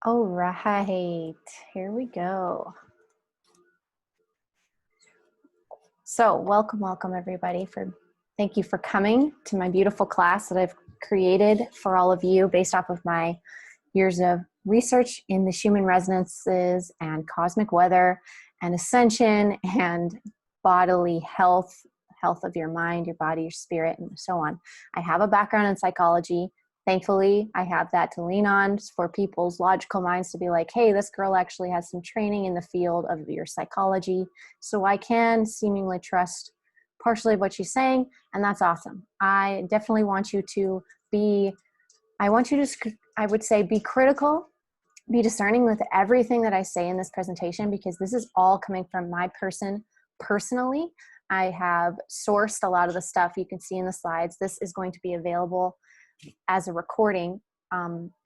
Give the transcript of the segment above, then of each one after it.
All right, here we go. So welcome everybody. Thank you for coming to my beautiful class that I've created for all of you based off of my years of research in the Schumann resonances and cosmic weather and ascension and bodily health of your mind, your body, your spirit, and so on. I have a background in psychology. Thankfully, I have that to lean on for people's logical minds to be like, hey, this girl actually has some training in the field of your psychology. So I can seemingly trust partially what she's saying, and that's awesome. I definitely want you to be, I would say be critical, be discerning with everything that I say in this presentation, because this is all coming from my personally. I have sourced a lot of the stuff you can see in the slides. This is going to be available as a recording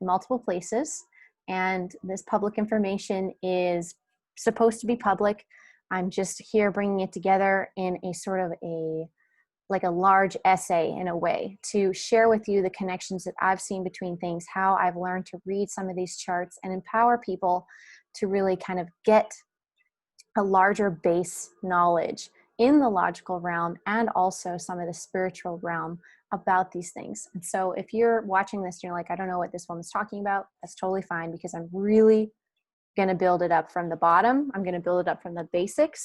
multiple places, and this public information is supposed to be public. I'm just here bringing it together in a sort of a large essay in a way to share with you the connections that I've seen between things, how I've learned to read some of these charts and empower people to really kind of get a larger base knowledge in the logical realm and also some of the spiritual realm about these things. And so if you're watching this and you're like, I don't know what this woman's talking about, that's totally fine, because I'm really going to build it up from the bottom. I'm going to build it up from the basic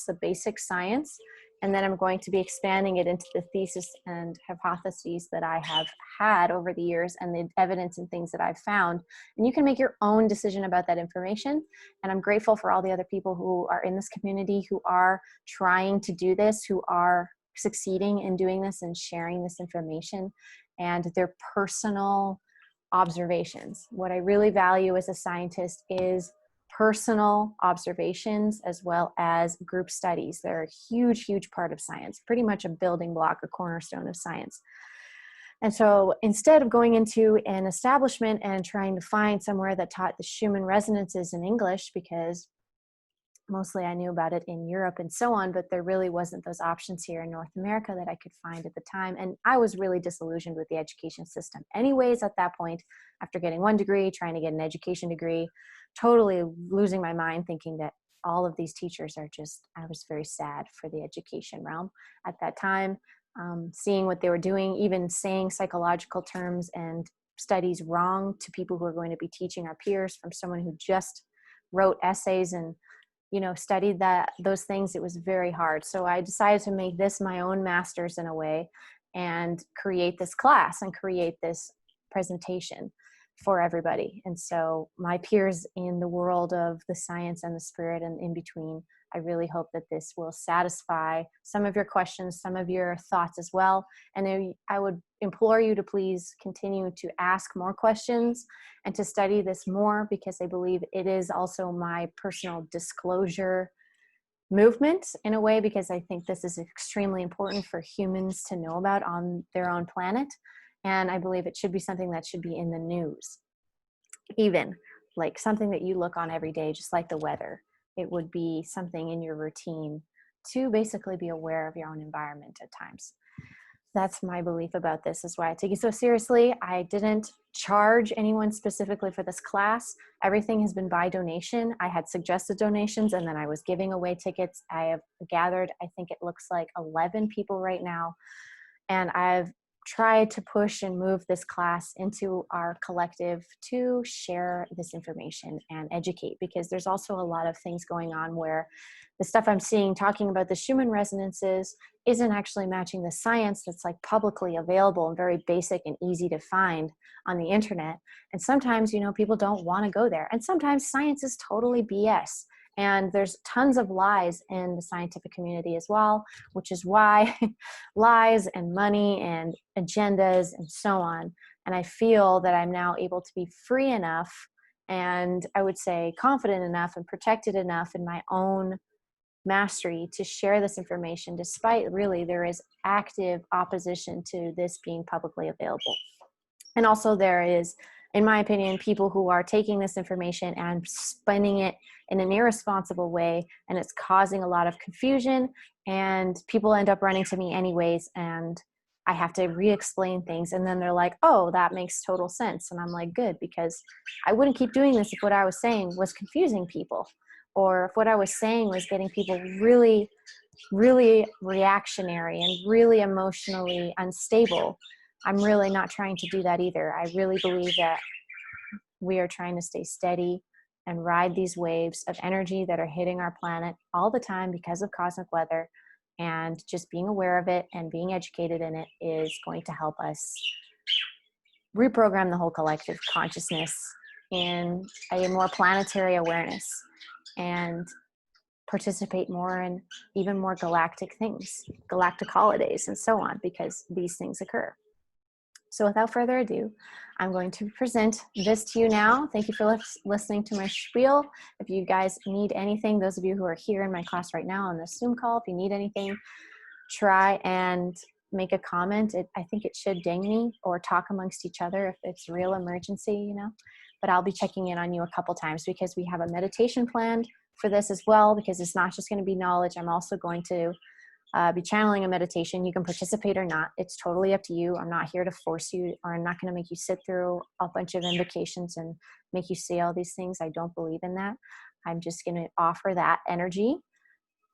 science, and then I'm going to be expanding it into the thesis and hypotheses that I have had over the years and the evidence and things that I've found. And you can make your own decision about that information. And I'm grateful for all the other people who are in this community, who are trying to do this, who are succeeding in doing this and sharing this information and their personal observations. What I really value as a scientist is personal observations as well as group studies. They're a huge part of science, pretty much a building block, a cornerstone of science. And so instead of going into an establishment and trying to find somewhere that taught the Schumann resonances in English, because mostly I knew about it in Europe and so on, but there really wasn't those options here in North America that I could find at the time. And I was really disillusioned with the education system anyways at that point, after getting one degree, trying to get an education degree, totally losing my mind, thinking that all of these teachers are just, I was very sad for the education realm at that time, seeing what they were doing, even saying psychological terms and studies wrong to people who are going to be teaching our peers, from someone who just wrote essays and studied those things. It was very hard. So I decided to make this my own master's in a way and create this class and create this presentation for everybody. And so my peers in the world of the science and the spirit and in between, I really hope that this will satisfy some of your questions, some of your thoughts as well. And I would implore you to please continue to ask more questions and to study this more, because I believe it is also my personal disclosure movement in a way, because I think this is extremely important for humans to know about on their own planet. And I believe it should be something that should be in the news, even like something that you look on every day, just like the weather. It would be something in your routine to basically be aware of your own environment at times. That's my belief about this, is why I take it so seriously. I didn't charge anyone specifically for this class. Everything has been by donation. I had suggested donations, and then I was giving away tickets. I have gathered, I think it looks like 11 people right now. And I've tried to push and move this class into our collective to share this information and educate, because there's also a lot of things going on where the stuff I'm seeing talking about the Schumann resonances isn't actually matching the science that's like publicly available and very basic and easy to find on the internet. And sometimes, people don't want to go there. And sometimes science is totally BS. And there's tons of lies in the scientific community as well, which is why lies and money and agendas and so on. And I feel that I'm now able to be free enough, and I would say confident enough and protected enough in my own mastery to share this information, despite really there is active opposition to this being publicly available. And also there is, in my opinion, people who are taking this information and spinning it in an irresponsible way, and it's causing a lot of confusion, and people end up running to me anyways, and I have to re-explain things. And then they're like, oh, that makes total sense. And I'm like, good, because I wouldn't keep doing this if what I was saying was confusing people, or if what I was saying was getting people really, really reactionary and really emotionally unstable. I'm really not trying to do that either. I really believe that we are trying to stay steady and ride these waves of energy that are hitting our planet all the time because of cosmic weather. And just being aware of it and being educated in it is going to help us reprogram the whole collective consciousness in a more planetary awareness and participate more in even more galactic things, galactic holidays, and so on, because these things occur. So without further ado, I'm going to present this to you now. Thank you for listening to my spiel. If you guys need anything, those of you who are here in my class right now on the Zoom call, if you need anything, try and make a comment. I think it should ding me, or talk amongst each other if it's a real emergency, you know. But I'll be checking in on you a couple times, because we have a meditation planned for this as well, because it's not just going to be knowledge. I'm also going to be channeling a meditation. You can participate or not. It's totally up to you. I'm not here to force you, or I'm not going to make you sit through a bunch of invocations and make you say all these things. I don't believe in that. I'm just going to offer that energy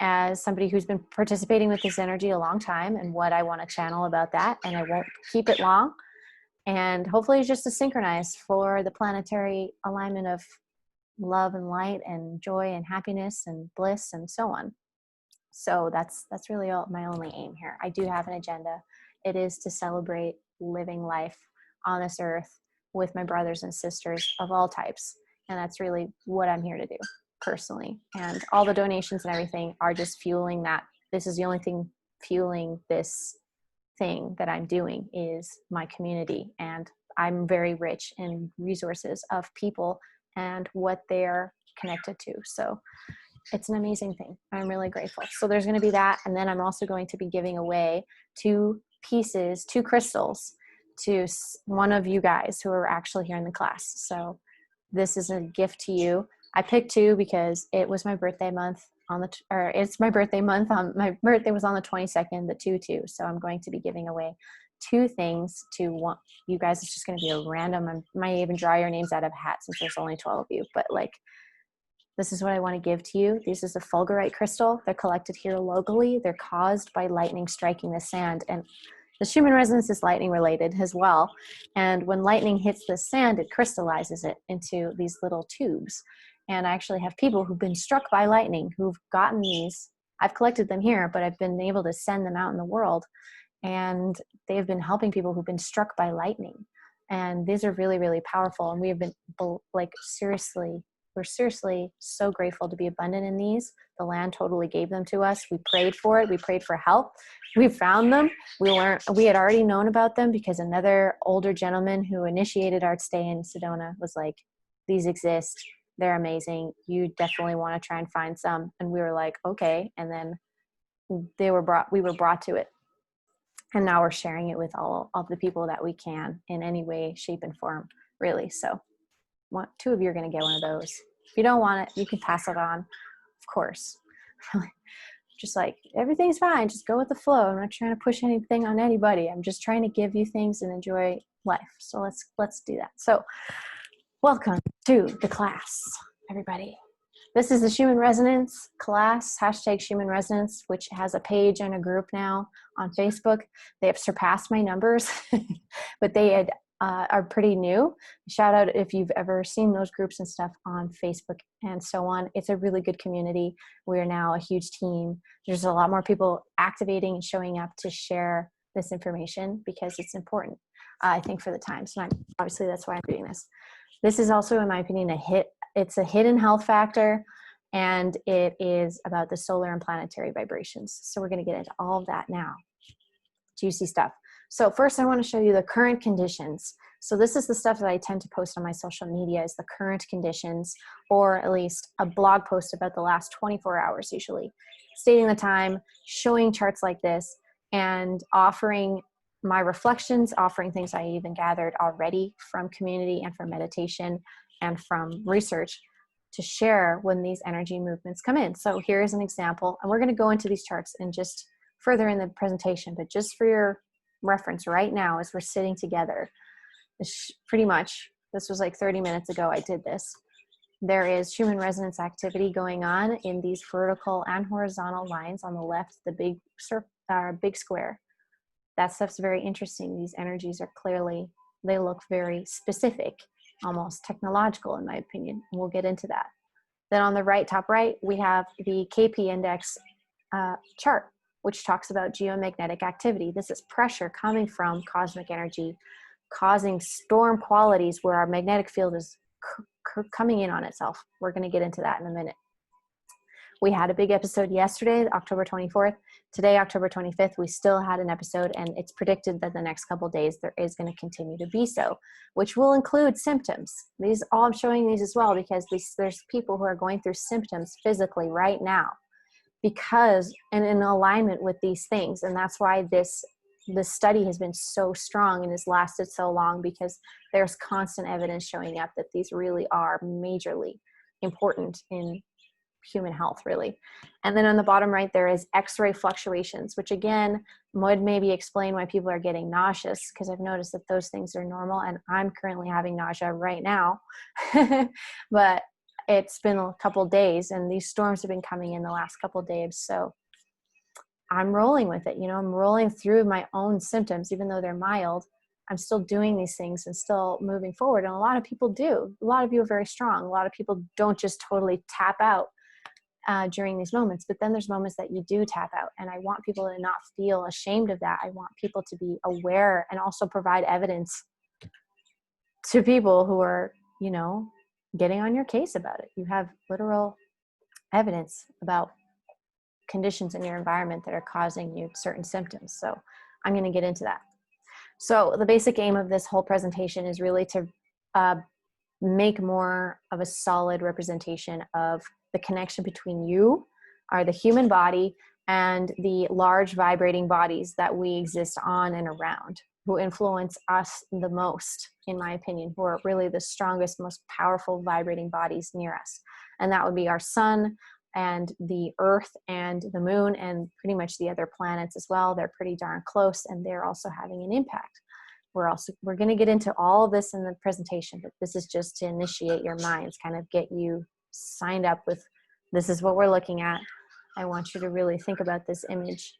as somebody who's been participating with this energy a long time, and what I want to channel about that. And I won't keep it long. And hopefully it's just to synchronize for the planetary alignment of love and light and joy and happiness and bliss and so on. So that's really my only aim here. I do have an agenda. It is to celebrate living life on this earth with my brothers and sisters of all types. And that's really what I'm here to do personally. And all the donations and everything are just fueling that. This is the only thing fueling this thing that I'm doing, is my community. And I'm very rich in resources of people and what they're connected to. So it's an amazing thing. I'm really grateful. So there's going to be that. And then I'm also going to be giving away 2 crystals to one of you guys who are actually here in the class. So this is a gift to you. I picked 2 because it was my birthday month it's my birthday month. My birthday was on the 22nd, the 2/2. So I'm going to be giving away 2 things to one. You guys, it's just going to be a random, I might even draw your names out of a hat since there's only 12 of you, but like, this is what I want to give to you. This is a fulgurite crystal. They're collected here locally. They're caused by lightning striking the sand. And the Schumann resonance is lightning related as well. And when lightning hits the sand, it crystallizes it into these little tubes. And I actually have people who've been struck by lightning who've gotten these. I've collected them here, but I've been able to send them out in the world. And they've been helping people who've been struck by lightning. And these are really, really powerful. And we have been we're seriously so grateful to be abundant in these. The land totally gave them to us. We prayed for it. We prayed for help. We found them. We had already known about them because another older gentleman who initiated our stay in Sedona was like, these exist. They're amazing. You definitely want to try and find some. And we were like, okay. And then we were brought to it. And now we're sharing it with all of the people that we can in any way, shape, and form, really. So 2 of you are going to get one of those. If you don't want it, you can pass it on, of course. Just like, everything's fine. Just go with the flow. I'm not trying to push anything on anybody. I'm just trying to give you things and enjoy life. So let's do that. So welcome to the class, everybody. This is the Schumann Resonance class, #Schumann Resonance, which has a page and a group now on Facebook. They have surpassed my numbers, but they are pretty new. Shout out if you've ever seen those groups and stuff on Facebook and so on. It's a really good community. We're now a huge team. There's a lot more people activating and showing up to share this information because it's important, I think, for the times. And obviously that's why I'm doing this. This is also, in my opinion, it's a hidden health factor, and it is about the solar and planetary vibrations. So we're going to get into all of that now. Juicy stuff. So first I want to show you the current conditions. So this is the stuff that I tend to post on my social media, is the current conditions, or at least a blog post about the last 24 hours usually, stating the time, showing charts like this, and offering my reflections, offering things I even gathered already from community and from meditation and from research to share when these energy movements come in. So here's an example, and we're going to go into these charts and just further in the presentation, but just for your reference right now as we're sitting together, pretty much, this was like 30 minutes ago I did this. There is Schumann resonance activity going on in these vertical and horizontal lines on the left, the big square. That stuff's very interesting. These energies are clearly, they look very specific, almost technological in my opinion. And we'll get into that. Then on the right, top right, we have the KP index chart, which talks about geomagnetic activity. This is pressure coming from cosmic energy, causing storm qualities where our magnetic field is coming in on itself. We're going to get into that in a minute. We had a big episode yesterday, October 24th. Today, October 25th, we still had an episode, and it's predicted that the next couple days there is going to continue to be so, which will include symptoms. I'm showing these as well because there's people who are going through symptoms physically right now because, and in alignment with these things. And that's why this study has been so strong and has lasted so long, because there's constant evidence showing up that these really are majorly important in human health, really. And then on the bottom right, there is X-ray fluctuations, which again would maybe explain why people are getting nauseous, because I've noticed that those things are normal, and I'm currently having nausea right now. But it's been a couple days, and these storms have been coming in the last couple days, so I'm rolling with it. I'm rolling through my own symptoms, even though they're mild. I'm still doing these things and still moving forward. And a lot of people do. A lot of you are very strong. A lot of people don't just totally tap out during these moments, but then there's moments that you do tap out. And I want people to not feel ashamed of that. I want people to be aware and also provide evidence to people who are, getting on your case about it. You have literal evidence about conditions in your environment that are causing you certain symptoms. So I'm going to get into that. So the basic aim of this whole presentation is really to make more of a solid representation of the connection between you, the human body, and the large vibrating bodies that we exist on and around, who influence us the most, in my opinion, who are really the strongest, most powerful vibrating bodies near us. And that would be our sun, and the earth, and the moon, and pretty much the other planets as well. They're pretty darn close, and they're also having an impact. We're going to get into all of this in the presentation, but this is just to initiate your minds, kind of get you signed up with, this is what we're looking at. I want you to really think about this image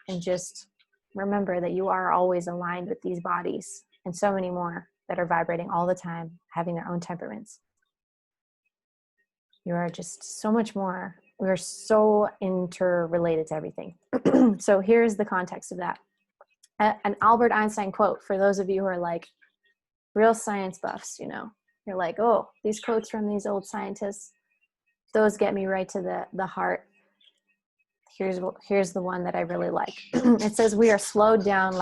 and just remember that you are always aligned with these bodies and so many more that are vibrating all the time, having their own temperaments. You are just so much more. We are so interrelated to everything. So here's the context of that. An Albert Einstein quote, for those of you who are like real science buffs, you're like, oh, these quotes from these old scientists, those get me right to the heart. Here's the one that I really like. It says, we are slowed down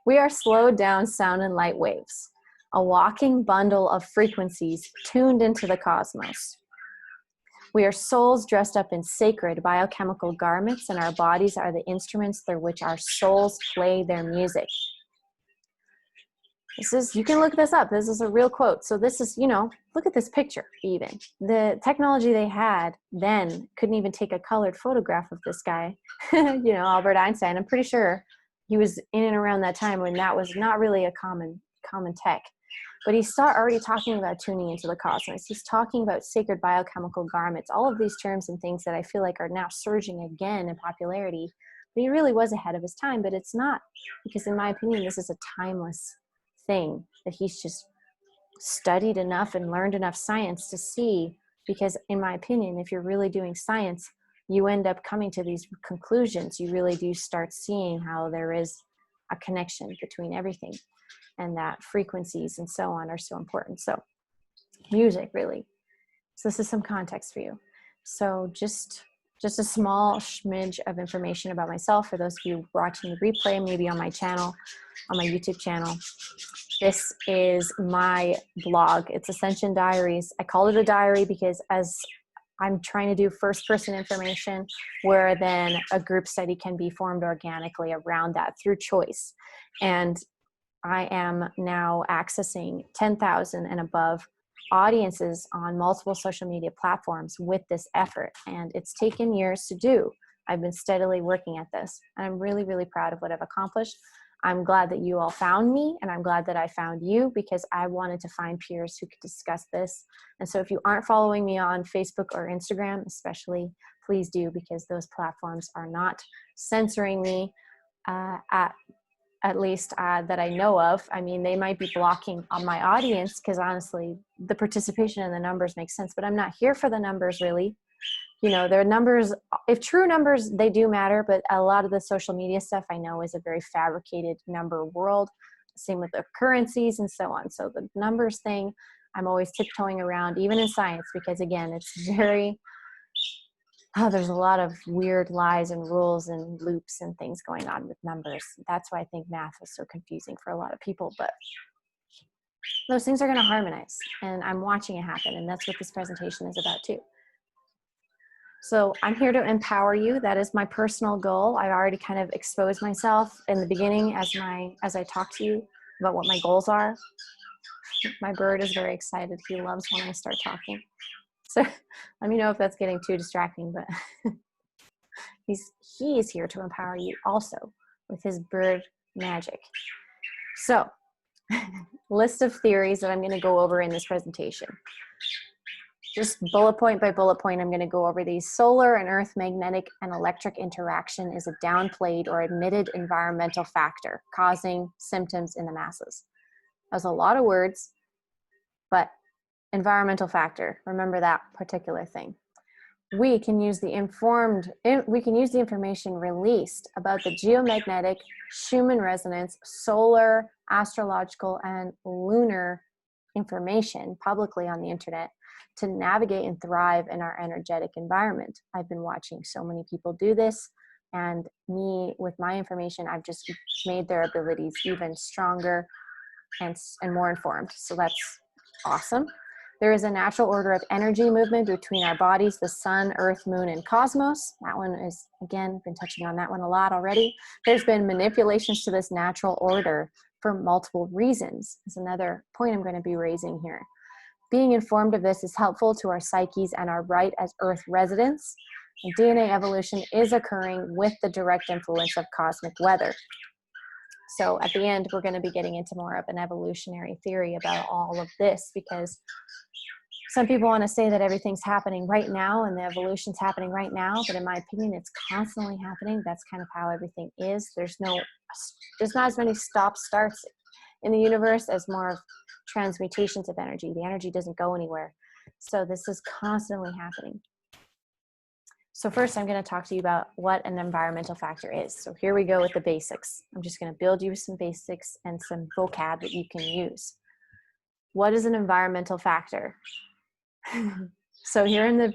we are slowed down sound and light waves, a walking bundle of frequencies tuned into the cosmos. We are souls dressed up in sacred biochemical garments, and our bodies are the instruments through which our souls play their music. You can look this up. This is a real quote. So this is, look at this picture even. The technology they had then couldn't even take a colored photograph of this guy, Albert Einstein. I'm pretty sure he was in and around that time when that was not really a common tech. But he's already talking about tuning into the cosmos. He's talking about sacred biochemical garments, all of these terms and things that I feel like are now surging again in popularity. But he really was ahead of his time, but it's not, because in my opinion, this is a timeless thing that he's just studied enough and learned enough science to see. Because in my opinion, if you're really doing science, you end up coming to these conclusions. You really do start seeing how there is a connection between everything, and that frequencies and so on are so important. So music, really. So this is some context for you. So just a small smidge of information about myself for those of you watching the replay, maybe on my channel, on my YouTube channel. This is my blog. It's Ascension Diaries. I call it a diary because as I'm trying to do first-person information where then a group study can be formed organically around that through choice. And I am now accessing 10,000 and above audiences on multiple social media platforms with this effort. And it's taken years to do. I've been steadily working at this, and I'm really, really proud of what I've accomplished. I'm glad that you all found me, and I'm glad that I found you, because I wanted to find peers who could discuss this. And so if you aren't following me on Facebook or Instagram, especially, please do, because those platforms are not censoring me, at least that I know of. I mean, they might be blocking on my audience, because honestly, the participation and the numbers make sense, but I'm not here for the numbers, really. You know, their numbers, if true numbers, they do matter, but a lot of the social media stuff I know is a very fabricated number world. Same with the currencies and so on. So the numbers thing, I'm always tiptoeing around, even in science, because again, it's very, there's a lot of weird lies and rules and loops and things going on with numbers. That's why I think math is so confusing for a lot of people, but those things are going to harmonize, and I'm watching it happen. And that's what this presentation is about too. So I'm here to empower you. That is my personal goal. I've already kind of exposed myself in the beginning as I talk to you about what my goals are. My bird is very excited. He loves when I start talking. So let me know if that's getting too distracting, but he is here to empower you also with his bird magic. So list of theories that I'm going to go over in this presentation. Just bullet point by bullet point, I'm going to go over these. Solar and earth magnetic and electric interaction is a downplayed or admitted environmental factor causing symptoms in the masses. That's a lot of words, but environmental factor, remember that particular thing. We can use the information released about the geomagnetic, Schumann resonance, solar, astrological, and lunar information publicly on the internet to navigate and thrive in our energetic environment. I've been watching so many people do this, and me, with my information, I've just made their abilities even stronger and more informed. So that's awesome. There is a natural order of energy movement between our bodies, the sun, earth, moon, and cosmos. That one is, again, been touching on that one a lot already. There's been manipulations to this natural order for multiple reasons. That's another point I'm going to be raising here. Being informed of this is helpful to our psyches and our right as earth residents. And DNA evolution is occurring with the direct influence of cosmic weather. So at the end, we're going to be getting into more of an evolutionary theory about all of this, because some people want to say that everything's happening right now and the evolution's happening right now, but in my opinion, it's constantly happening. That's kind of how everything is. There's not as many stop-starts in the universe as more of transmutations of energy. The energy doesn't go anywhere. So this is constantly happening. So first, I'm going to talk to you about what an environmental factor is. So here we go with the basics. I'm just going to build you some basics and some vocab that you can use. What is an environmental factor? So here in the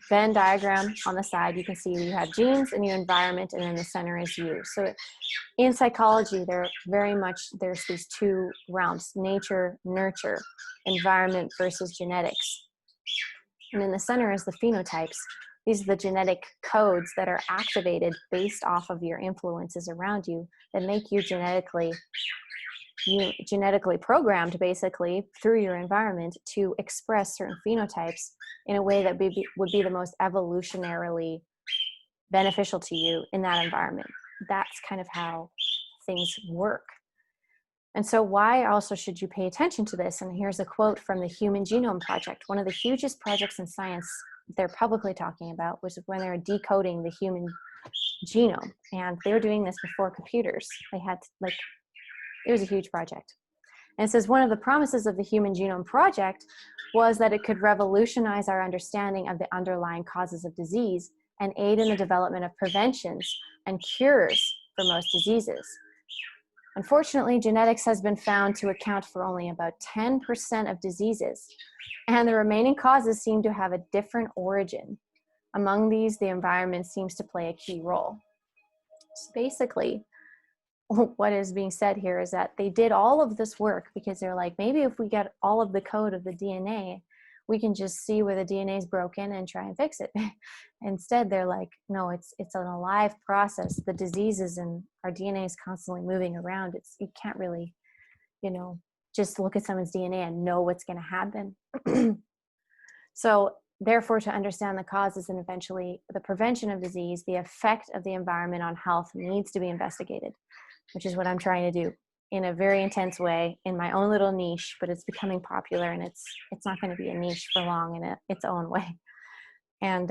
Venn diagram on the side, you can see you have genes and your environment, and in the center is you. So in psychology, there's these two realms: nature, nurture, environment versus genetics. And in the center is the phenotypes. These are the genetic codes that are activated based off of your influences around you that make you genetically programmed, basically, through your environment to express certain phenotypes in a way that would be the most evolutionarily beneficial to you in that environment. That's kind of how things work. And so why also should you pay attention to this? And here's a quote from the Human Genome Project. One of the hugest projects in science they're publicly talking about was when they were decoding the human genome. And they were doing this before computers. It was a huge project. And it says one of the promises of the Human Genome Project was that it could revolutionize our understanding of the underlying causes of disease and aid in the development of preventions and cures for most diseases. Unfortunately, genetics has been found to account for only about 10% of diseases, and the remaining causes seem to have a different origin. Among these, the environment seems to play a key role. So basically, what is being said here is that they did all of this work because they're like, maybe if we get all of the code of the DNA, we can just see where the DNA is broken and try and fix it. Instead, they're like, no, it's an alive process. The diseases and our DNA is constantly moving around. You can't really, just look at someone's DNA and know what's going to happen. So therefore, to understand the causes and eventually the prevention of disease, the effect of the environment on health needs to be investigated, which is what I'm trying to do in a very intense way in my own little niche, but it's becoming popular, and it's not going to be a niche for long in its own way. And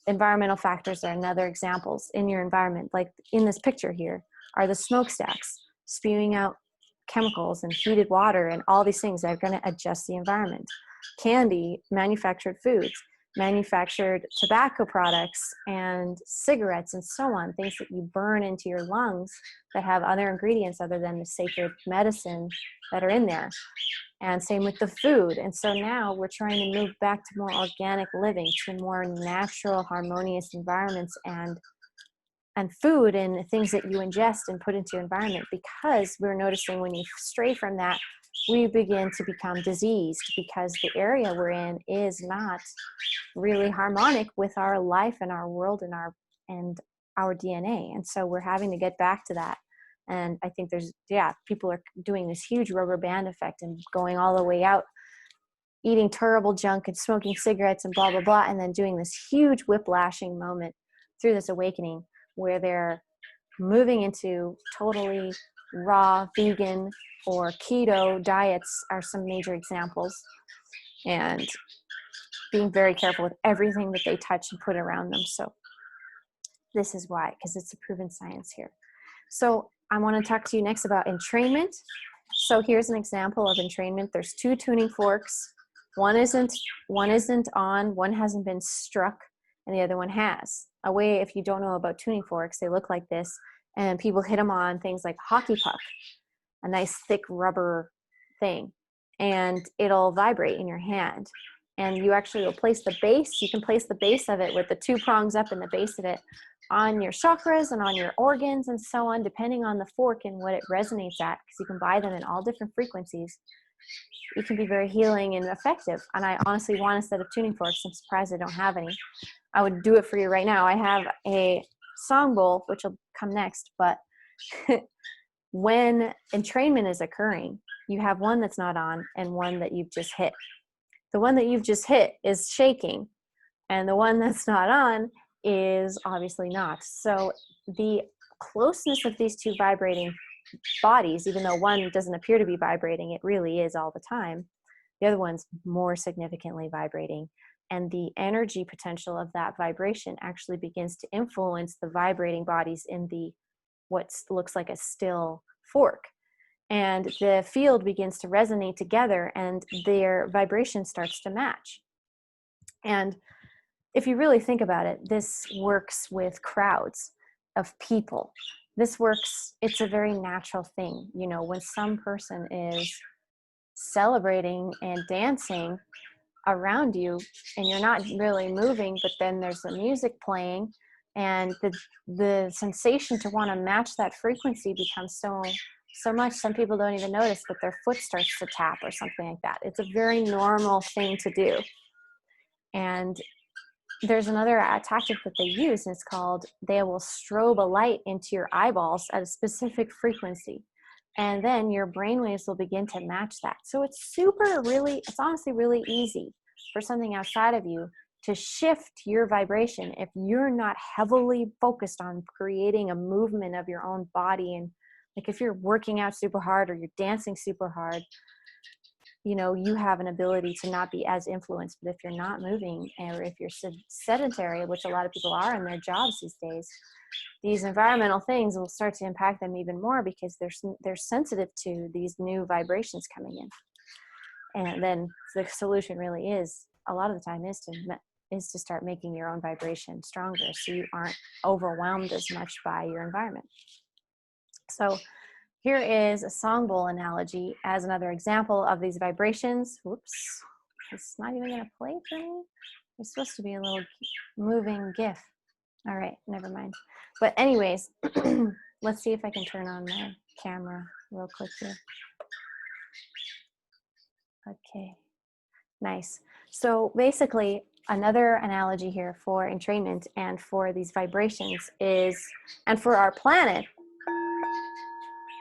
environmental factors are another examples in your environment. Like in this picture here are the smokestacks spewing out chemicals and heated water and all these things that are going to adjust the environment. Candy, manufactured foods, manufactured tobacco products and cigarettes and so on, things that you burn into your lungs that have other ingredients other than the sacred medicine that are in there. And same with the food. And so now we're trying to move back to more organic living, to more natural, harmonious environments and food and things that you ingest and put into your environment, because we're noticing when you stray from that, we begin to become diseased because the area we're in is not really harmonic with our life and our world and our DNA. And so we're having to get back to that. And I think people are doing this huge rubber band effect and going all the way out, eating terrible junk and smoking cigarettes and blah, blah, blah, and then doing this huge whiplashing moment through this awakening where they're moving into totally raw, vegan, or keto diets are some major examples, and being very careful with everything that they touch and put around them. So this is why, because it's a proven science here. So I want to talk to you next about entrainment. So here's an example of entrainment. There's two tuning forks. One isn't on, one hasn't been struck, and the other one has. A way, if you don't know about tuning forks, they look like this, and people hit them on things like hockey puck, a nice thick rubber thing, and it'll vibrate in your hand. And you actually will place the base, you can place the base of it with the two prongs up in the base of it on your chakras and on your organs and so on, depending on the fork and what it resonates at, because you can buy them in all different frequencies. It can be very healing and effective. And I honestly want a set of tuning forks. I'm surprised I don't have any. I would do it for you right now. I have a song bowl, which will come next, but when entrainment is occurring, you have one that's not on and one that you've just hit. The one that you've just hit is shaking, and the one that's not on is obviously not. So the closeness of these two vibrating bodies, even though one doesn't appear to be vibrating, it really is all the time. The other one's more significantly vibrating. And the energy potential of that vibration actually begins to influence the vibrating bodies in the what looks like a still fork. And the field begins to resonate together and their vibration starts to match. And if you really think about it, this works with crowds of people. This works, it's a very natural thing. You know, when some person is celebrating and dancing around you and you're not really moving, but then there's the music playing and the sensation to want to match that frequency becomes so much, some people don't even notice, but their foot starts to tap or something like that. It's a very normal thing to do. And there's another tactic that they use, and it's called, they will strobe a light into your eyeballs at a specific frequency. And then your brainwaves will begin to match that. So it's honestly really easy for something outside of you to shift your vibration if you're not heavily focused on creating a movement of your own body. And like if you're working out super hard or you're dancing super hard, you know, you have an ability to not be as influenced. But if you're not moving, or if you're sedentary, which a lot of people are in their jobs these days, these environmental things will start to impact them even more because they're sensitive to these new vibrations coming in. And then the solution really is, a lot of the time, is to start making your own vibration stronger so you aren't overwhelmed as much by your environment. So here is a song bowl analogy as another example of these vibrations. Whoops, it's not even going to play for me. It's supposed to be a little moving GIF. All right, never mind. But anyways, let's see if I can turn on my camera real quick here. Okay, nice. So basically, another analogy here for entrainment and for these vibrations is, and for our planet,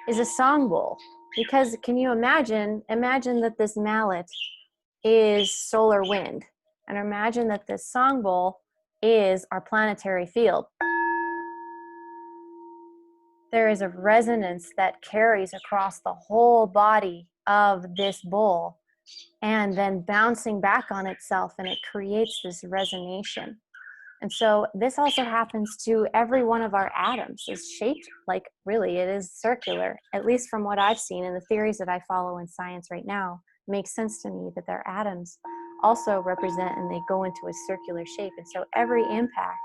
is a song bowl. Because can you imagine that this mallet is solar wind, And imagine that this song bowl is our planetary field. There is a resonance that carries across the whole body of this bowl and then bouncing back on itself, and it creates this resonation. And so this also happens to every one of our atoms. Is shaped like, really, it is circular, at least from what I've seen, and the theories that I follow in science right now makes sense to me that their atoms also represent and they go into a circular shape. And so every impact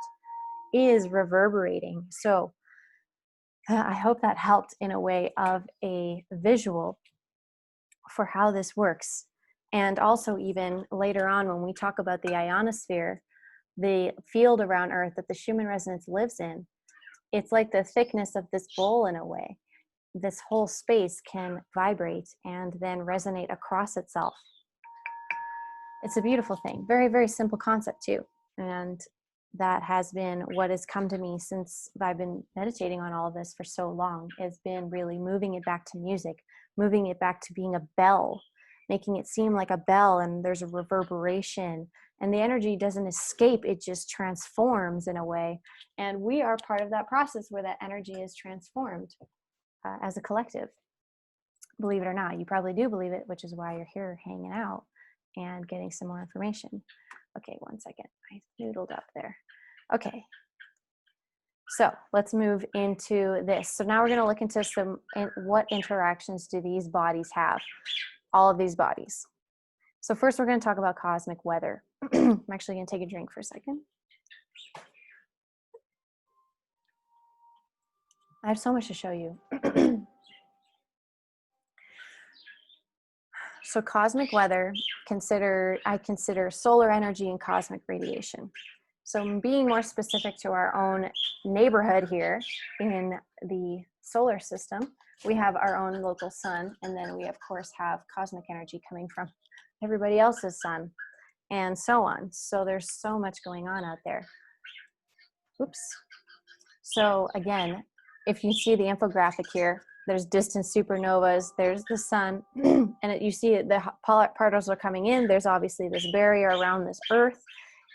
is reverberating. So I hope that helped in a way of a visual for how this works. And also even later on when we talk about the ionosphere, the field around Earth that the Schumann resonance lives in, it's like the thickness of this bowl in a way. This whole space can vibrate and then resonate across itself. It's a beautiful thing. Very, very simple concept too. And that has been what has come to me since I've been meditating on all of this for so long. It's been really moving it back to music, moving it back to being a bell, making it seem like a bell, and there's a reverberation, and the energy doesn't escape, it just transforms in a way. And we are part of that process where that energy is transformed as a collective. Believe it or not, you probably do believe it, which is why you're here hanging out and getting some more information. Okay, one second, I noodled up there. Okay, so let's move into this. So now we're going to look into what interactions do these bodies have, all of these bodies. So first we're going to talk about cosmic weather. I'm actually going to take a drink for a second. I have so much to show you. So cosmic weather, I consider solar energy and cosmic radiation. So being more specific to our own neighborhood here in the solar system, we have our own local sun, and then we of course have cosmic energy coming from everybody else's sun, and so on. So there's so much going on out there. Oops. So again, if you see the infographic here, there's distant supernovas, there's the sun, and you see the particles are coming in. There's obviously this barrier around this earth,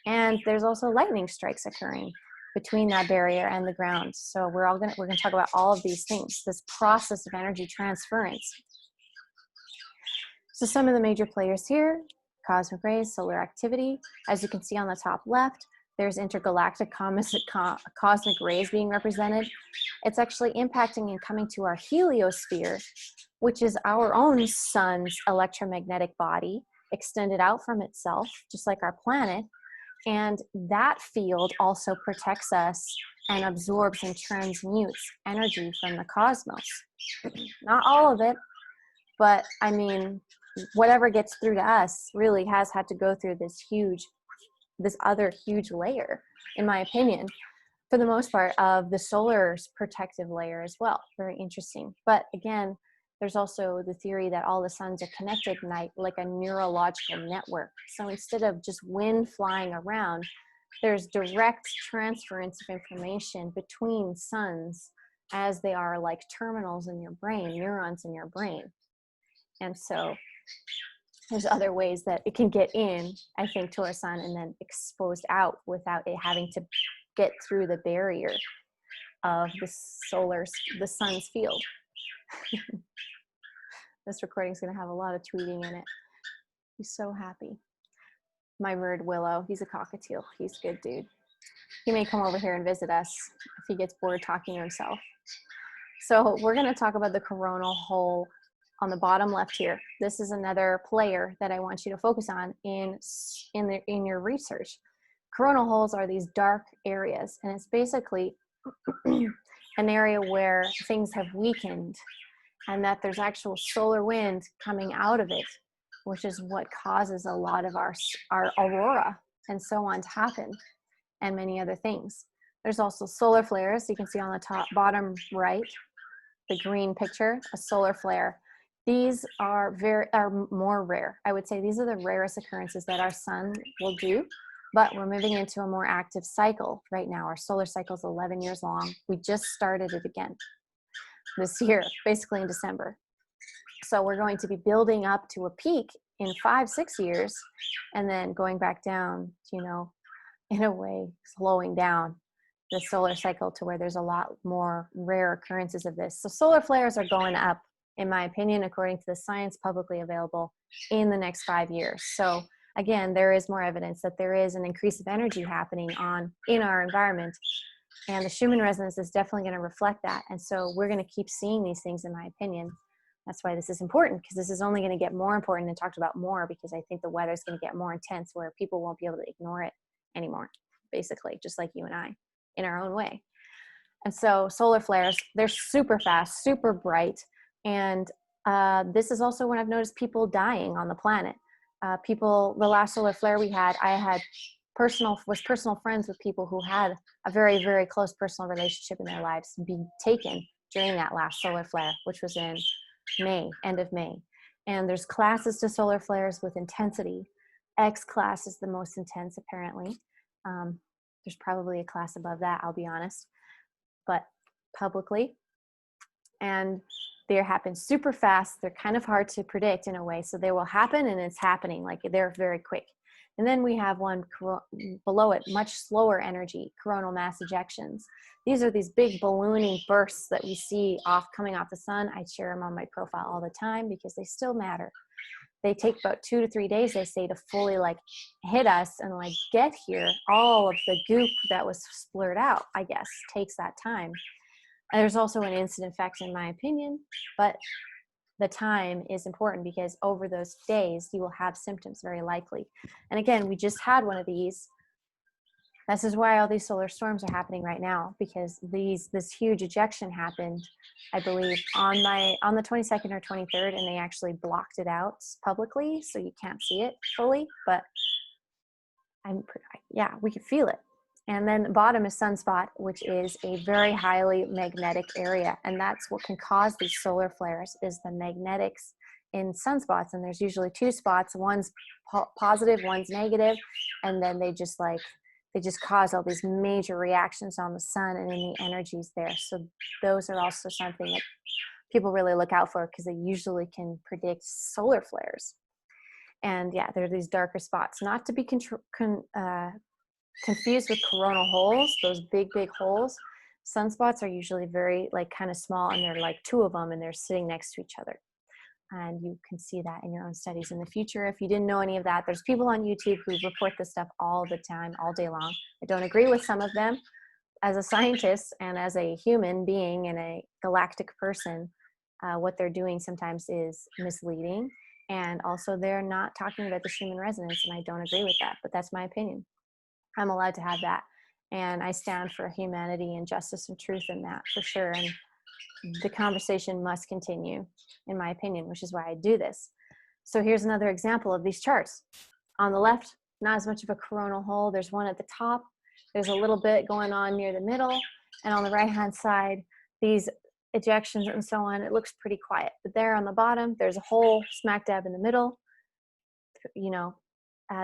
and there's also lightning strikes occurring between that barrier and the ground. So we're going to talk about all of these things, this process of energy transference. So some of the major players here: cosmic rays, solar activity. As you can see on the top left, there's intergalactic cosmic rays being represented. It's actually impacting and coming to our heliosphere, which is our own sun's electromagnetic body extended out from itself, just like our planet. And that field also protects us and absorbs and transmutes energy from the cosmos. Not all of it, but I mean, whatever gets through to us really has had to go through this other huge layer, in my opinion, for the most part, of the solar's protective layer as well. Very interesting. But again, there's also the theory that all the suns are connected like a neurological network. So instead of just wind flying around, there's direct transference of information between suns as they are like terminals in your brain, neurons in your brain. And so there's other ways that it can get in, I think, to our sun and then exposed out without it having to get through the barrier of the sun's field. This recording is going to have a lot of tweeting in it. He's so happy. My bird Willow, he's a cockatiel. He's a good dude. He may come over here and visit us if he gets bored talking to himself. So we're going to talk about the coronal hole on the bottom left here. This is another player that I want you to focus on in your research. Coronal holes are these dark areas, and it's basically an area where things have weakened and that there's actual solar wind coming out of it, which is what causes a lot of our aurora and so on to happen, and many other things. There's also solar flares. You can see on the bottom right, the green picture, a solar flare. These are more rare. I would say these are the rarest occurrences that our sun will do, but we're moving into a more active cycle right now. Our solar cycle is 11 years long. We just started it again this year, basically in December. So we're going to be building up to a peak in 5-6 years, and then going back down, you know, in a way, slowing down the solar cycle to where there's a lot more rare occurrences of this. So solar flares are going up, in my opinion, according to the science publicly available, in the next 5 years. So again, there is more evidence that there is an increase of energy happening in our environment, and the Schumann resonance is definitely going to reflect that. And so we're going to keep seeing these things, in my opinion. That's why this is important, because this is only going to get more important and talked about more, because I think the weather is going to get more intense where people won't be able to ignore it anymore, basically, just like you and I, in our own way. And so solar flares, they're super fast, super bright. And this is also when I've noticed people dying on the planet. The last solar flare we had, I had personal friends with people who had a very, very close personal relationship in their lives be taken during that last solar flare, which was in May, end of May. And there's classes to solar flares with intensity. X class is the most intense, apparently. There's probably a class above that, I'll be honest, but publicly. And they happen super fast. They're kind of hard to predict in a way. So they will happen, and it's happening, like they're very quick. And then we have one below it, much slower energy, coronal mass ejections. These are these big ballooning bursts that we see coming off the sun. I share them on my profile all the time because they still matter. They take about 2 to 3 days, they say, to fully like hit us and like get here. All of the goop that was splurted out, I guess, takes that time. And there's also an instant effect, in my opinion, but the time is important because over those days you will have symptoms, very likely. And again, we just had one of these. This is why all these solar storms are happening right now, because this huge ejection happened, I believe, on the 22nd or 23rd, and they actually blocked it out publicly, so you can't see it fully, but we could feel it. And then the bottom is sunspot, which is a very highly magnetic area, and that's what can cause these solar flares, is the magnetics in sunspots. And there's usually 2 spots, one's positive, one's negative, and then they just cause all these major reactions on the sun and in the energies there. So those are also something that people really look out for, because they usually can predict solar flares. And yeah, there are these darker spots, not to be confused with coronal holes, those big holes. Sunspots are usually very kind of small, and they're like 2 of them, and they're sitting next to each other. And you can see that in your own studies in the future. If you didn't know any of that, there's people on YouTube who report this stuff all the time, all day long. I don't agree with some of them. As a scientist and as a human being and a galactic person, what they're doing sometimes is misleading. And also they're not talking about the Schumann resonance, and I don't agree with that, but that's my opinion. I'm allowed to have that. And I stand for humanity and justice and truth in that, for sure. And the conversation must continue, in my opinion, which is why I do this. So here's another example of these charts. On the left, not as much of a coronal hole. There's one at the top. There's a little bit going on near the middle. And on the right-hand side, these ejections and so on, it looks pretty quiet. But there on the bottom, there's a hole smack dab in the middle.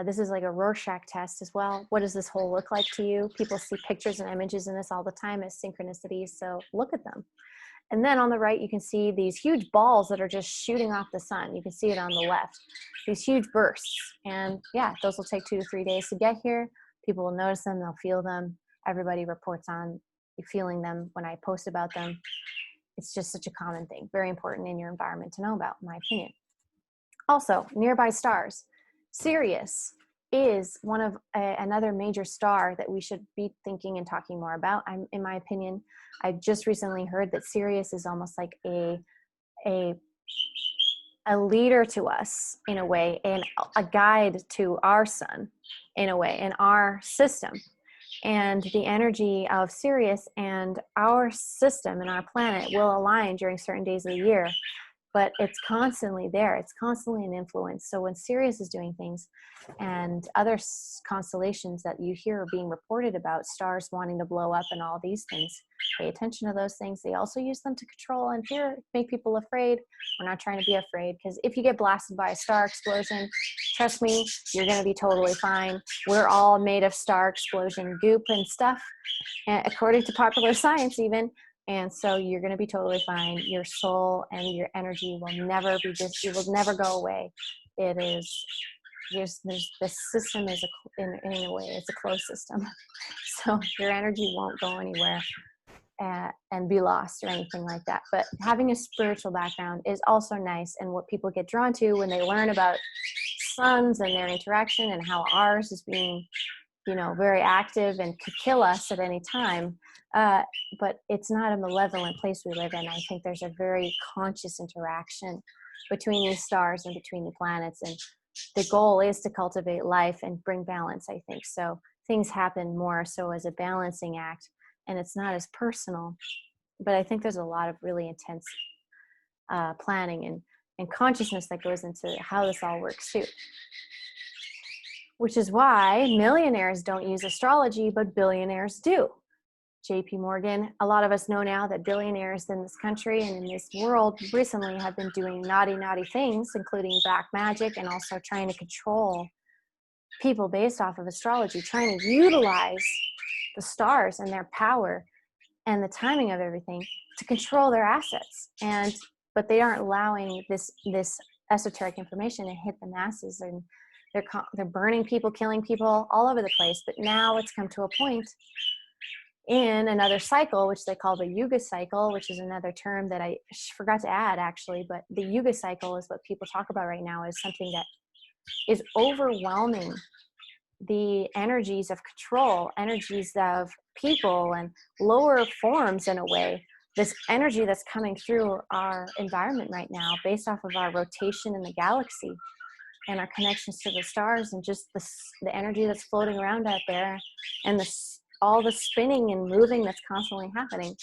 This is like a Rorschach test as well. What does this hole look like to you? People see pictures and images in this all the time as synchronicities, so look at them. And then on the right, you can see these huge balls that are just shooting off the sun. You can see it on the left, these huge bursts. And yeah, those will take 2 to 3 days to get here. People will notice them, they'll feel them. Everybody reports on feeling them when I post about them. It's just such a common thing, very important in your environment to know about, in my opinion. Also, nearby stars. Sirius is one of another major star that we should be thinking and talking more about. In my opinion, I just recently heard that Sirius is almost like a leader to us in a way, and a guide to our sun in a way, in our system. And the energy of Sirius and our system and our planet will align during certain days of the year. But it's constantly there. It's constantly an influence. So when Sirius is doing things, and other constellations that you hear are being reported about, stars wanting to blow up and all these things, pay attention to those things. They also use them to control and make people afraid. We're not trying to be afraid, because if you get blasted by a star explosion, trust me, you're going to be totally fine. We're all made of star explosion goop and stuff, according to popular science even. And so you're going to be totally fine. Your soul and your energy will never be it will never go away. it is, there's the system is in a way, it's a closed system. So your energy won't go anywhere and be lost or anything like that. But having a spiritual background is also nice, and what people get drawn to when they learn about suns and their interaction and how ours is being, very active and could kill us at any time. But it's not a malevolent place we live in. I think there's a very conscious interaction between these stars and between the planets, and the goal is to cultivate life and bring balance, I think. So things happen more so as a balancing act, and it's not as personal. But I think there's a lot of really intense planning and consciousness that goes into how this all works too. Which is why millionaires don't use astrology, but billionaires do. JP Morgan, a lot of us know now that billionaires in this country and in this world recently have been doing naughty things, including black magic, and also trying to control people based off of astrology, trying to utilize the stars and their power and the timing of everything to control their assets. But they aren't allowing this esoteric information to hit the masses, and they're burning people, killing people all over the place. But now it's come to a point in another cycle, which they call the Yuga cycle, which is another term that I forgot to add actually, but the Yuga cycle is what people talk about right now, is something that is overwhelming the energies of control, energies of people and lower forms in a way. This energy that's coming through our environment right now based off of our rotation in the galaxy and our connections to the stars, and just the energy that's floating around out there, and all the spinning and moving that's constantly happening.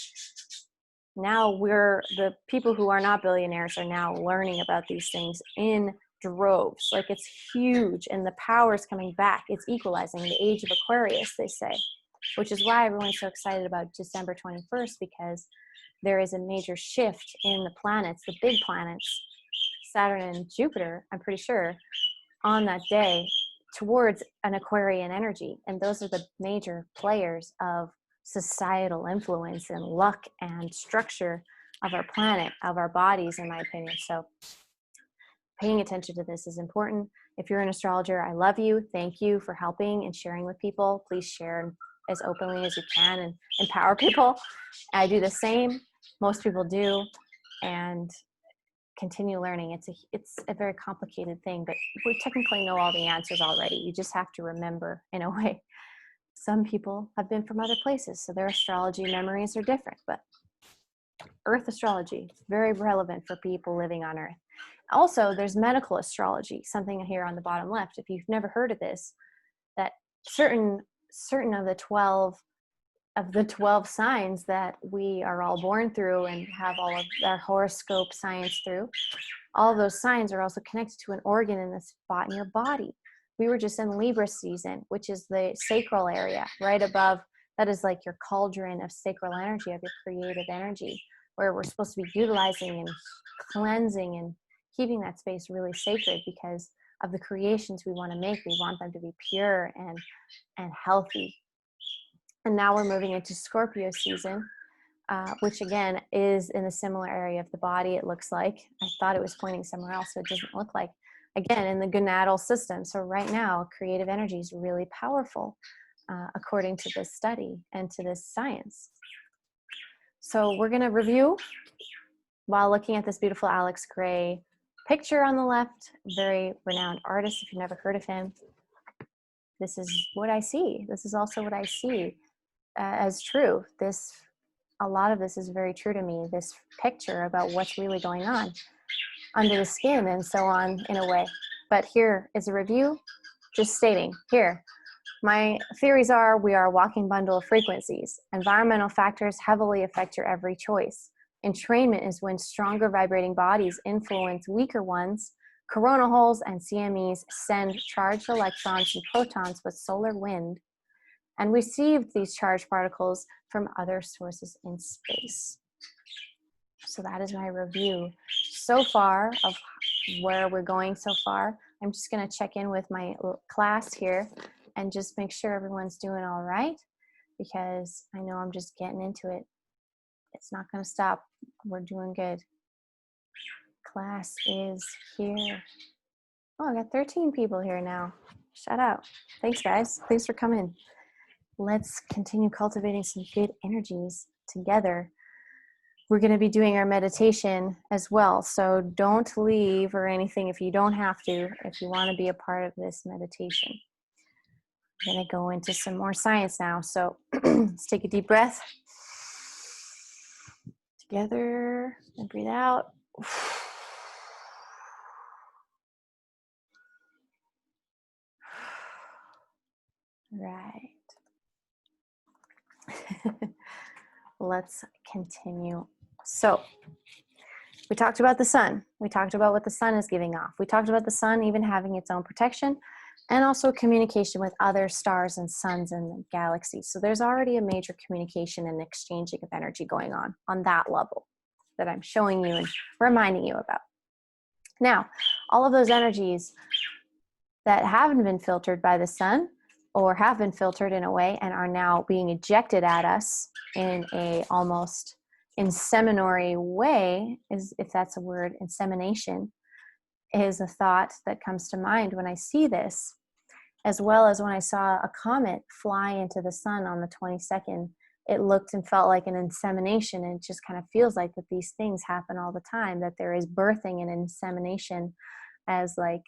Now the people who are not billionaires are now learning about these things in droves. Like, it's huge, and the power is coming back. It's equalizing the age of Aquarius, they say, which is why everyone's so excited about December 21st, because there is a major shift in the planets, the big planets, Saturn and Jupiter, I'm pretty sure, on that day towards an Aquarian energy. And those are the major players of societal influence and luck and structure of our planet, of our bodies, in my opinion. So paying attention to this is important. If you're an astrologer, I love you. Thank you for helping and sharing with people. Please share as openly as you can and empower people. I do the same. Most people do. And continue learning. It's a very complicated thing, but we technically know all the answers already. You just have to remember, in a way. Some people have been from other places, so their astrology memories are different, but Earth astrology, very relevant for people living on Earth. Also, there's medical astrology, something here on the bottom left. If you've never heard of this, that certain of the 12 signs that we are all born through and have all of our horoscope science through, all of those signs are also connected to an organ in the spot in your body. We were just in Libra season, which is the sacral area right above. That is like your cauldron of sacral energy, of your creative energy, where we're supposed to be utilizing and cleansing and keeping that space really sacred because of the creations we want to make. We want them to be pure and healthy. And now we're moving into Scorpio season, which again is in a similar area of the body, it looks like. I thought it was pointing somewhere else, so it doesn't look like. Again, in the gonadal system. So right now, creative energy is really powerful, according to this study and to this science. So we're going to review while looking at this beautiful Alex Gray picture on the left, very renowned artist, if you've never heard of him. This is what I see. This is also what I see as true. A lot of this is very true to me, this picture about what's really going on under the skin and so on, in a way. But here is a review, just stating here, my theories are we are a walking bundle of frequencies. Environmental factors heavily affect your every choice. Entrainment is when stronger vibrating bodies influence weaker ones. Coronal holes and CMEs send charged electrons and protons with solar wind and receive these charged particles from other sources in space. So that is my review so far of where we're going so far. I'm just going to check in with my class here and just make sure everyone's doing all right, because I know I'm just getting into it. It's not going to stop. We're doing good. Class is here. Oh, I got 13 people here now. Shout out. Thanks, guys. Thanks for coming. Let's continue cultivating some good energies together. We're going to be doing our meditation as well. So don't leave or anything if you don't have to, if you want to be a part of this meditation. I'm going to go into some more science now. So let's take a deep breath. Together and breathe out. Right. Let's continue. So we talked about the sun. We talked about what the sun is giving off. We talked about the sun even having its own protection and also communication with other stars and suns and galaxies. So there's already a major communication and exchanging of energy going on that level that I'm showing you and reminding you about. Now, all of those energies that haven't been filtered by the sun or have been filtered in a way and are now being ejected at us in a almost inseminatory way, is, if that's a word, insemination, is a thought that comes to mind when I see this, as well as when I saw a comet fly into the sun on the 22nd. It looked and felt like an insemination, and it just kind of feels like that these things happen all the time, that there is birthing and insemination as like,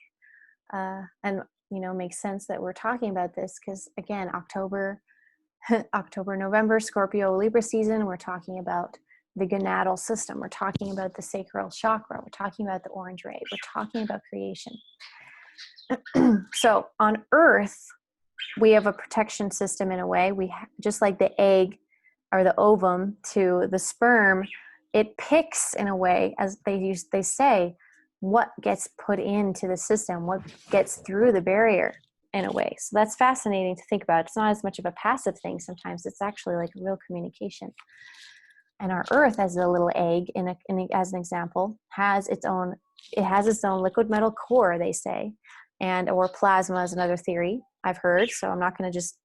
and you know, makes sense that we're talking about this because again, October, November, Scorpio, Libra season, we're talking about the gonadal system. We're talking about the sacral chakra. We're talking about the orange ray. We're talking about creation. So on Earth, we have a protection system in a way. Just like the egg or the ovum to the sperm, it picks in a way, as they say, what gets put into the system, what gets through the barrier in a way. So that's fascinating to think about. It's not as much of a passive thing. Sometimes it's actually like a real communication. And our Earth, as a little egg, as an example, has its own liquid metal core, they say, or plasma is another theory I've heard. So I'm not going to just,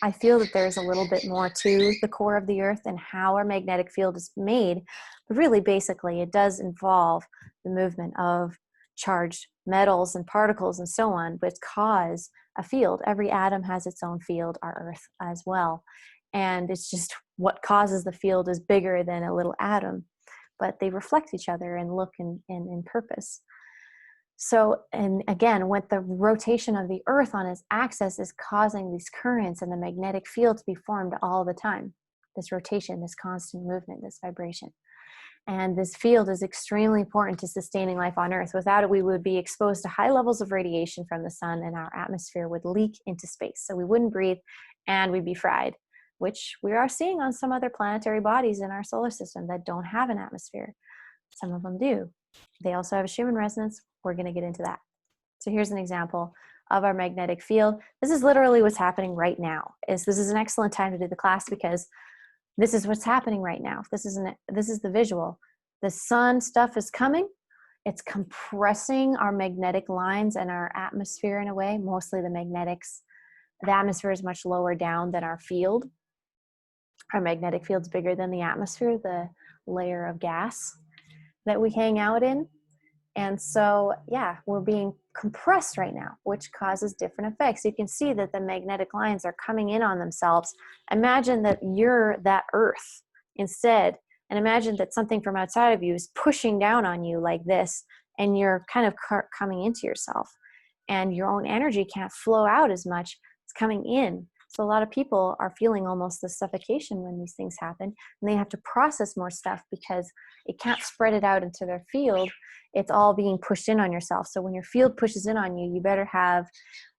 I feel that there's a little bit more to the core of the Earth and how our magnetic field is made. But really, basically, it does involve the movement of charged metals and particles and so on, which cause a field. Every atom has its own field, our Earth as well. And it's just what causes the field is bigger than a little atom, but they reflect each other and look in purpose. So, and again, what the rotation of the Earth on its axis is causing these currents and the magnetic field to be formed all the time. This rotation, this constant movement, this vibration. And this field is extremely important to sustaining life on Earth. Without it, we would be exposed to high levels of radiation from the sun, and our atmosphere would leak into space. So we wouldn't breathe and we'd be fried, which we are seeing on some other planetary bodies in our solar system that don't have an atmosphere. Some of them do. They also have a Schumann resonance. We're going to get into that. So here's an example of our magnetic field. This is literally what's happening right now. This is an excellent time to do the class because this is what's happening right now. This is the visual. The sun stuff is coming. It's compressing our magnetic lines and our atmosphere in a way, mostly the magnetics. The atmosphere is much lower down than our field. Our magnetic field's bigger than the atmosphere, the layer of gas that we hang out in. And so, yeah, we're being compressed right now, which causes different effects. You can see that the magnetic lines are coming in on themselves. Imagine that you're that Earth instead, and imagine that something from outside of you is pushing down on you like this, and you're kind of coming into yourself, and your own energy can't flow out as much. It's coming in. So a lot of people are feeling almost the suffocation when these things happen, and they have to process more stuff because it can't spread it out into their field. It's all being pushed in on yourself. So when your field pushes in on you, you better have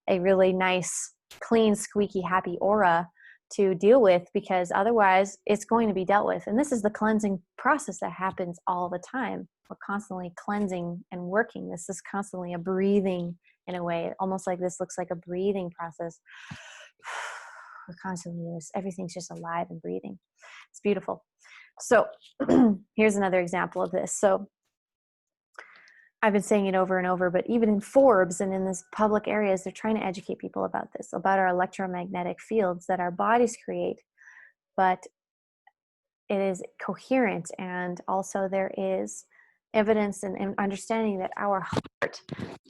a really nice, clean, squeaky, happy aura to deal with, because otherwise it's going to be dealt with. And this is the cleansing process that happens all the time. We're constantly cleansing and working. This is constantly a breathing in a way, almost like this looks like a breathing process. We're constantly doing this. Everything's just alive and breathing. It's beautiful. So here's another example of this. So I've been saying it over and over, but even in Forbes and in these public areas, they're trying to educate people about this, about our electromagnetic fields that our bodies create. But it is coherent, and also there is evidence and understanding that our heart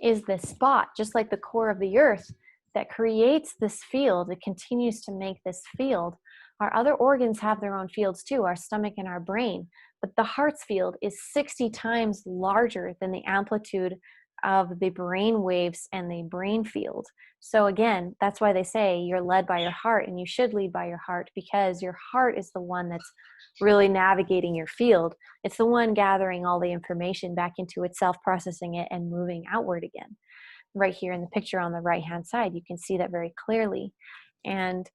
is the spot, just like the core of the earth, that creates this field. It continues to make this field. Our other organs have their own fields too, our stomach and our brain, but the heart's field is 60 times larger than the amplitude of the brain waves and the brain field. So again, that's why they say you're led by your heart, and you should lead by your heart, because your heart is the one that's really navigating your field. It's the one gathering all the information back into itself, processing it, and moving outward again. Right here in the picture on the right hand side, you can see that very clearly. And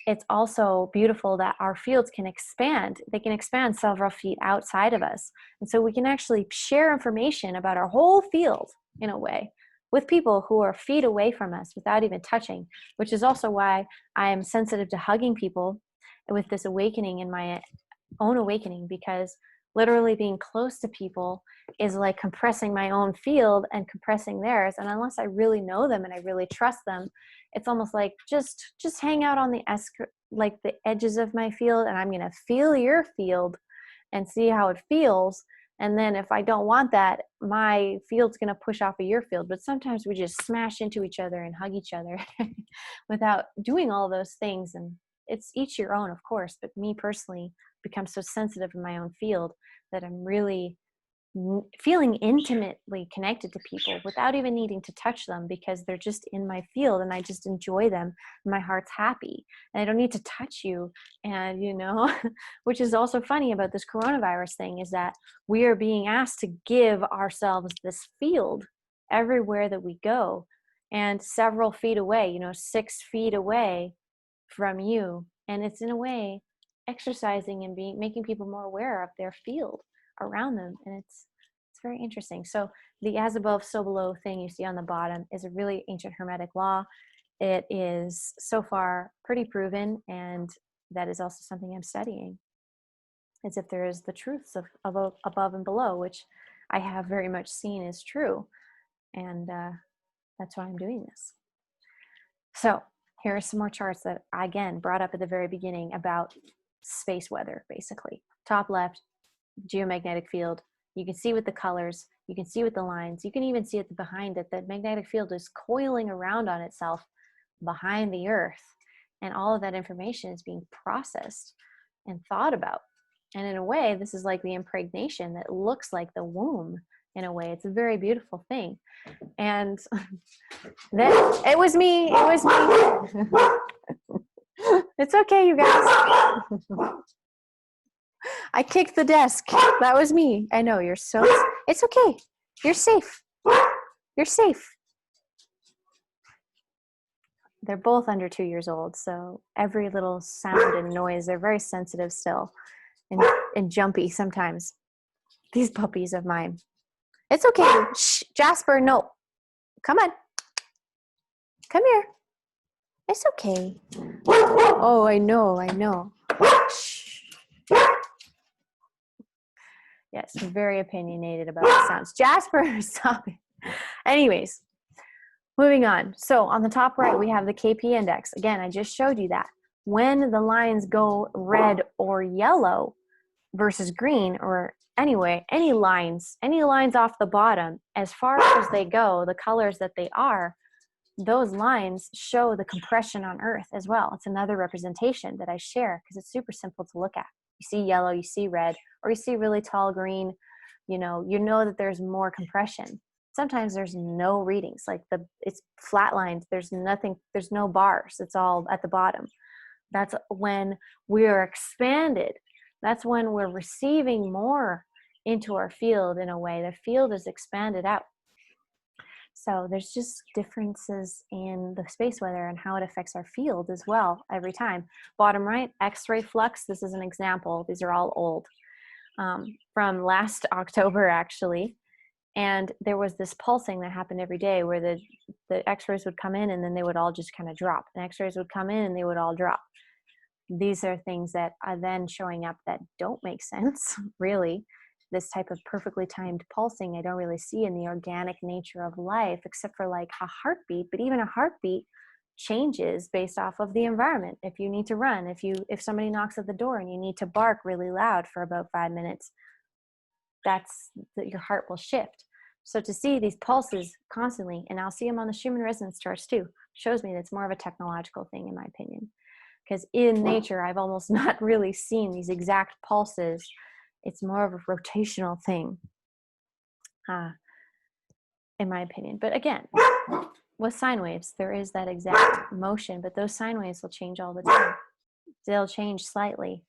it's also beautiful that our fields can expand. They can expand several feet outside of us. And so we can actually share information about our whole field, in a way, with people who are feet away from us without even touching, which is also why I am sensitive to hugging people with this awakening, in my own awakening, because literally being close to people is like compressing my own field and compressing theirs. And unless I really know them and I really trust them, it's almost like just hang out on the like the edges of my field, and I'm going to feel your field and see how it feels. And then if I don't want that, my field's going to push off of your field. But sometimes we just smash into each other and hug each other without doing all those things. And it's each your own, of course. But me personally become so sensitive in my own field that I'm really feeling intimately connected to people without even needing to touch them, because they're just in my field and I just enjoy them and my heart's happy and I don't need to touch you. And which is also funny about this coronavirus thing, is that we are being asked to give ourselves this field everywhere that we go, and several feet away, 6 feet away from you. And it's in a way exercising and making people more aware of their field around them. And it's very interesting. So the as above, so below thing you see on the bottom is a really ancient Hermetic law. It is so far pretty proven, and that is also something I'm studying, as if there is the truths of above and below, which I have very much seen is true. And that's why I'm doing this. So here are some more charts that I, again, brought up at the very beginning about space weather, basically. Top left, geomagnetic field. You can see with the colors, you can see with the lines, you can even see it behind it, that magnetic field is coiling around on itself behind the earth. And all of that information is being processed and thought about. And in a way, this is like the impregnation that looks like the womb. In a way, it's a very beautiful thing. And then it was me. It's okay, you guys. I kicked the desk. That was me. I know, it's okay. You're safe. You're safe. They're both under 2 years old, so every little sound and noise, they're very sensitive still and jumpy sometimes. These puppies of mine. It's okay. Shh, Jasper, no. Come on. Come here. It's okay. Oh, I know. Shh. Yes, I'm very opinionated about the sounds. Jasper, stop it. Anyways, moving on. So on the top right, we have the KP index. Again, I just showed you that. When the lines go red or yellow versus green, or anyway, any lines off the bottom, as far as they go, the colors that they are, those lines show the compression on Earth as well. It's another representation that I share because it's super simple to look at. You see yellow, you see red, or you see really tall green, you know that there's more compression. Sometimes there's no readings, like it's flatlined. There's nothing, there's no bars. It's all at the bottom. That's when we're expanded. That's when we're receiving more into our field in a way. The field is expanded out. So there's just differences in the space weather and how it affects our field as well every time. Bottom right, X-ray flux. This is an example. These are all old. From last October, actually. And there was this pulsing that happened every day where the X-rays would come in and then they would all just kind of drop. And X-rays would come in and they would all drop. These are things that are then showing up that don't make sense, really. This type of perfectly timed pulsing I don't really see in the organic nature of life, except for like a heartbeat. But even a heartbeat changes based off of the environment. If you need to run, if somebody knocks at the door and you need to bark really loud for about 5 minutes, your heart will shift. So to see these pulses constantly, and I'll see them on the Schumann resonance charts too, shows me that's more of a technological thing, in my opinion. Because in nature, I've almost not really seen these exact pulses. It's more of a rotational thing, in my opinion. But again, with sine waves, there is that exact motion, but those sine waves will change all the time. They'll change slightly.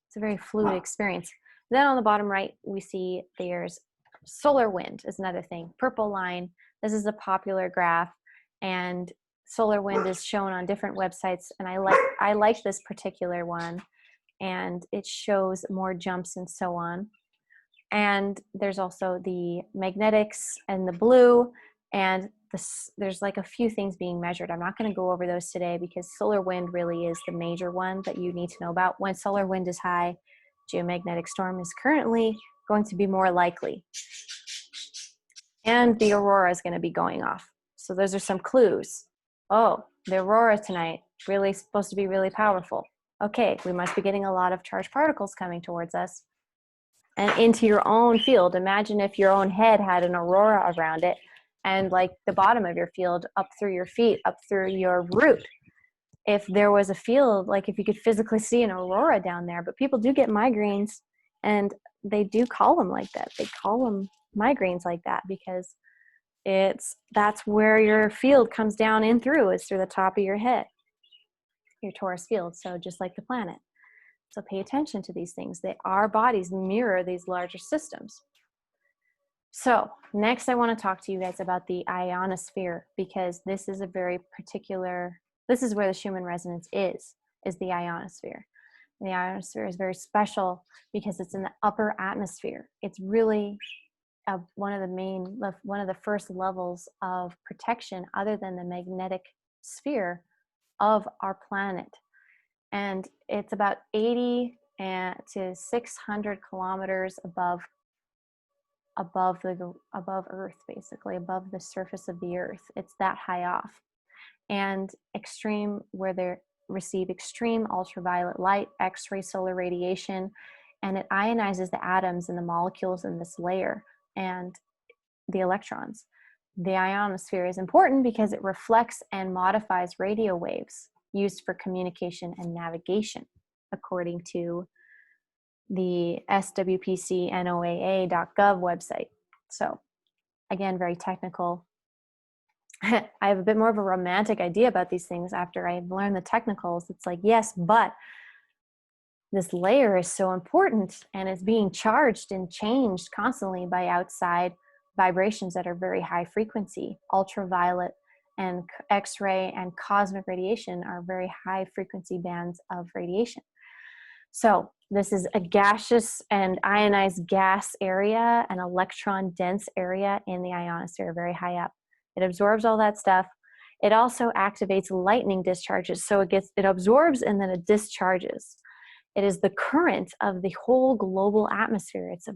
It's a very fluid experience. Then on the bottom right, we see there's solar wind is another thing. Purple line. This is a popular graph, and solar wind is shown on different websites, and I like this particular one, and it shows more jumps and so on. And there's also the magnetics and the blue, and there's like a few things being measured. I'm not going to go over those today because solar wind really is the major one that you need to know about. When solar wind is high, geomagnetic storm is currently going to be more likely. And the aurora is going to be going off. So those are some clues. Oh, the aurora tonight, really supposed to be really powerful. Okay, we must be getting a lot of charged particles coming towards us. And into your own field. Imagine if your own head had an aurora around it, and like the bottom of your field up through your feet, up through your root. If there was a field, like if you could physically see an aurora down there, but people do get migraines, and they do call them like that. They call them migraines like that because that's where your field comes down in through, is through the top of your head, your torus field. So just like the planet. So pay attention to these things. Our bodies mirror these larger systems. So next I want to talk to you guys about the ionosphere, because this is a very particular, this is where the Schumann resonance is the ionosphere. And the ionosphere is very special because it's in the upper atmosphere. It's really one of the first levels of protection other than the magnetic sphere of our planet. And it's about 80 to 600 kilometers above Earth, basically above the surface of the Earth. It's that high off, and where they receive extreme ultraviolet light, X-ray solar radiation, and it ionizes the atoms and the molecules in this layer and the electrons. The ionosphere is important because it reflects and modifies radio waves used for communication and navigation, according to the swpcnoaa.gov website. So again, very technical. I have a bit more of a romantic idea about these things after I've learned the technicals. It's like, yes, but this layer is so important, and it's being charged and changed constantly by outside vibrations that are very high frequency. Ultraviolet and X-ray and cosmic radiation are very high frequency bands of radiation. So this is a gaseous and ionized gas area, an electron dense area in the ionosphere, very high up. It absorbs all that stuff. It also activates lightning discharges. So it absorbs and then it discharges. It is the current of the whole global atmosphere. It's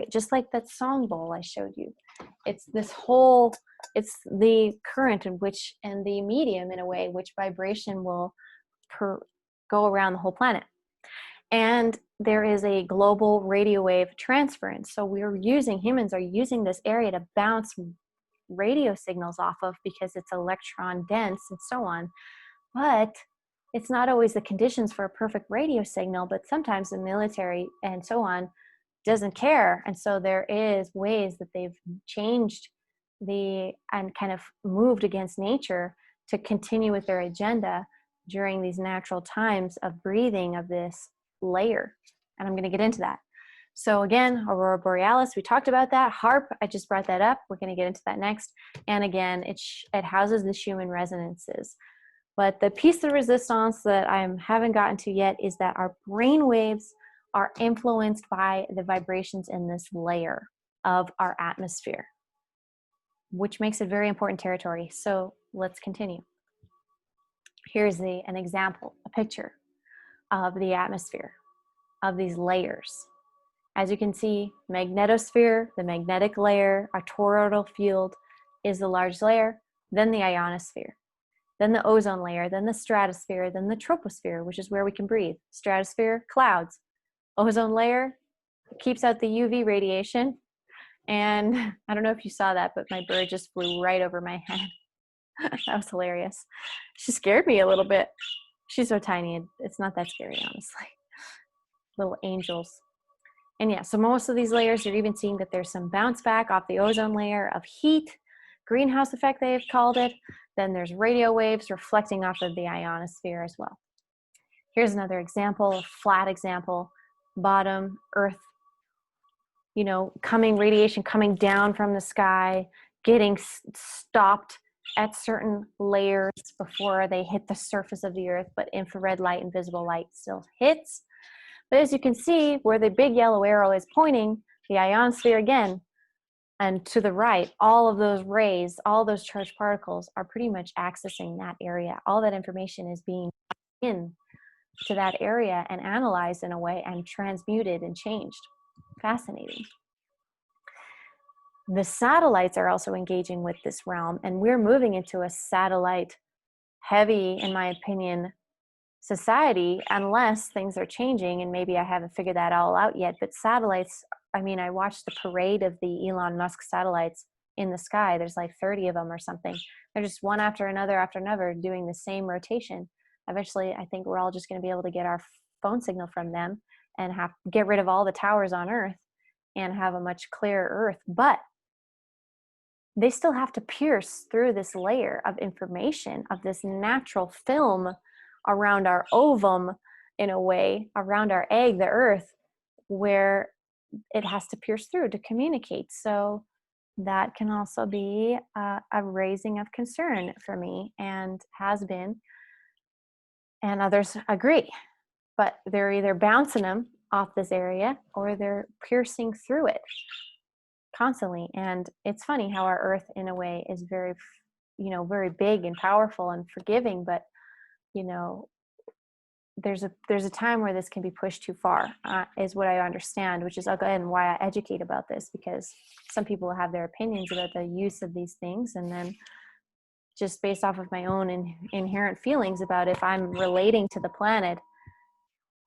just like that song bowl I showed you. It's the current and the medium in a way, which vibration will go around the whole planet. And there is a global radio wave transference. So humans are using this area to bounce radio signals off of because it's electron dense and so on. But it's not always the conditions for a perfect radio signal, but sometimes the military and so on doesn't care. And so there is ways that they've changed and kind of moved against nature to continue with their agenda during these natural times of breathing of this layer. And I'm going to get into that. So again, Aurora Borealis, we talked about that. HARP, I just brought that up. We're going to get into that next. And again, it houses the Schumann resonances. But the piece de resistance that I haven't gotten to yet is that our brain waves are influenced by the vibrations in this layer of our atmosphere, which makes it very important territory. So let's continue. Here's an example, a picture of the atmosphere, of these layers. As you can see, magnetosphere, the magnetic layer, our toroidal field is the large layer, then the ionosphere, then the ozone layer, then the stratosphere, then the troposphere, which is where we can breathe. Stratosphere, clouds. Ozone layer, keeps out the UV radiation. And I don't know if you saw that, but my bird just flew right over my head. That was hilarious. She scared me a little bit. She's so tiny, it's not that scary, honestly. Little angels. And yeah, so most of these layers, you're even seeing that there's some bounce back off the ozone layer of heat, greenhouse effect they've called it. Then there's radio waves reflecting off of the ionosphere as well. Here's another example, a flat example, bottom, Earth, you know, radiation coming down from the sky, getting stopped at certain layers before they hit the surface of the Earth, but infrared light and visible light still hits. But as you can see, where the big yellow arrow is pointing, the ionosphere again, and to the right, all of those rays, all those charged particles are pretty much accessing that area. All that information is being in to that area and analyzed in a way and transmuted and changed. Fascinating. The satellites are also engaging with this realm, and we're moving into a satellite heavy, in my opinion, society, unless things are changing, and maybe I haven't figured that all out yet. But satellites, I mean, I watched the parade of the Elon Musk satellites in the sky. There's like 30 of them or something. They're just one after another doing the same rotation. Eventually, I think we're all just going to be able to get our phone signal from them and get rid of all the towers on Earth and have a much clearer Earth. But they still have to pierce through this layer of information, of this natural film around our ovum, in a way, around our egg, the Earth, where it has to pierce through to communicate. So that can also be a raising of concern for me, and has been, and others agree. But they're either bouncing them off this area or they're piercing through it constantly. And it's funny how our Earth, in a way, is very, very big and powerful and forgiving, but there's a time where this can be pushed too far, is what I understand, which is again why I educate about this, because some people have their opinions about the use of these things, and then just based off of my own inherent feelings about if I'm relating to the planet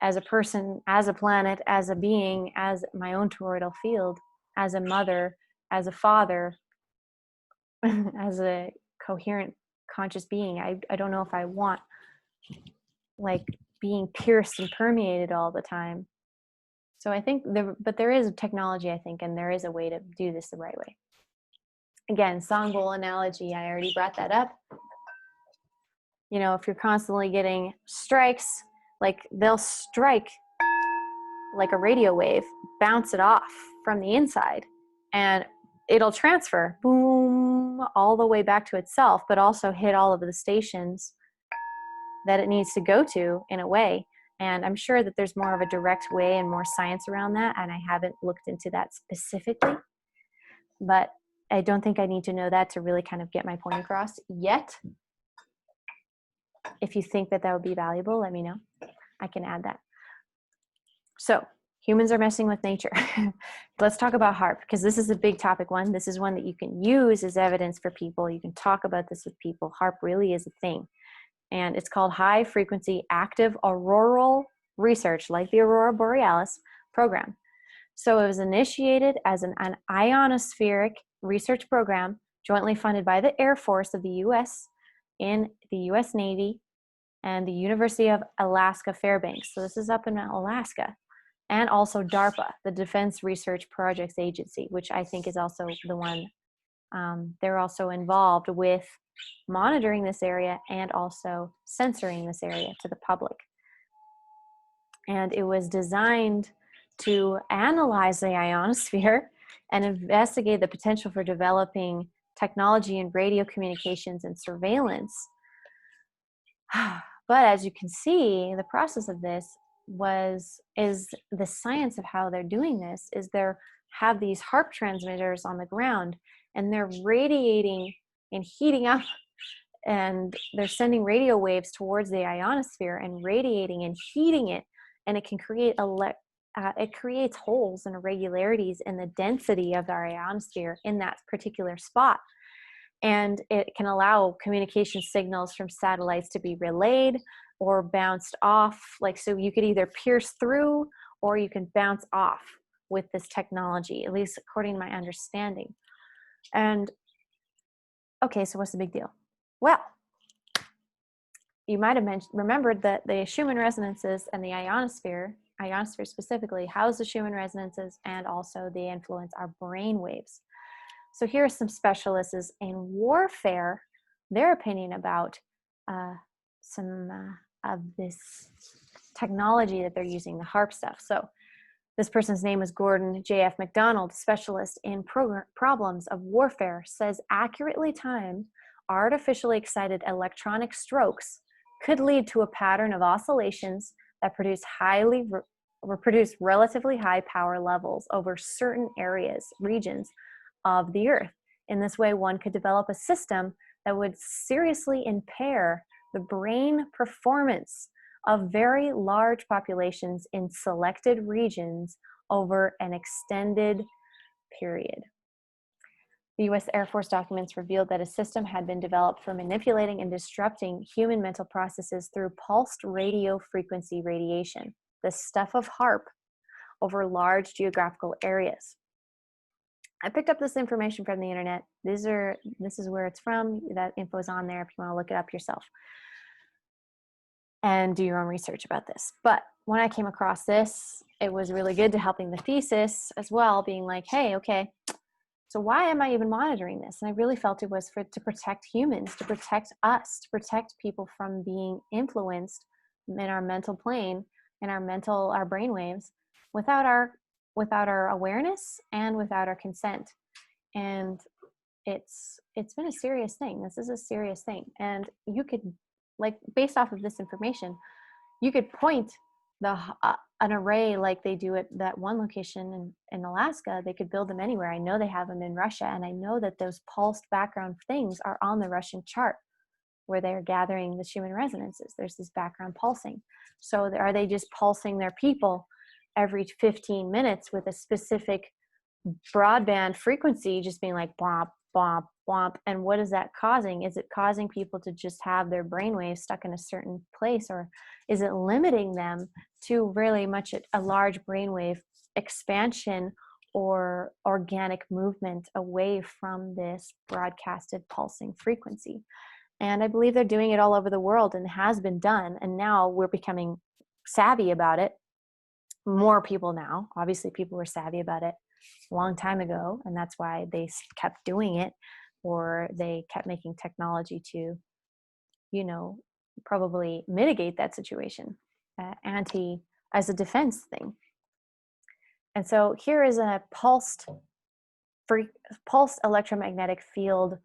as a person, as a planet, as a being, as my own toroidal field, as a mother, as a father, as a coherent conscious being, I don't know if I want like being pierced and permeated all the time. So I think but there is a technology, I think, and there is a way to do this the right way. Again, song bowl analogy, I already brought that up. If you're constantly getting strikes, like they'll strike like a radio wave, bounce it off from the inside, and it'll transfer, boom, all the way back to itself, but also hit all of the stations that it needs to go to, in a way. And I'm sure that there's more of a direct way and more science around that, and I haven't looked into that specifically, but I don't think I need to know that to really kind of get my point across yet. If you think that would be valuable, let me know. I can add that. So humans are messing with nature. Let's talk about HAARP, because this is a big topic one. This is one that you can use as evidence for people. You can talk about this with people. HAARP really is a thing. And it's called High Frequency Active Auroral Research, like the Aurora Borealis program. So it was initiated as an ionospheric research program jointly funded by the Air Force of the U.S., in the U.S. Navy, and the University of Alaska Fairbanks. So this is up in Alaska. And also DARPA, the Defense Research Projects Agency, which I think is also the one, they're also involved with monitoring this area and also censoring this area to the public. And it was designed to analyze the ionosphere and investigate the potential for developing technology in radio communications and surveillance. But as you can see, the process of this is the science of how they're doing this is they have these HAARP transmitters on the ground, and they're radiating and heating up, and they're sending radio waves towards the ionosphere and radiating and heating it, and it can create it creates holes and irregularities in the density of our ionosphere in that particular spot. And it can allow communication signals from satellites to be relayed or bounced off. So you could either pierce through or you can bounce off with this technology, at least according to my understanding. And okay, so what's the big deal? Well, you might have remembered that the Schumann resonances and the ionosphere specifically, house the Schumann resonances, and also they influence our brain waves. So here are some specialists in warfare, their opinion about some of this technology that they're using, the HARP stuff. So this person's name is Gordon J.F. McDonald, specialist in problems of warfare, says accurately timed, artificially excited electronic strokes could lead to a pattern of oscillations that produce relatively high power levels over certain regions of the Earth. In this way, one could develop a system that would seriously impair the brain performance of very large populations in selected regions over an extended period. The U.S. Air Force documents revealed that a system had been developed for manipulating and disrupting human mental processes through pulsed radio frequency radiation, the stuff of HARP, over large geographical areas. I picked up this information from the internet. This is where it's from. That info is on there if you want to look it up yourself and do your own research about this. But when I came across this, it was really good to helping the thesis as well, being like, hey, okay, so why am I even monitoring this? And I really felt it was to protect humans, to protect us, to protect people from being influenced in our mental plane and our brainwaves without our awareness and without our consent. And it's been a serious thing. This is a serious thing. And you could, like, based off of this information, you could point an array like they do at that one location in Alaska. They could build them anywhere. I know they have them in Russia, and I know that those pulsed background things are on the Russian chart where they're gathering the Schumann resonances. There's this background pulsing. So are they just pulsing their people every 15 minutes with a specific broadband frequency, just being like bomp, bomp, bomp? And what is that causing? Is it causing people to just have their brainwaves stuck in a certain place, or is it limiting them to really much a large brainwave expansion or organic movement away from this broadcasted pulsing frequency? And I believe they're doing it all over the world and has been done. And now we're becoming savvy about it. More people now. Obviously, people were savvy about it a long time ago, and that's why they kept doing it, or they kept making technology to, probably mitigate that situation, as a defense thing. And so here is a pulsed electromagnetic field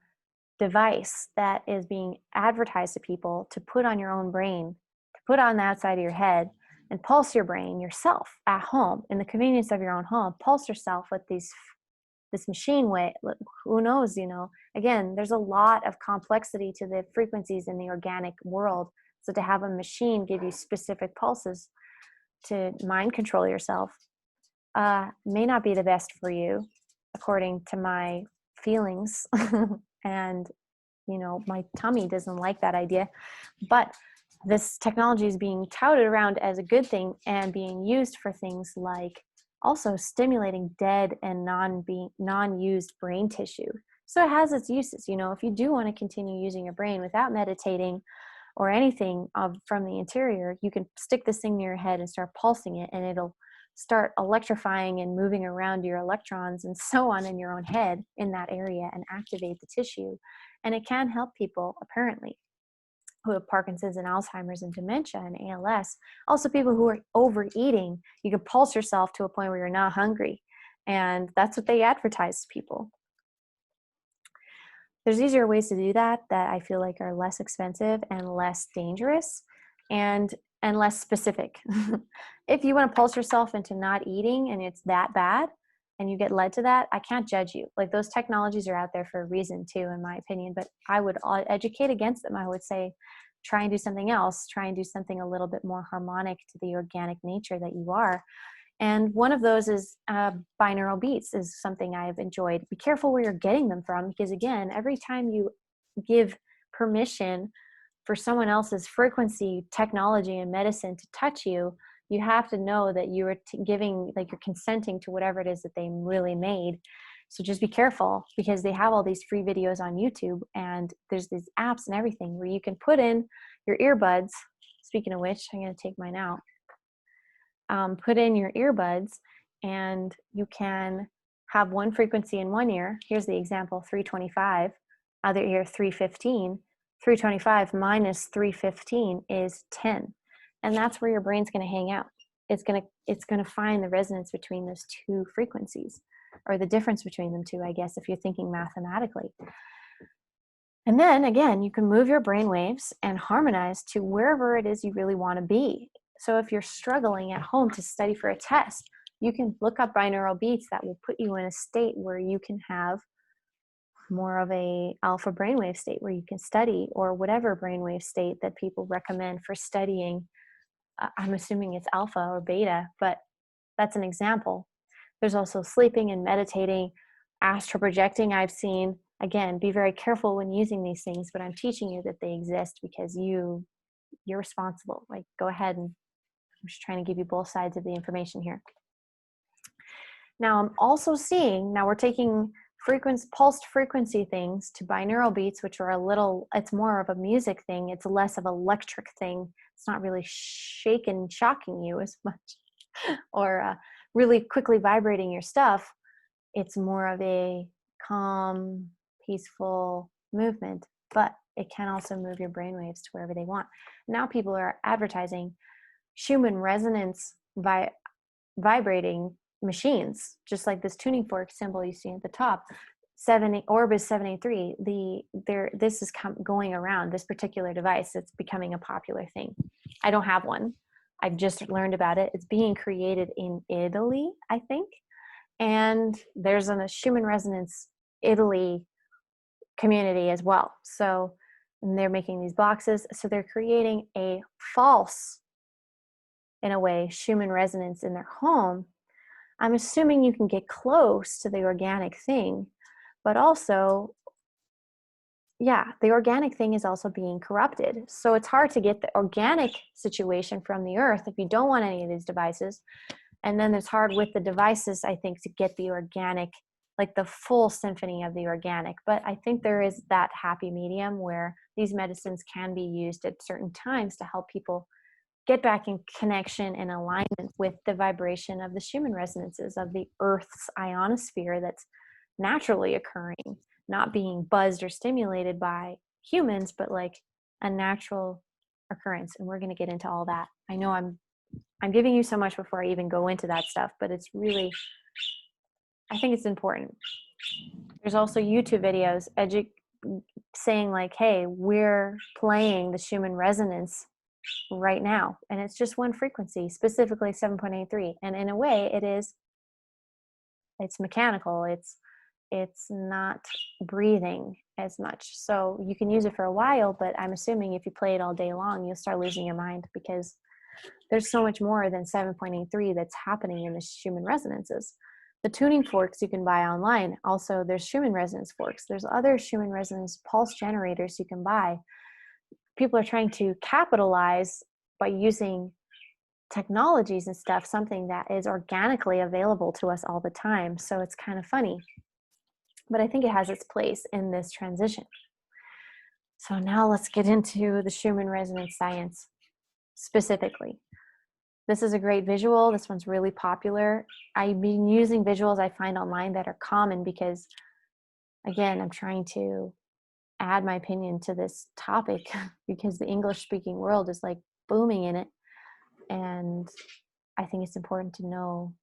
device that is being advertised to people to put on your own brain, to put on the outside of your head, and pulse your brain yourself at home in the convenience of your own home. Pulse yourself with this machine way. Who knows, again, there's a lot of complexity to the frequencies in the organic world. So to have a machine give you specific pulses to mind control yourself may not be the best for you, according to my feelings. And, my tummy doesn't like that idea. But this technology is being touted around as a good thing and being used for things like also stimulating dead and non-used brain tissue. So it has its uses. If you do want to continue using your brain without meditating or anything from the interior, you can stick this thing near your head and start pulsing it, and it'll start electrifying and moving around your electrons and so on in your own head in that area and activate the tissue. And it can help people, apparently, who have Parkinson's and Alzheimer's and dementia and ALS. Also people who are overeating. You can pulse yourself to a point where you're not hungry. And that's what they advertise to people. There's easier ways to do that I feel like are less expensive and less dangerous and less specific. If you want to pulse yourself into not eating and it's that bad and you get led to that, I can't judge you. Like, those technologies are out there for a reason too, in my opinion, but I would educate against them. I would say, try and do something else. Try and do something a little bit more harmonic to the organic nature that you are. And one of those is binaural beats is something I've enjoyed. Be careful where you're getting them from, because again, every time you give permission for someone else's frequency, technology, and medicine to touch you, You have to know that you are giving, like you're consenting to whatever it is that they really made. So just be careful, because they have all these free videos on YouTube, and there's these apps and everything where you can put in your earbuds. Speaking of which, I'm going to take mine out. Put in your earbuds, and you can have one frequency in one ear. Here's the example, 325, other ear 315. 325 minus 315 is 10. And that's where your brain's going to hang out. It's going to find the resonance between those two frequencies, or the difference between them two, I guess, if you're thinking mathematically. And then again, you can move your brain waves and harmonize to wherever it is you really want to be. So if you're struggling at home to study for a test, you can look up binaural beats that will put you in a state where you can have more of a alpha brainwave state where you can study, or whatever brainwave state that people recommend for studying. I'm assuming it's alpha or beta, but that's an example. There's also sleeping and meditating, astral projecting I've seen. Again, be very careful when using these things, but I'm teaching you that they exist because you're responsible. Like, go ahead, and I'm just trying to give you both sides of the information here. Now I'm also seeing, now we're taking pulsed frequency things to binaural beats, which are it's more of a music thing. It's less of an electric thing. It's not really shocking you as much, or really quickly vibrating your stuff. It's more of a calm, peaceful movement, but it can also move your brainwaves to wherever they want. Now people are advertising Schumann resonance vibrating machines, just like this tuning fork symbol you see at the top. Orbis 783. This is going around, this particular device. It's becoming a popular thing. I don't have one. I've just learned about it. It's being created in Italy, I think. And there's a Schumann resonance Italy community as well. So, and they're making these boxes. So they're creating a false, in a way, Schumann resonance in their home. I'm assuming you can get close to the organic thing, but also, yeah, the organic thing is also being corrupted. So it's hard to get the organic situation from the earth if you don't want any of these devices. And then it's hard with the devices, I think, to get the organic, like the full symphony of the organic. But I think there is that happy medium where these medicines can be used at certain times to help people get back in connection and alignment with the vibration of the Schumann resonances of the Earth's ionosphere that's naturally occurring, not being buzzed or stimulated by humans, but like a natural occurrence. And we're going to get into all that. I know I'm giving you so much before I even go into that stuff, but it's really, I think it's important. There's also YouTube videos saying like, hey, we're playing the Schumann resonance right now, and it's just one frequency, specifically 7.83, and in a way it's mechanical, it's not breathing as much, so you can use it for a while, but I'm assuming if you play it all day long, you'll start losing your mind, because there's so much more than 7.83 that's happening in the Schumann resonances. The tuning forks you can buy online. Also, there's Schumann resonance forks. There's other Schumann resonance pulse generators you can buy. People are trying to capitalize by using technologies and stuff, something that is organically available to us all the time. So it's kind of funny, but I think it has its place in this transition. So now let's get into the Schumann resonance science specifically. This is a great visual. This one's really popular. I've been using visuals I find online that are common because, again, I'm trying to add my opinion to this topic because the English speaking world is like booming in it, and I think it's important to know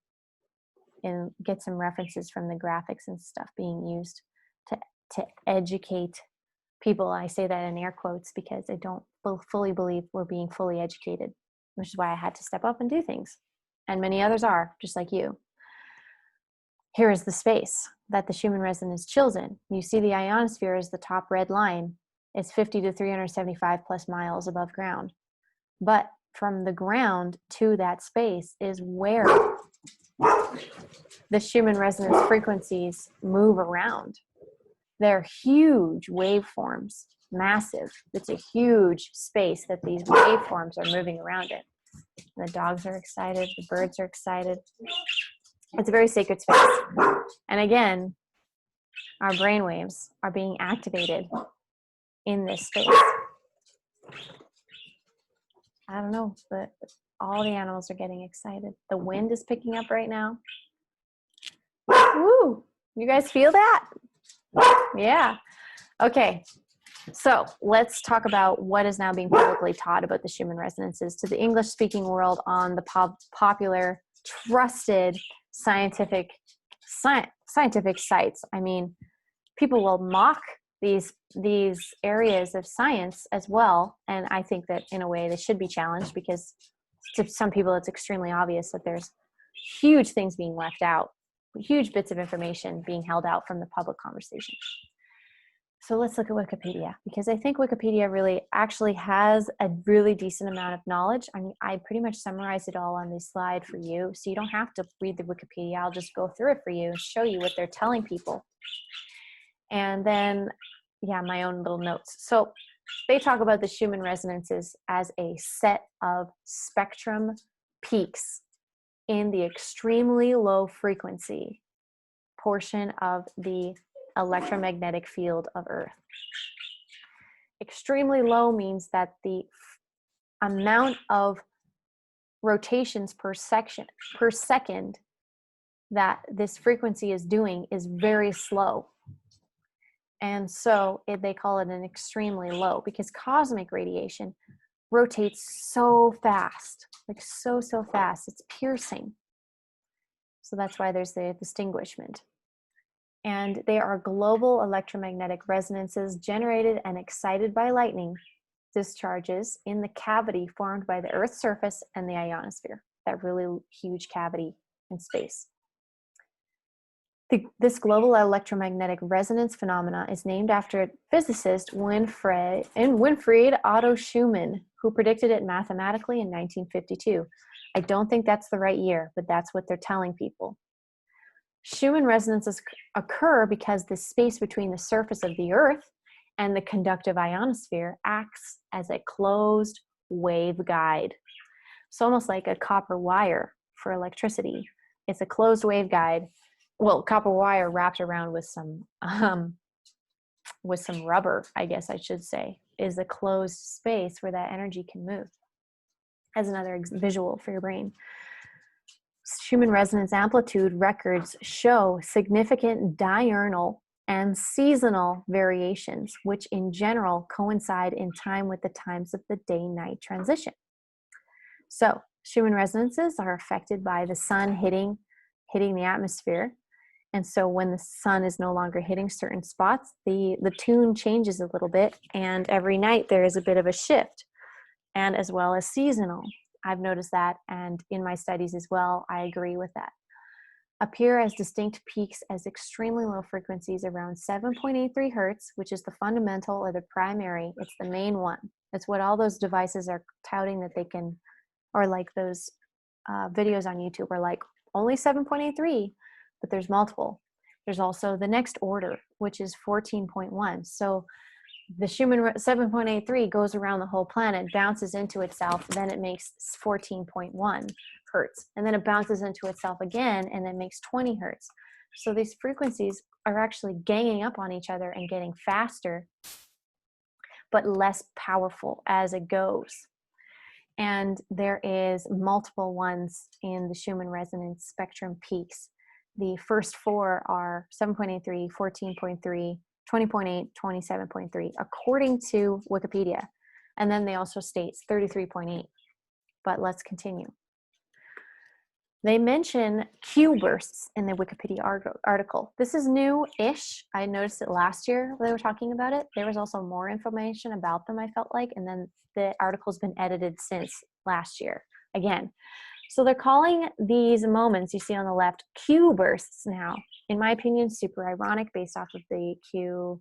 and get some references from the graphics and stuff being used to educate people. I say that in air quotes because I don't fully believe we're being fully educated, which is why I had to step up and do things, and many others are just like you. Here is the space that the Schumann resonance chills in. You see the ionosphere is the top red line. It's 50 to 375 plus miles above ground. But from the ground to that space is where the Schumann resonance frequencies move around. They're huge waveforms, massive. It's a huge space that these waveforms are moving around in. The dogs are excited. The birds are excited. It's a very sacred space. And again, our brainwaves are being activated in this space. I don't know, but all the animals are getting excited. The wind is picking up right now. Woo! You guys feel that? Yeah. Okay. So let's talk about what is now being publicly taught about the Schumann resonances to the English-speaking world on the popular, trusted scientific sites. I mean, people will mock these areas of science as well, and I think that in a way they should be challenged, because to some people it's extremely obvious that there's huge things being left out, huge bits of information being held out from the public conversation. So let's look at Wikipedia, because I think Wikipedia really actually has a really decent amount of knowledge. I mean, I pretty much summarized it all on this slide for you, so you don't have to read the Wikipedia. I'll just go through it for you and show you what they're telling people. And then, yeah, my own little notes. So they talk about the Schumann resonances as a set of spectrum peaks in the extremely low frequency portion of the electromagnetic field of Earth. Extremely low means that the amount of rotations per second that this frequency is doing is very slow. And so they call it an extremely low, because cosmic radiation rotates so fast, like so fast, it's piercing. So that's why there's the distinguishment. And they are global electromagnetic resonances generated and excited by lightning discharges in the cavity formed by the Earth's surface and the ionosphere, that really huge cavity in space. This global electromagnetic resonance phenomena is named after physicist Winfried Otto Schumann, who predicted it mathematically in 1952. I don't think that's the right year, but that's what they're telling people. Schumann resonances occur because the space between the surface of the Earth and the conductive ionosphere acts as a closed waveguide. It's almost like a copper wire for electricity. It's a closed waveguide. Well, copper wire wrapped around with some rubber, I guess I should say, is a closed space where that energy can move. As another visual for your brain. Schumann resonance amplitude records show significant diurnal and seasonal variations, which in general coincide in time with the times of the day-night transition. So Schumann resonances are affected by the sun hitting the atmosphere. And so when the sun is no longer hitting certain spots, the tune changes a little bit, and every night there is a bit of a shift, and as well as seasonal. I've noticed that, and in my studies as well, I agree with that. Appear as distinct peaks as extremely low frequencies around 7.83 hertz, which is the fundamental or the primary. It's the main one. It's what all those devices are touting that they can, or like those videos on YouTube are like, only 7.83, but there's multiple. There's also the next order, which is 14.1. So the Schumann 7.83 goes around the whole planet, bounces into itself, then it makes 14.1 hertz. And then it bounces into itself again, and it makes 20 hertz. So these frequencies are actually ganging up on each other and getting faster, but less powerful as it goes. And there is multiple ones in the Schumann resonance spectrum peaks. The first four are 7.83, 14.3, 20.8, 27.3, according to Wikipedia. And then they also states 33.8. But let's continue. They mention Q bursts in the Wikipedia article. This is new-ish. I noticed it last year when they were talking about it. There was also more information about them, I felt like, and then the article's been edited since last year again. So they're calling these moments you see on the left Q bursts now. In my opinion, super ironic based off of the Q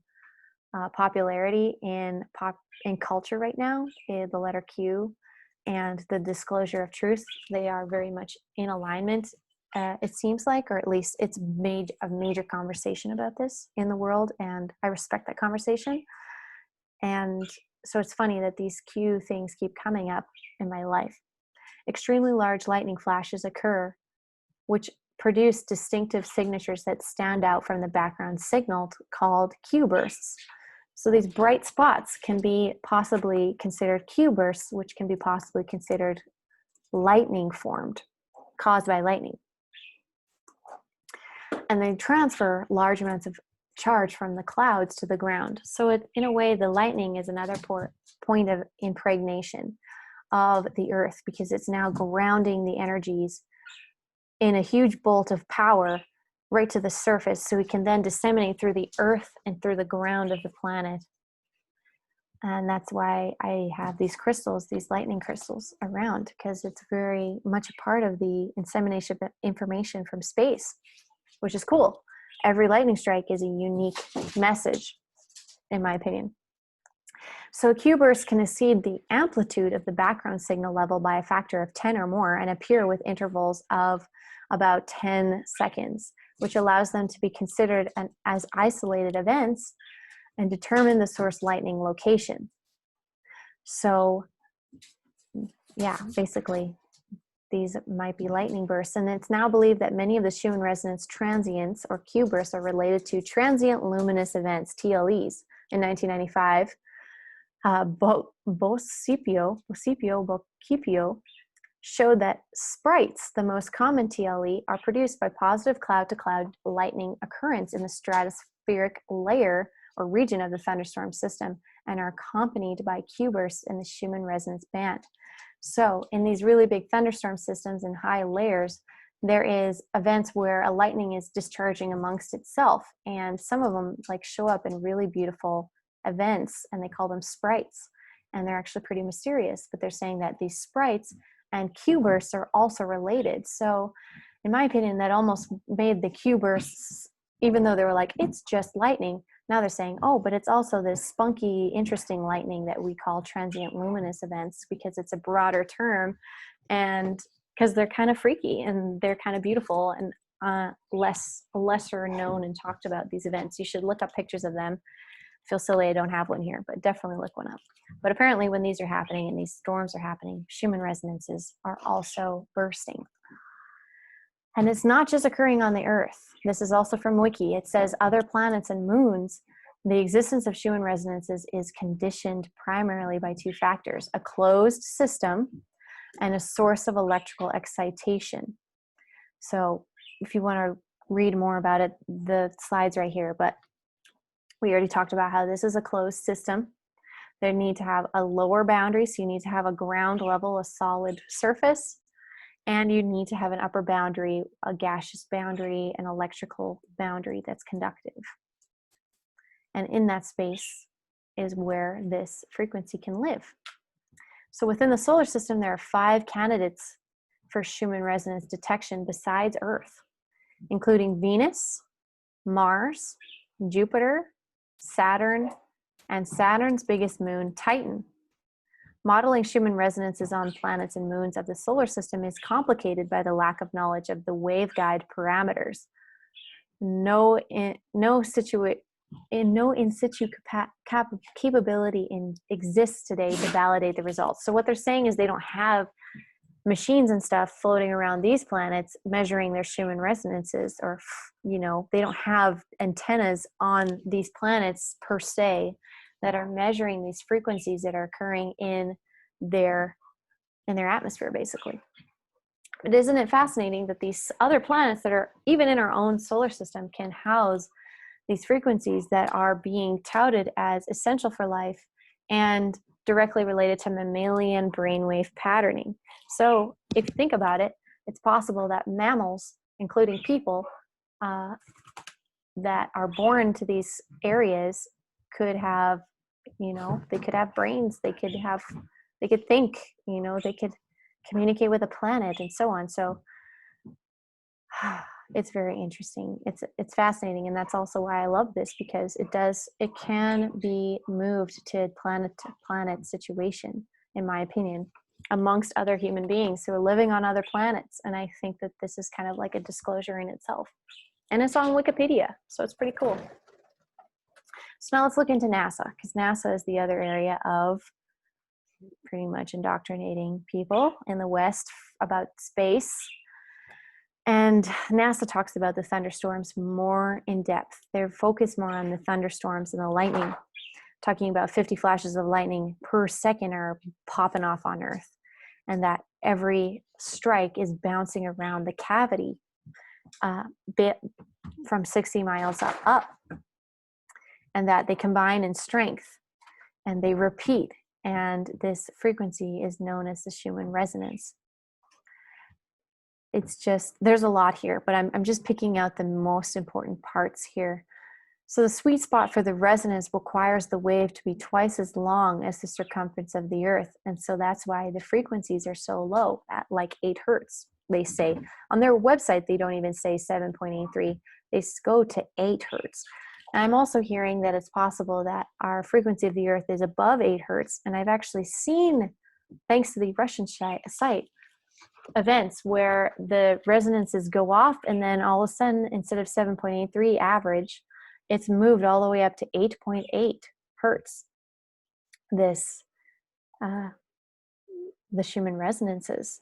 popularity in culture right now, the letter Q and the disclosure of truth. They are very much in alignment, it seems like, or at least it's made a major conversation about this in the world, and I respect that conversation. And so it's funny that these Q things keep coming up in my life. extremely large lightning flashes occur, which produce distinctive signatures that stand out from the background signal called Q bursts. So these bright spots can be possibly considered Q bursts, which can be possibly considered lightning formed, caused by lightning. And they transfer large amounts of charge from the clouds to the ground. So in a way, the lightning is another point of impregnation of the earth, because it's now grounding the energies in a huge bolt of power right to the surface, so we can then disseminate through the earth and through the ground of the planet. And that's why I have these crystals, these lightning crystals around, because it's very much a part of the insemination of information from space, which is cool. Every lightning strike is a unique message, in my opinion. So a Q burst can exceed the amplitude of the background signal level by a factor of 10 or more and appear with intervals of about 10 seconds, which allows them to be considered as isolated events and determine the source lightning location. So yeah, basically these might be lightning bursts. And it's now believed that many of the Schumann resonance transients or Q bursts are related to transient luminous events, TLEs. In 1995, Bocipio showed that sprites, the most common TLE, are produced by positive cloud-to-cloud lightning occurrence in the stratospheric layer or region of the thunderstorm system, and are accompanied by Q bursts in the Schumann resonance band. So in these really big thunderstorm systems in high layers, there is events where a lightning is discharging amongst itself, and some of them like show up in really beautiful events, and they call them sprites, and they're actually pretty mysterious, but they're saying that these sprites and Q bursts are also related. So in my opinion, that almost made the Q bursts, even though they were like, it's just lightning, now they're saying, oh, but it's also this spunky, interesting lightning that we call transient luminous events, because it's a broader term, and because they're kind of freaky and they're kind of beautiful and lesser known and talked about these events. You should look up pictures of them. I feel silly I don't have one here, but definitely look one up. But apparently when these are happening and these storms are happening, Schumann resonances are also bursting. And it's not just occurring on the Earth. This is also from Wiki. It says other planets and moons, the existence of Schumann resonances is conditioned primarily by two factors: a closed system and a source of electrical excitation. So if you want to read more about it, the slide's right here, but we already talked about how this is a closed system. They need to have a lower boundary, so you need to have a ground level, a solid surface, and you need to have an upper boundary, a gaseous boundary, an electrical boundary that's conductive. And in that space is where this frequency can live. So within the solar system, there are 5 candidates for Schumann resonance detection besides Earth, including Venus, Mars, Jupiter, Saturn, and Saturn's biggest moon, Titan. Modeling Schumann resonances on planets and moons of the solar system is complicated by the lack of knowledge of the waveguide parameters. No in situ capability exists today to validate the results. So what they're saying is they don't have machines and stuff floating around these planets measuring their Schumann resonances, or, you know, they don't have antennas on these planets per se that are measuring these frequencies that are occurring in their atmosphere, basically. But isn't it fascinating that these other planets that are even in our own solar system can house these frequencies that are being touted as essential for life and directly related to mammalian brainwave patterning? So if you think about it, it's possible that mammals, including people, that are born to these areas could have, you know, they could have brains, they could think, you know, they could communicate with a planet and so on. So it's very interesting. It's fascinating. And that's also why I love this, because it can be moved to planet situation, in my opinion, amongst other human beings who are living on other planets. And I think that this is kind of like a disclosure in itself. And it's on Wikipedia, so it's pretty cool. So now let's look into NASA, because NASA is the other area of pretty much indoctrinating people in the West about space. And NASA talks about the thunderstorms more in depth. They're focused more on the thunderstorms and the lightning, talking about 50 flashes of lightning per second are popping off on Earth, and that every strike is bouncing around the cavity bit from 60 miles up, and that they combine in strength and they repeat, and this frequency is known as the Schumann resonance. It's just, there's a lot here, but I'm just picking out the most important parts here. So the sweet spot for the resonance requires the wave to be twice as long as the circumference of the Earth. And so that's why the frequencies are so low, at like 8 hertz. They say on their website, they don't even say 7.83. They go to 8 hertz. And I'm also hearing that it's possible that our frequency of the Earth is above 8 hertz. And I've actually seen, thanks to the Russian site, events where the resonances go off, and then all of a sudden, instead of 7.83 average, it's moved all the way up to 8.8 hertz. This, the Schumann resonances,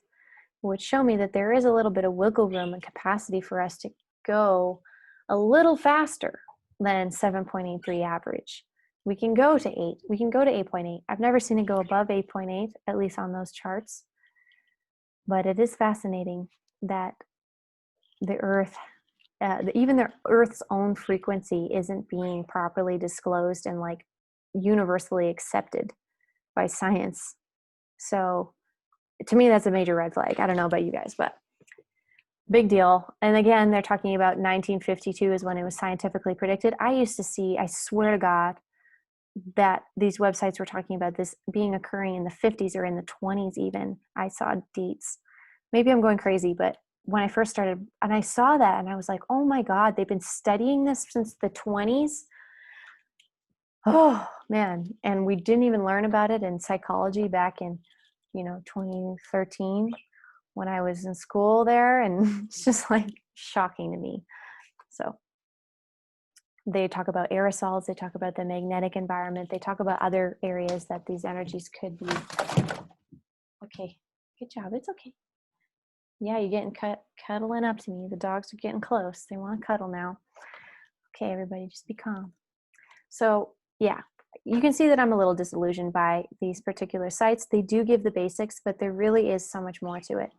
which show me that there is a little bit of wiggle room and capacity for us to go a little faster than 7.83 average. We can go to 8. We can go to 8.8. I've never seen it go above 8.8, at least on those charts. But it is fascinating that the Earth, even the Earth's own frequency isn't being properly disclosed and like universally accepted by science. So to me, that's a major red flag. I don't know about you guys, but big deal. And again, they're talking about 1952 is when it was scientifically predicted. I used to see, I swear to God, that these websites were talking about this being occurring in the 50s or in the 20s even. I saw dates. Maybe I'm going crazy, but when I first started, and I saw that, and I was like, oh my God, they've been studying this since the 20s. Oh man. And we didn't even learn about it in psychology back in, 2013 when I was in school there. And it's just like shocking to me. So they talk about aerosols, they talk about the magnetic environment, they talk about other areas that these energies could be. Okay, good job, it's okay. Yeah, you're getting cuddling up to me. The dogs are getting close. They want to cuddle now. Okay, everybody, just be calm. So yeah, you can see that I'm a little disillusioned by these particular sites. They do give the basics, but there really is so much more to it.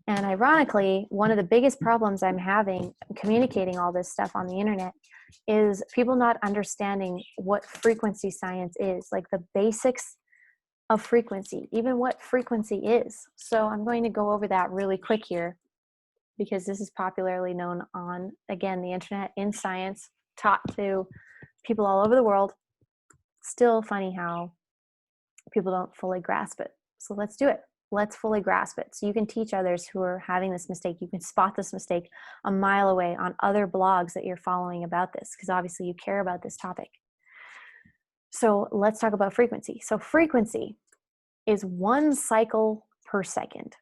And ironically, one of the biggest problems I'm having communicating all this stuff on the internet is people not understanding what frequency science is, like the basics of frequency, even what frequency is. So I'm going to go over that really quick here, because this is popularly known on, again, the internet, in science, taught to people all over the world. Still funny how people don't fully grasp it. So let's do it. Let's fully grasp it. So you can teach others who are having this mistake. You can spot this mistake a mile away on other blogs that you're following about this, because obviously you care about this topic. So let's talk about frequency. So frequency is 1 cycle per second.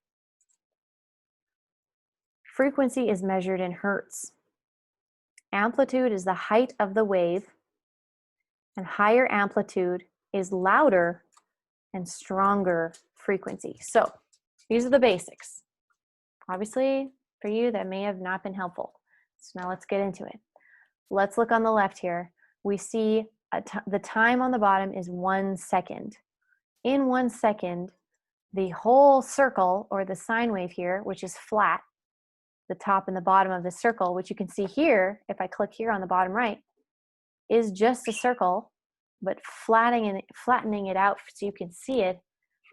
Frequency is measured in hertz. Amplitude is the height of the wave, and higher amplitude is louder and stronger frequency. So these are the basics. Obviously, for you, that may have not been helpful. So now let's get into it. Let's look on the left here. We see the time on the bottom is 1 second. In 1 second, the whole circle, or the sine wave here, which is flat, the top and the bottom of the circle, which you can see here, if I click here on the bottom right, is just a circle, but flattening it out so you can see it,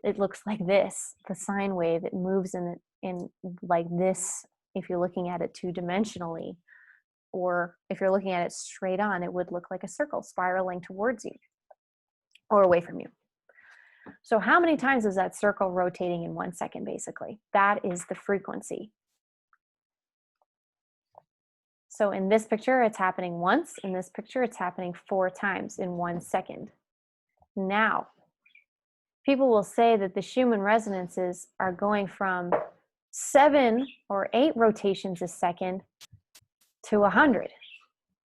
it looks like this, the sine wave. It moves in like this if you're looking at it 2-dimensionally, or if you're looking at it straight on, it would look like a circle spiraling towards you or away from you. So how many times is that circle rotating in 1 second, basically? That is the frequency. So in this picture, it's happening once. In this picture, it's happening 4 times in 1 second. Now, people will say that the Schumann resonances are going from 7 or 8 rotations a second to 100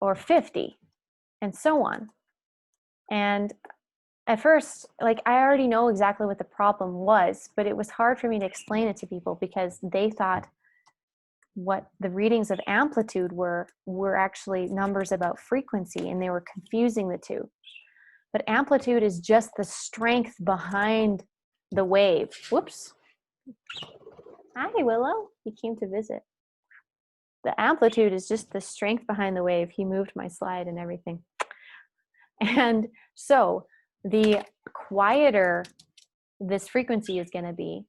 or 50 and so on. And at first, like, I already know exactly what the problem was, but it was hard for me to explain it to people because they thought what the readings of amplitude were actually numbers about frequency, and they were confusing the two. But amplitude is just the strength behind the wave. Whoops. Hi, Willow. He came to visit. The amplitude is just the strength behind the wave. He moved my slide and everything. And so the quieter this frequency is going to be,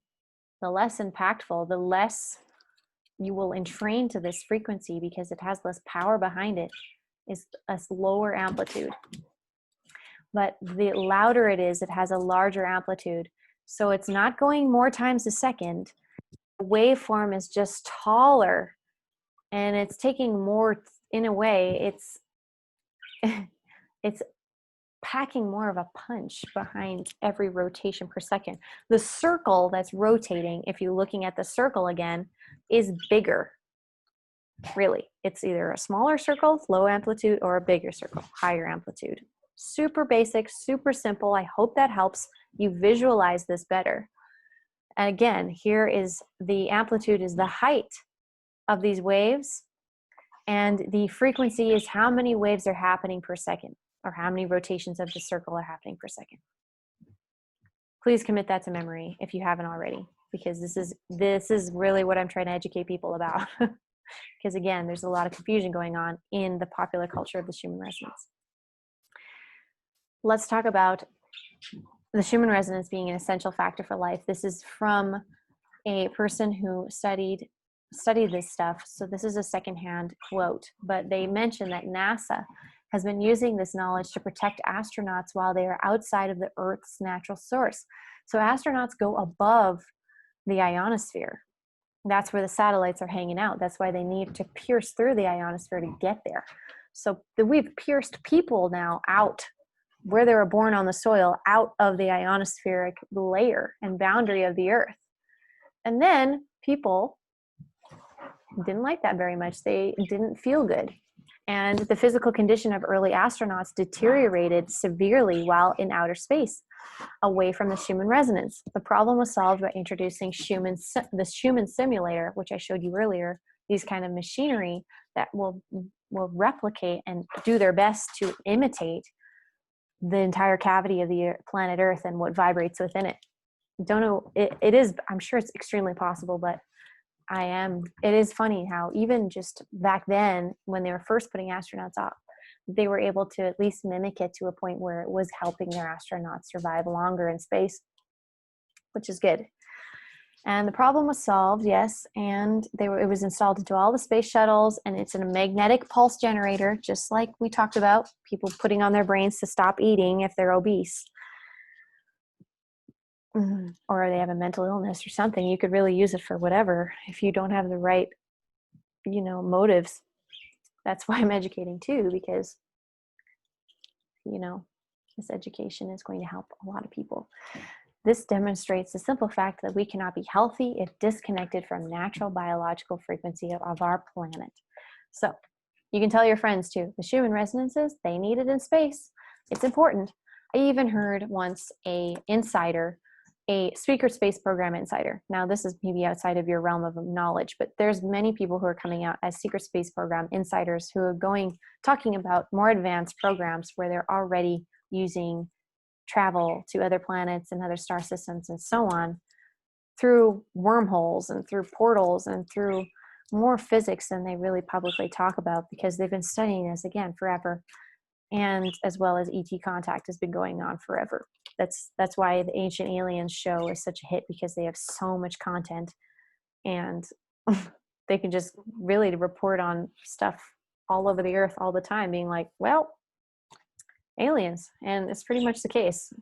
the less impactful, the less you will entrain to this frequency because it has less power behind it, is a lower amplitude. But the louder it is, it has a larger amplitude. So it's not going more times a second. The waveform is just taller, and it's taking more, in a way, it's packing more of a punch behind every rotation per second. The circle that's rotating, if you're looking at the circle again, is bigger. Really, it's either a smaller circle, low amplitude, or a bigger circle, higher amplitude. Super basic, super simple. I hope that helps you visualize this better. And again, here is the amplitude is the height of these waves, and the frequency is how many waves are happening per second, or how many rotations of the circle are happening per second. Please commit that to memory if you haven't already, because this is really what I'm trying to educate people about. Because again, there's a lot of confusion going on in the popular culture of the Schumann resonance. Let's talk about the Schumann resonance being an essential factor for life. This is from a person who studied this stuff. So this is a secondhand quote, but they mention that NASA has been using this knowledge to protect astronauts while they are outside of the Earth's natural source. So astronauts go above the ionosphere. That's where the satellites are hanging out. That's why they need to pierce through the ionosphere to get there. So we've pierced people now out where they were born on the soil, out of the ionospheric layer and boundary of the Earth. And then people didn't like that very much. They didn't feel good. And the physical condition of early astronauts deteriorated severely while in outer space, away from the Schumann resonance. The problem was solved by introducing the Schumann simulator, which I showed you earlier, these kind of machinery that will replicate and do their best to imitate the entire cavity of the planet Earth and what vibrates within it. Don't know, it is, I'm sure it's extremely possible, but it is funny how even just back then, when they were first putting astronauts up, they were able to at least mimic it to a point where it was helping their astronauts survive longer in space, which is good. And the problem was solved, yes, and it was installed into all the space shuttles, and it's a magnetic pulse generator, just like we talked about, people putting on their brains to stop eating if they're obese. Or they have a mental illness or something. You could really use it for whatever if you don't have the right, motives. That's why I'm educating too, because, this education is going to help a lot of people. This demonstrates the simple fact that we cannot be healthy if disconnected from natural biological frequency of our planet. So you can tell your friends too, the Schumann resonances, they need it in space. It's important. I even heard once a secret space program insider. Now this is maybe outside of your realm of knowledge, but there's many people who are coming out as secret space program insiders who are talking about more advanced programs where they're already using travel to other planets and other star systems and so on through wormholes and through portals and through more physics than they really publicly talk about, because they've been studying this again forever. And as well as ET contact has been going on forever. That's why the Ancient Aliens show is such a hit, because they have so much content and they can just really report on stuff all over the Earth all the time, being like, well, aliens. And it's pretty much the case,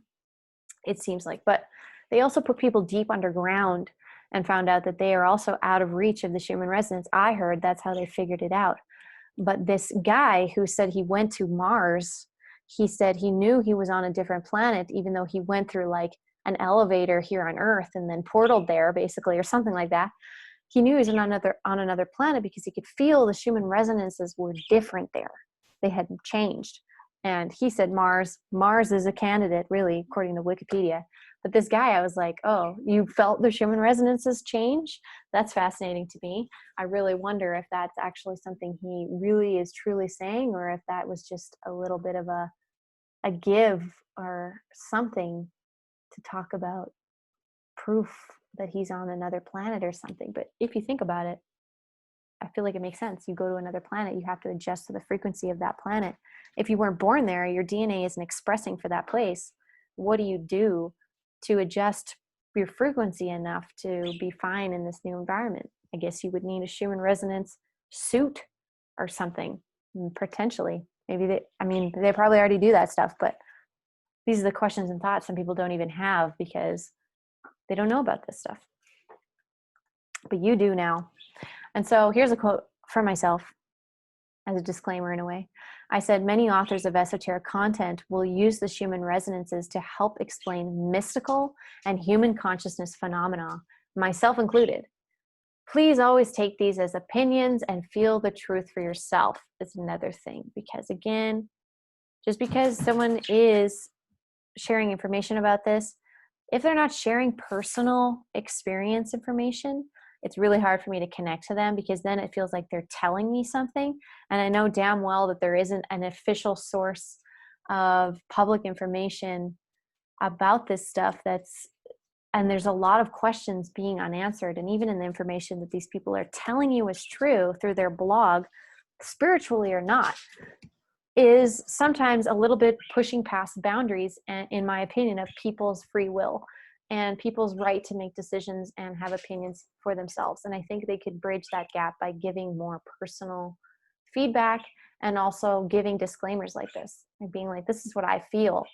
it seems like. But they also put people deep underground and found out that they are also out of reach of the Schumann resonance. I heard that's how they figured it out. But this guy who said he went to Mars, he said he knew he was on a different planet, even though he went through like an elevator here on Earth and then portaled there basically, or something like that. He knew he was on another planet because he could feel the Schumann resonances were different there. They had changed. And he said Mars. Mars is a candidate, really, according to Wikipedia. But this guy, I was like, oh, you felt the Schumann resonances change? That's fascinating to me. I really wonder if that's actually something he really is truly saying, or if that was just a little bit of a give or something to talk about proof that he's on another planet or something. But if you think about it, I feel like it makes sense. You go to another planet, you have to adjust to the frequency of that planet. If you weren't born there, your DNA isn't expressing for that place. What do you do to adjust your frequency enough to be fine in this new environment? I guess you would need a Schumann resonance suit or something, potentially. Maybe they probably already do that stuff, but these are the questions and thoughts some people don't even have because they don't know about this stuff. But you do now. And so here's a quote from myself as a disclaimer in a way. I said, many authors of esoteric content will use the Schumann resonances to help explain mystical and human consciousness phenomena, myself included. Please always take these as opinions and feel the truth for yourself is another thing. Because again, just because someone is sharing information about this, if they're not sharing personal experience information, it's really hard for me to connect to them, because then it feels like they're telling me something. And I know damn well that there isn't an official source of public information about this stuff and there's a lot of questions being unanswered. And even in the information that these people are telling you is true through their blog, spiritually or not, is sometimes a little bit pushing past boundaries, in my opinion, of people's free will and people's right to make decisions and have opinions for themselves. And I think they could bridge that gap by giving more personal feedback and also giving disclaimers like this, and being like, this is what I feel.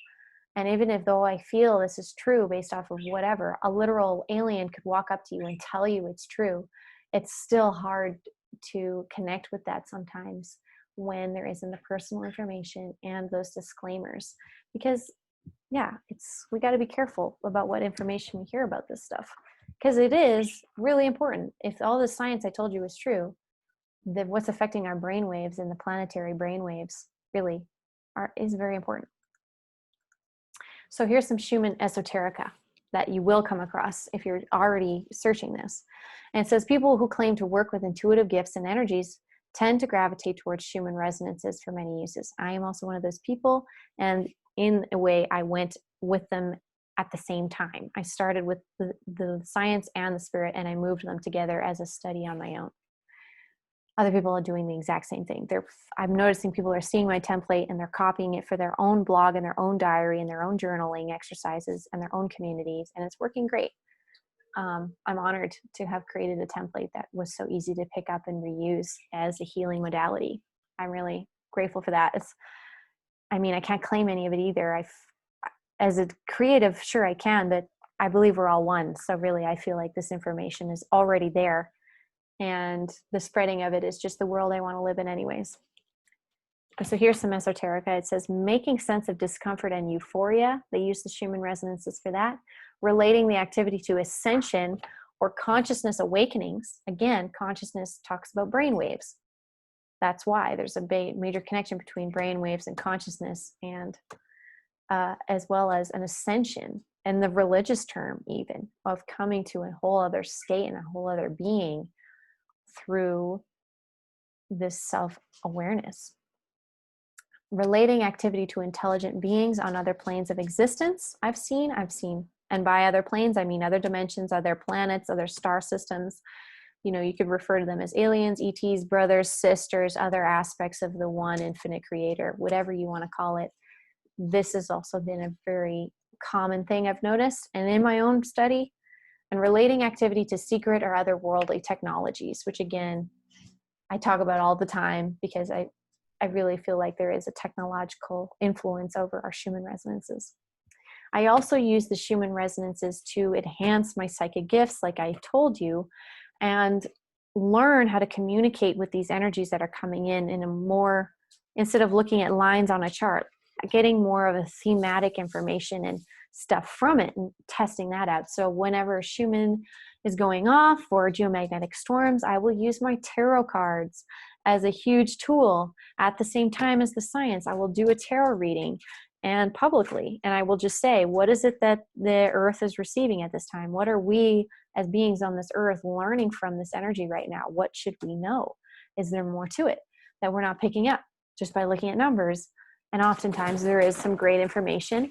And even if though I feel this is true based off of whatever, a literal alien could walk up to you and tell you it's true. It's still hard to connect with that sometimes when there isn't the personal information and those disclaimers, because we got to be careful about what information we hear about this stuff, because it is really important. If all the science I told you is true, then what's affecting our brain waves and the planetary brain waves really is very important. So here's some Schumann esoterica that you will come across if you're already searching this. And it says, people who claim to work with intuitive gifts and energies tend to gravitate towards Schumann resonances for many uses. I am also one of those people, and in a way I went with them at the same time. I started with the science and the spirit, and I moved them together as a study on my own. Other people are doing the exact same thing. I'm noticing people are seeing my template and they're copying it for their own blog and their own diary and their own journaling exercises and their own communities, and it's working great. I'm honored to have created a template that was so easy to pick up and reuse as a healing modality. I'm really grateful for that. I can't claim any of it either. As a creative, sure I can, but I believe we're all one. So really, I feel like this information is already there, and the spreading of it is just the world I want to live in anyways. So here's some esoterica. It says, making sense of discomfort and euphoria. They use the Schumann resonances for that. Relating the activity to ascension or consciousness awakenings. Again, consciousness talks about brain waves. That's why there's a major connection between brain waves and consciousness, and as well as an ascension, and the religious term even of coming to a whole other state and a whole other being through this self-awareness. Relating activity to intelligent beings on other planes of existence. I've seen, and by other planes, I mean other dimensions, other planets, other star systems. You could refer to them as aliens, ETs, brothers, sisters, other aspects of the one infinite creator, whatever you want to call it. This has also been a very common thing I've noticed, and in my own study, and relating activity to secret or otherworldly technologies, which again, I talk about all the time because I really feel like there is a technological influence over our Schumann resonances. I also use the Schumann resonances to enhance my psychic gifts, like I told you, and learn how to communicate with these energies that are coming in a more, instead of looking at lines on a chart, getting more of a thematic information and stuff from it and testing that out. So whenever Schumann is going off or geomagnetic storms, I will use my tarot cards as a huge tool. At the same time as the science, I will do a tarot reading and publicly, and I will just say, what is it that the earth is receiving at this time? What are we as beings on this earth learning from this energy right now? What should we know? Is there more to it that we're not picking up just by looking at numbers? And oftentimes there is some great information,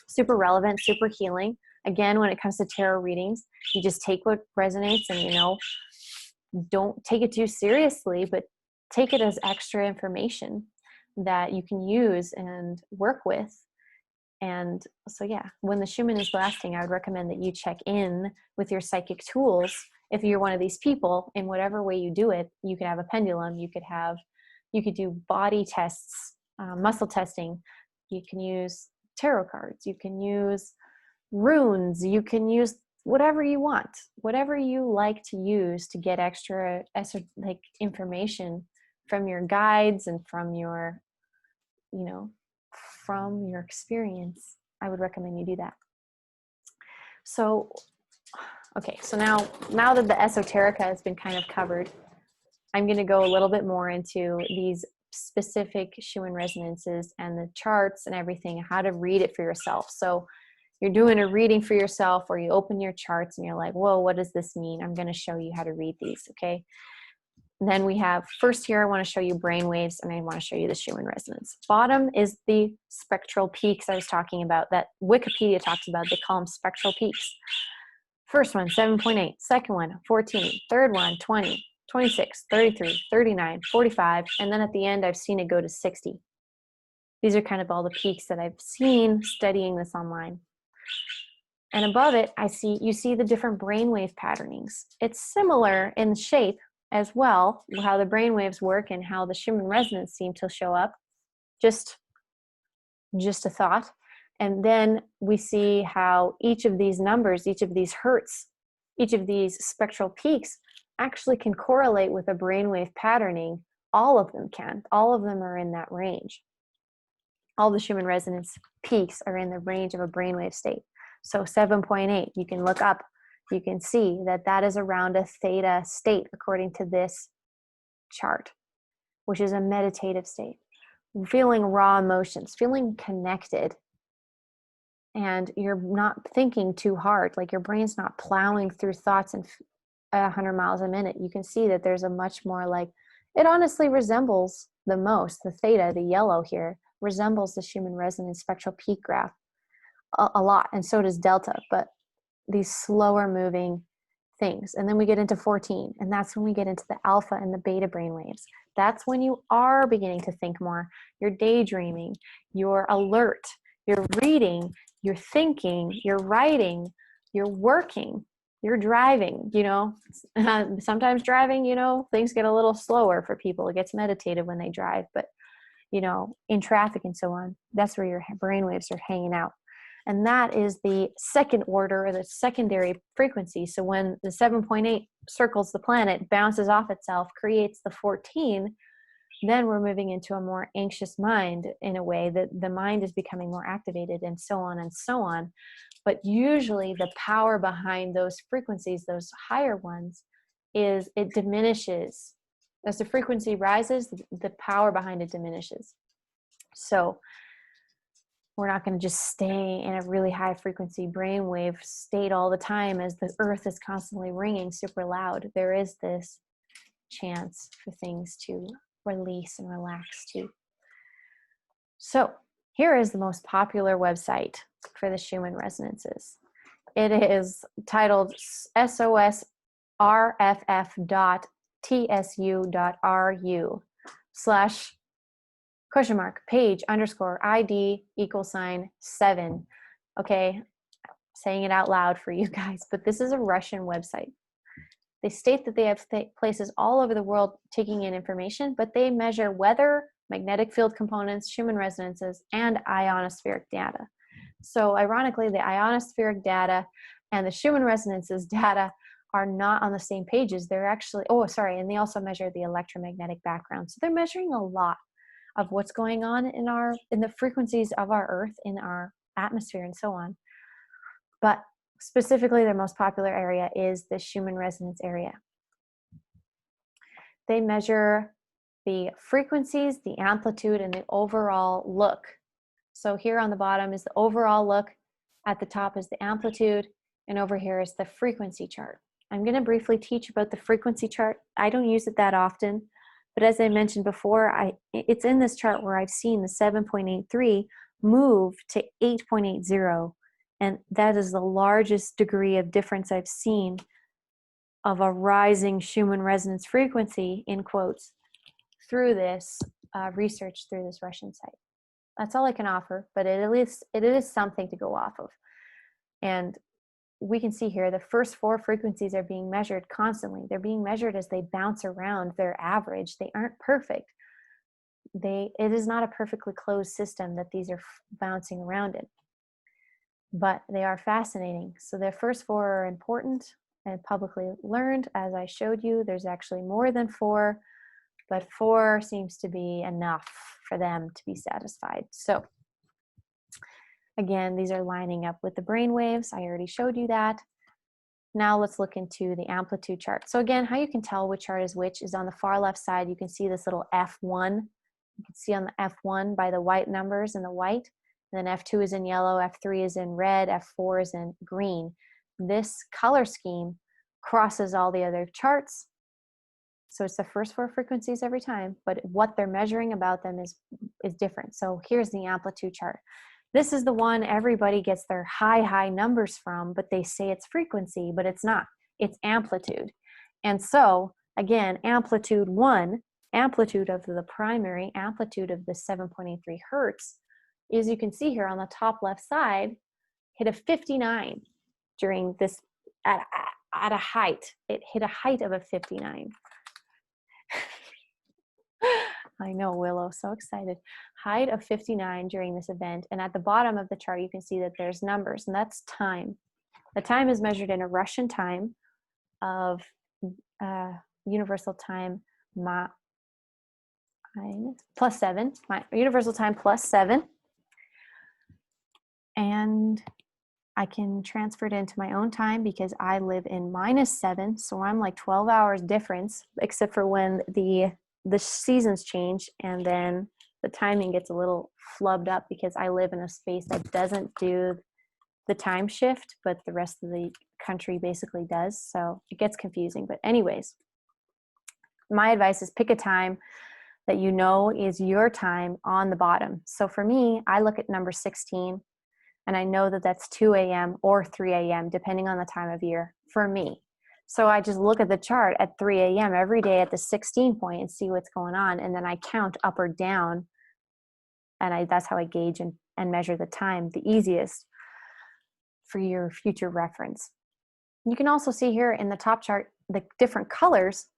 super relevant, super healing. Again, when it comes to tarot readings, you just take what resonates and, you know, don't take it too seriously, but take it as extra information that you can use and work with. And so, yeah, when the Schumann is blasting, I would recommend that you check in with your psychic tools. If you're one of these people, in whatever way you do it, you could have a pendulum, you could do body tests, muscle testing, you can use tarot cards, you can use runes, you can use whatever you want, whatever you like to use to get extra like information from your guides and from your, you know, from your experience. I would recommend you do that. So, okay, so now that the esoterica has been kind of covered, I'm going to go a little bit more into these specific Schumann resonances and the charts and everything, how to read it for yourself. So you're doing a reading for yourself, or you open your charts and you're like, whoa, what does this mean? I'm going to show you how to read these, okay? And then we have, first here, I want to show you brain waves, and I want to show you the Schumann resonance. Bottom is the spectral peaks I was talking about that Wikipedia talks about. They call them spectral peaks. First one, 7.8. Second one, 14. Third one, 20. 26, 33, 39, 45, and then at the end I've seen it go to 60. These are kind of all the peaks that I've seen studying this online. And above it, you see the different brainwave patternings. It's similar in shape as well, how the brainwaves work and how the Schumann resonance seem to show up. Just a thought. And then we see how each of these numbers, each of these hertz, each of these spectral peaks actually can correlate with a brainwave patterning. All of them can. All of them are in that range. All the Schumann resonance peaks are in the range of a brainwave state. So 7.8, you can look up, you can see that that is around a theta state according to this chart, which is a meditative state. Feeling raw emotions, feeling connected, and you're not thinking too hard, like your brain's not plowing through thoughts and 100 miles a minute. You can see that there's a much more like, it honestly resembles the most, the theta, the yellow here, resembles the Schumann resonance spectral peak graph a lot, and so does delta, but these slower moving things. And then we get into 14, and that's when we get into the alpha and the beta brain waves. That's when you are beginning to think more. You're daydreaming, you're alert, you're reading, you're thinking, you're writing, you're working, you're driving, you know. Sometimes driving, you know, things get a little slower for people. It gets meditative when they drive, but, you know, in traffic and so on, that's where your brainwaves are hanging out. And that is the second order, or the secondary frequency. So when the 7.8 circles the planet, bounces off itself, creates the 14, then we're moving into a more anxious mind in a way that the mind is becoming more activated, and so on and so on. But usually the power behind those frequencies, those higher ones, is it diminishes. As the frequency rises, the power behind it diminishes. So we're not going to just stay in a really high frequency brainwave state all the time as the earth is constantly ringing super loud. There is this chance for things to release and relax too. So here is the most popular website for the Schumann resonances. It is titled sosrff.tsu.ru/page_ID=7. Okay, saying it out loud for you guys, but this is a Russian website. They state that they have places all over the world taking in information, but they measure weather, magnetic field components, Schumann resonances, and ionospheric data. So ironically, the ionospheric data and the Schumann resonances data are not on the same pages. They're actually, and they also measure the electromagnetic background. So they're measuring a lot of what's going on in the frequencies of our Earth, in our atmosphere, and so on. but specifically their most popular area is the Schumann resonance area. They measure the frequencies, the amplitude, and the overall look. So here on the bottom is the overall look, at the top is the amplitude, and over here is the frequency chart. I'm going to briefly teach about the frequency chart. I don't use it that often, but as I mentioned before, it's in this chart where I've seen the 7.83 move to 8.80, and that is the largest degree of difference I've seen of a rising Schumann resonance frequency, in quotes, through this research through this Russian site. That's all I can offer, but it is something to go off of. And we can see here the first 4 frequencies are being measured constantly. They're being measured as they bounce around their average. They aren't perfect. It is not a perfectly closed system that these are bouncing around in, but they are fascinating. So the first 4 are important and publicly learned. As I showed you, there's actually more than 4, but 4 seems to be enough for them to be satisfied. So again, these are lining up with the brain waves. I already showed you that. Now let's look into the amplitude chart. So again, how you can tell which chart is which is on the far left side. You can see this little F1. You can see on the F1 by the white numbers in the white. And then F2 is in yellow, F3 is in red, F4 is in green. This color scheme crosses all the other charts. So it's the first 4 frequencies every time, but what they're measuring about them is different. So here's the amplitude chart. This is the one everybody gets their high numbers from, but they say it's frequency, but it's not. It's amplitude. And so, again, amplitude 1, amplitude of the primary, amplitude of the 7.83 hertz, is, you can see here on the top left side, hit a 59 during this, at a height. It hit a height of a 59. I know, Willow, so excited. Height of 59 during this event. And at the bottom of the chart, you can see that there's numbers, and that's time. The time is measured in a Russian time of universal time plus 7, universal time plus 7. And I can transfer it into my own time because I live in -7, so I'm like 12 hours difference, except for when the seasons change, and then the timing gets a little flubbed up because I live in a space that doesn't do the time shift, but the rest of the country basically does, so it gets confusing. But anyways, my advice is pick a time that you know is your time on the bottom. So for me, I look at number 16, and I know that that's 2 a.m. or 3 a.m., depending on the time of year for me. So I just look at the chart at 3 a.m. every day at the 16 point and see what's going on. And then I count up or down. And that's how I gauge and measure the time, the easiest for your future reference. You can also see here in the top chart, the different colors.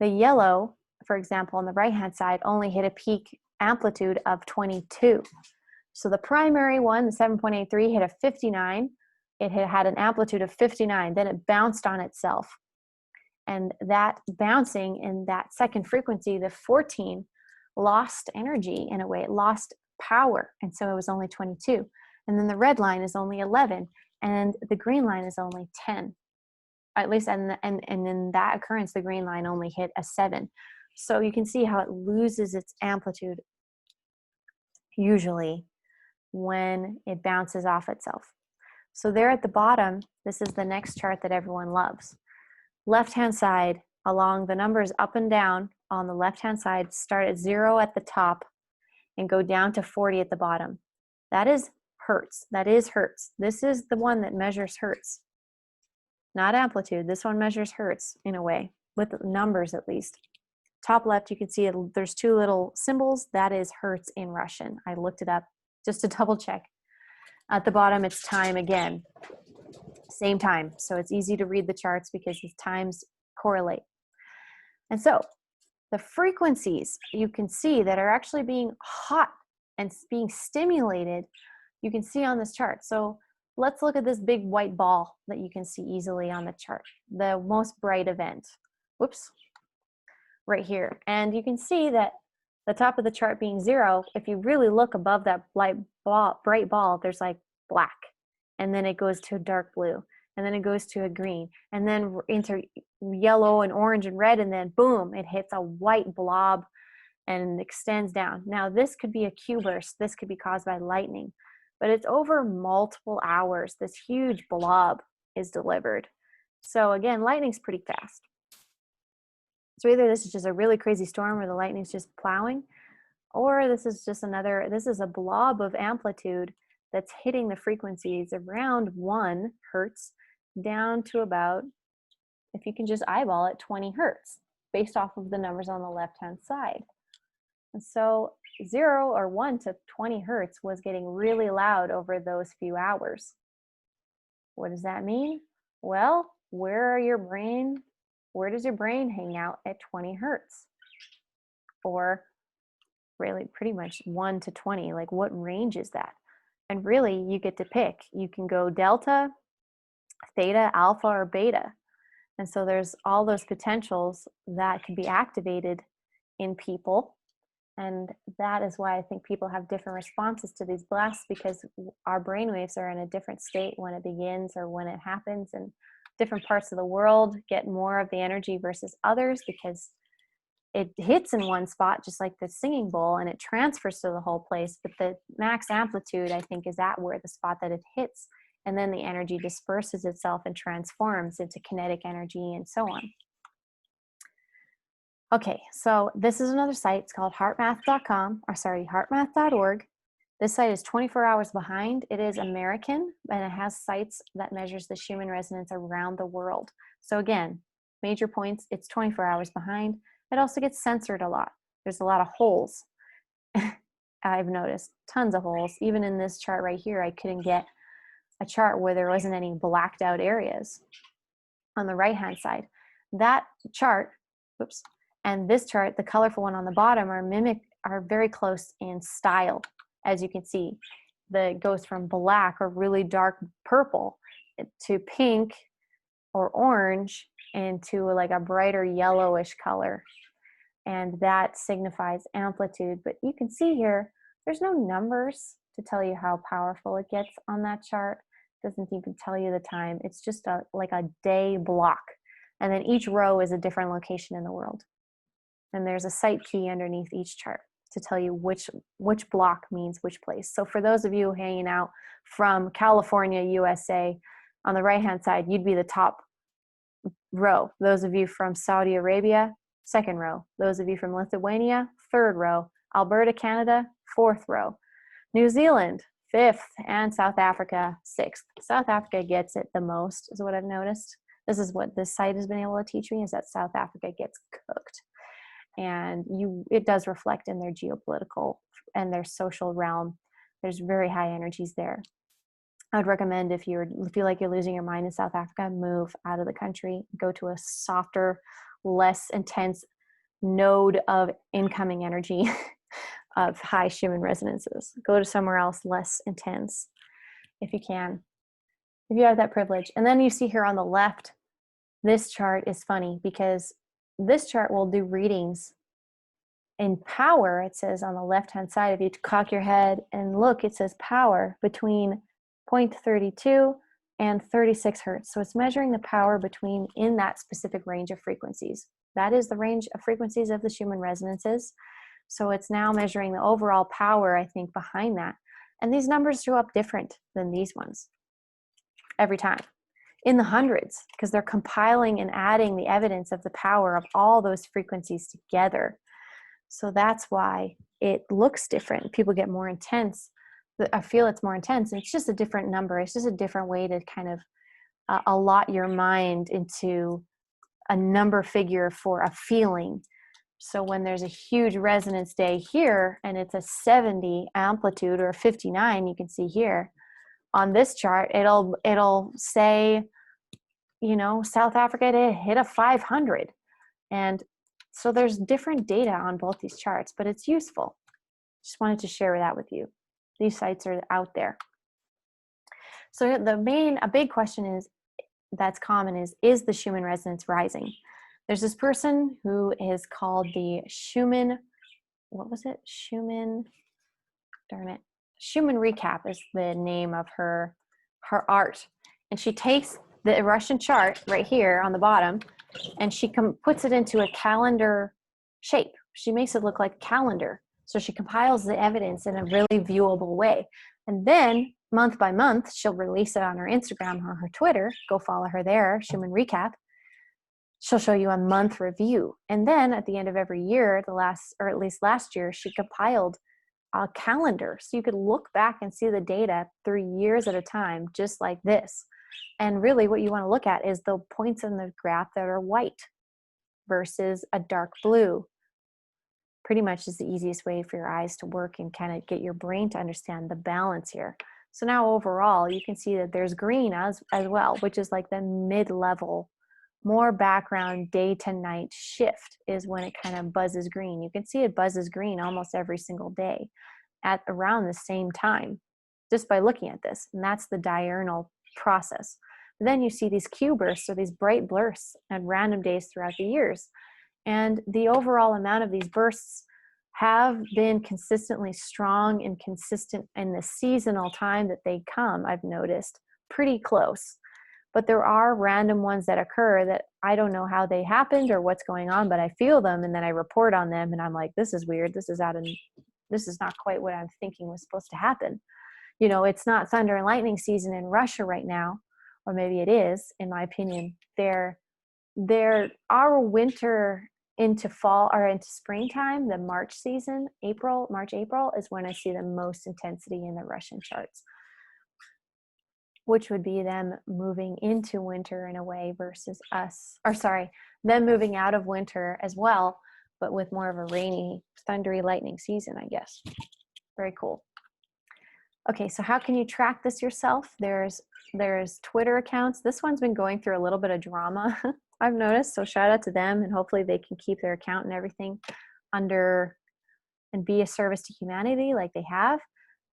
The yellow, for example, on the right-hand side, only hit a peak amplitude of 22. So the primary one, the 7.83, hit a 59. It had an amplitude of 59. Then it bounced on itself. And that bouncing in that second frequency, the 14, lost energy in a way. It lost power. And so it was only 22. And then the red line is only 11. And the green line is only 10. At least, and in that occurrence, the green line only hit a 7. So you can see how it loses its amplitude usually when it bounces off itself. So there at the bottom, this is the next chart that everyone loves. Left-hand side, along the numbers up and down on the left-hand side, start at 0 at the top and go down to 40 at the bottom. That is hertz. That is hertz. This is the one that measures hertz, not amplitude. This one measures hertz in a way, with numbers at least. Top left, you can see there's 2 little symbols. That is hertz in Russian. I looked it up just to double check. At the bottom, it's time again. Same time. So it's easy to read the charts because the times correlate. And so the frequencies you can see that are actually being hot and being stimulated, you can see on this chart. So let's look at this big white ball that you can see easily on the chart, the most bright event. Whoops. Right here. And you can see that the top of the chart being 0, if you really look above that bright ball, there's like black. and then it goes to a dark blue, and then it goes to a green, and then into yellow and orange and red, and then boom, it hits a white blob and extends down. Now this could be a Q burst, this could be caused by lightning, but it's over multiple hours. This huge blob is delivered. So again, lightning's pretty fast. So either this is just a really crazy storm where the lightning's just plowing, or this is just this is a blob of amplitude that's hitting the frequencies around 1 hertz down to about, if you can just eyeball it, 20 hertz based off of the numbers on the left-hand side. And so 0 or 1 to 20 hertz was getting really loud over those few hours. What does that mean? Well, where does your brain hang out at 20 hertz? Or really pretty much 1 to 20, like what range is that? And really you get to pick. You can go delta, theta, alpha, or beta. And so there's all those potentials that can be activated in people. And that is why I think people have different responses to these blasts, because our brainwaves are in a different state when it begins or when it happens, and different parts of the world get more of the energy versus others because it hits in one spot, just like the singing bowl, and it transfers to the whole place. But the max amplitude, I think, is at where the spot that it hits, and then the energy disperses itself and transforms into kinetic energy and so on. Okay, so this is another site. It's called heartmath.org. This site is 24 hours behind. It is American, and it has sites that measures the Schumann resonance around the world. So again, major points, it's 24 hours behind. It also gets censored a lot. There's a lot of holes. I've noticed tons of holes. Even in this chart right here, I couldn't get a chart where there wasn't any blacked out areas. On the right-hand side, that chart, whoops, and this chart, the colorful one on the bottom, are very close in style. As you can see, it goes from black or really dark purple to pink or orange into like a brighter yellowish color. And that signifies amplitude. But you can see here, there's no numbers to tell you how powerful it gets on that chart. It doesn't even tell you the time. It's just like a day block. And then each row is a different location in the world. And there's a site key underneath each chart to tell you which block means which place. So for those of you hanging out from California, USA, on the right-hand side, you'd be the top row. Those of you from Saudi Arabia, second row. Those of you from Lithuania, third row. Alberta, Canada, fourth row. New Zealand, fifth, and South Africa, sixth. South Africa gets it the most, is what I've noticed. This is what this site has been able to teach me, is that South Africa gets cooked. And it does reflect in their geopolitical and their social realm. There's very high energies there. I would recommend, if you feel like you're losing your mind in South Africa, move out of the country, go to a softer, less intense node of incoming energy of high Schumann resonances. Go to somewhere else less intense if you can, if you have that privilege. And then you see here on the left, this chart is funny because this chart will do readings in power. It says on the left-hand side, if you cock your head and look, it says power between 0.32 and 36 hertz. So it's measuring the power in that specific range of frequencies. That is the range of frequencies of the Schumann resonances. So it's now measuring the overall power, I think, behind that. And these numbers show up different than these ones every time, in the hundreds, because they're compiling and adding the evidence of the power of all those frequencies together. So that's why it looks different. People get more intense. I feel it's more intense. It's just a different number. It's just a different way to kind of allot your mind into a number figure for a feeling. So when there's a huge resonance day here and it's a 70 amplitude or 59, you can see here on this chart, it'll say, South Africa hit a 500. And so there's different data on both these charts, but it's useful. Just wanted to share that with you. These sites are out there. So a big question that's common is the Schumann resonance rising? There's this person who is called the Schumann, Schumann Recap is the name of her her art. And she takes the Russian chart right here on the bottom, and she puts it into a calendar shape. She makes it look like a calendar. So she compiles the evidence in a really viewable way. And then month by month, she'll release it on her Instagram or her Twitter. Go follow her there, Schumann Recap. She'll show you a month review. And then at the end of every year, or at least last year, she compiled a calendar. So you could look back and see the data 3 years at a time, just like this. And really what you want to look at is the points in the graph that are white versus a dark blue. Pretty much is the easiest way for your eyes to work and kind of get your brain to understand the balance here. So now overall, you can see that there's green as well, which is like the mid-level, more background day to night shift is when it kind of buzzes green. You can see it buzzes green almost every single day at around the same time, just by looking at this. And that's the diurnal process. But then you see these Q bursts, or these bright bursts at random days throughout the years. And the overall amount of these bursts have been consistently strong and consistent in the seasonal time that they come, I've noticed, pretty close. But there are random ones that occur that I don't know how they happened or what's going on, but I feel them and then I report on them and I'm like, this is weird. This is not quite what I'm thinking was supposed to happen. You know, it's not thunder and lightning season in Russia right now, or maybe it is, in my opinion. There are winter into fall or into springtime, the March season, March, April is when I see the most intensity in the Russian charts, which would be them moving into winter in a way versus them moving out of winter as well, but with more of a rainy, thundery lightning season, I guess. Very cool. Okay, so how can you track this yourself? There's Twitter accounts. This one's been going through a little bit of drama, I've noticed, so shout out to them, and hopefully they can keep their account and everything under and be a service to humanity like they have.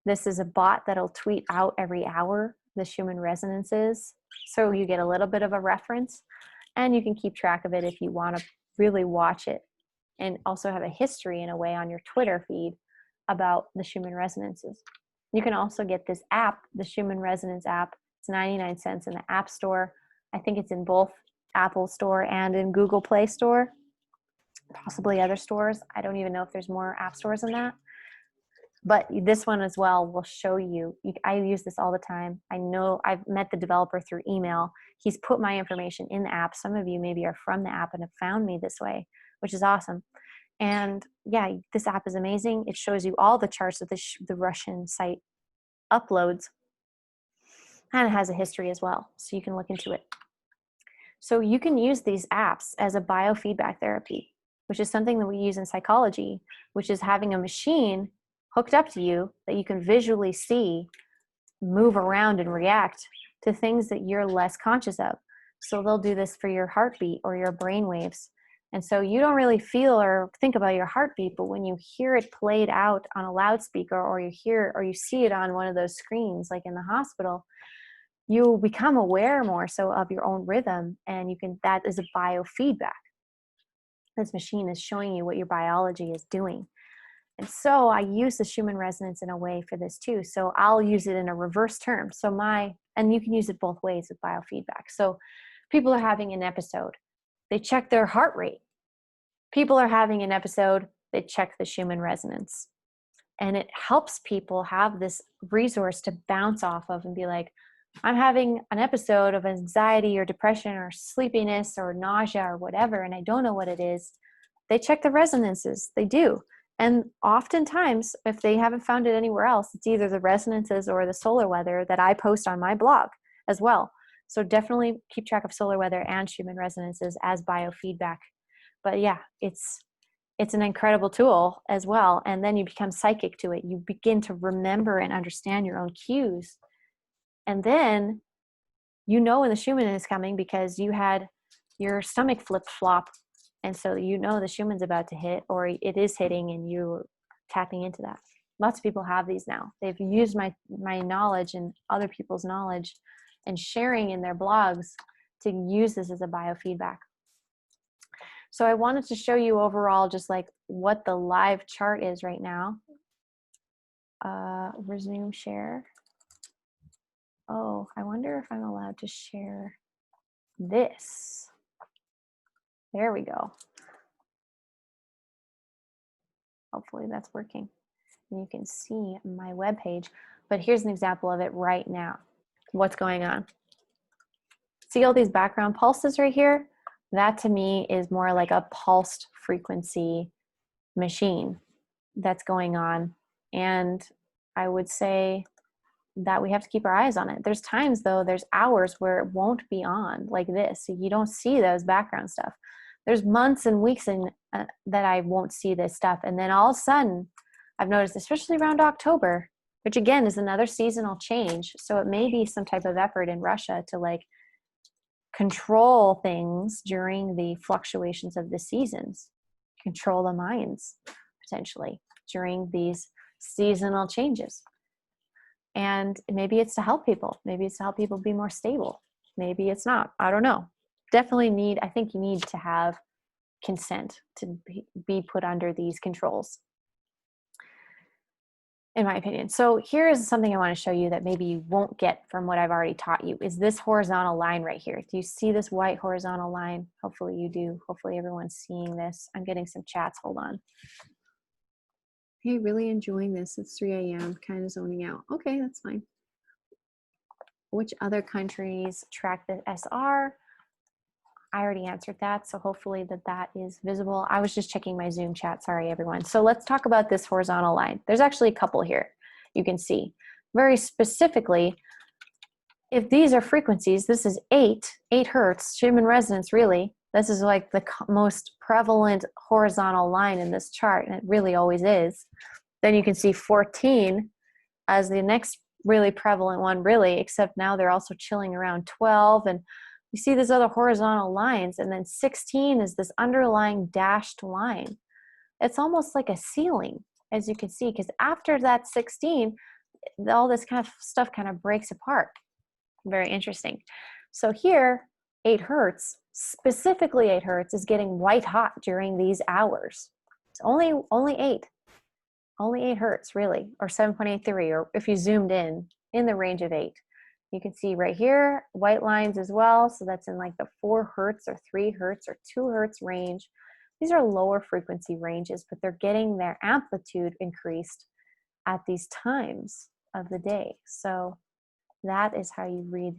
This is a bot that'll tweet out every hour the Schumann resonances, so you get a little bit of a reference, and you can keep track of it if you want to really watch it, and also have a history in a way on your Twitter feed about the Schumann resonances. You can also get this app, the Schumann Resonance app. It's 99 cents in the App Store. I think it's in both Apple Store and in Google Play Store, possibly other stores. I don't even know if there's more app stores than that. But this one as well will show you. I use this all the time. I know I've met the developer through email. He's put my information in the app. Some of you maybe are from the app and have found me this way, which is awesome. And yeah, this app is amazing. It shows you all the charts that the Russian site uploads, and it has a history as well, so you can look into it. So you can use these apps as a biofeedback therapy, which is something that we use in psychology, which is having a machine hooked up to you that you can visually see move around and react to things that you're less conscious of. So they'll do this for your heartbeat or your brain waves. And so you don't really feel or think about your heartbeat, but when you hear it played out on a loudspeaker, or you hear or you see it on one of those screens like in the hospital, you become aware more so of your own rhythm, and that is a biofeedback. This machine is showing you what your biology is doing. And so I use the Schumann resonance in a way for this too. So I'll use it in a reverse term. And you can use it both ways with biofeedback. So people are having an episode, they check their heart rate. People are having an episode, they check the Schumann resonance. And it helps people have this resource to bounce off of and be like, I'm having an episode of anxiety or depression or sleepiness or nausea or whatever, and I don't know what it is. They check the resonances. They do. And oftentimes, if they haven't found it anywhere else, it's either the resonances or the solar weather that I post on my blog as well. So definitely keep track of solar weather and Schumann resonances as biofeedback. But yeah, it's an incredible tool as well. And then you become psychic to it. You begin to remember and understand your own cues. And then you know when the Schumann is coming because you had your stomach flip-flop. And so you know the Schumann's about to hit, or it is hitting, and you're tapping into that. Lots of people have these now. They've used my knowledge and other people's knowledge and sharing in their blogs to use this as a biofeedback. So I wanted to show you overall just like what the live chart is right now. Resume share. Oh, I wonder if I'm allowed to share this. There we go. Hopefully that's working. And you can see my webpage, but here's an example of it right now. What's going on? See all these background pulses right here? That to me is more like a pulsed frequency machine that's going on. And I would say that we have to keep our eyes on it. There's times though, there's hours where it won't be on like this. So you don't see those background stuff. There's months and weeks that I won't see this stuff. And then all of a sudden, I've noticed, especially around October, which again is another seasonal change. So it may be some type of effort in Russia to like control things during the fluctuations of the seasons, control the minds potentially during these seasonal changes. And maybe it's to help people. Maybe it's to help people be more stable. Maybe it's not. I don't know. Definitely I think you need to have consent to be put under these controls, in my opinion. So here is something I want to show you that maybe you won't get from what I've already taught you, is this horizontal line right here. Do you see this white horizontal line? Hopefully you do. Hopefully everyone's seeing this. I'm getting some chats. Hold on. Hey, really enjoying this. It's 3 a.m. kind of zoning out. Okay, that's fine. Which other countries track the SR? I already answered that, so hopefully that is visible. I was just checking my Zoom chat. Sorry, everyone. So let's talk about this horizontal line. There's actually a couple here you can see. Very specifically, if these are frequencies, this is 8 hertz, Schumann resonance, really. This is like the most prevalent horizontal line in this chart, and it really always is. Then you can see 14 as the next really prevalent one, really, except now they're also chilling around 12, and you see these other horizontal lines, and then 16 is this underlying dashed line. It's almost like a ceiling, as you can see, because after that 16, all this kind of stuff kind of breaks apart. Very interesting. So here, 8 hertz, specifically 8 hertz, is getting white hot during these hours. It's only 8. Only 8 hertz, really, or 7.83, or if you zoomed in the range of 8. You can see right here, white lines as well. So that's in like the 4 hertz or 3 hertz or 2 hertz range. These are lower frequency ranges, but they're getting their amplitude increased at these times of the day. So that is how you read.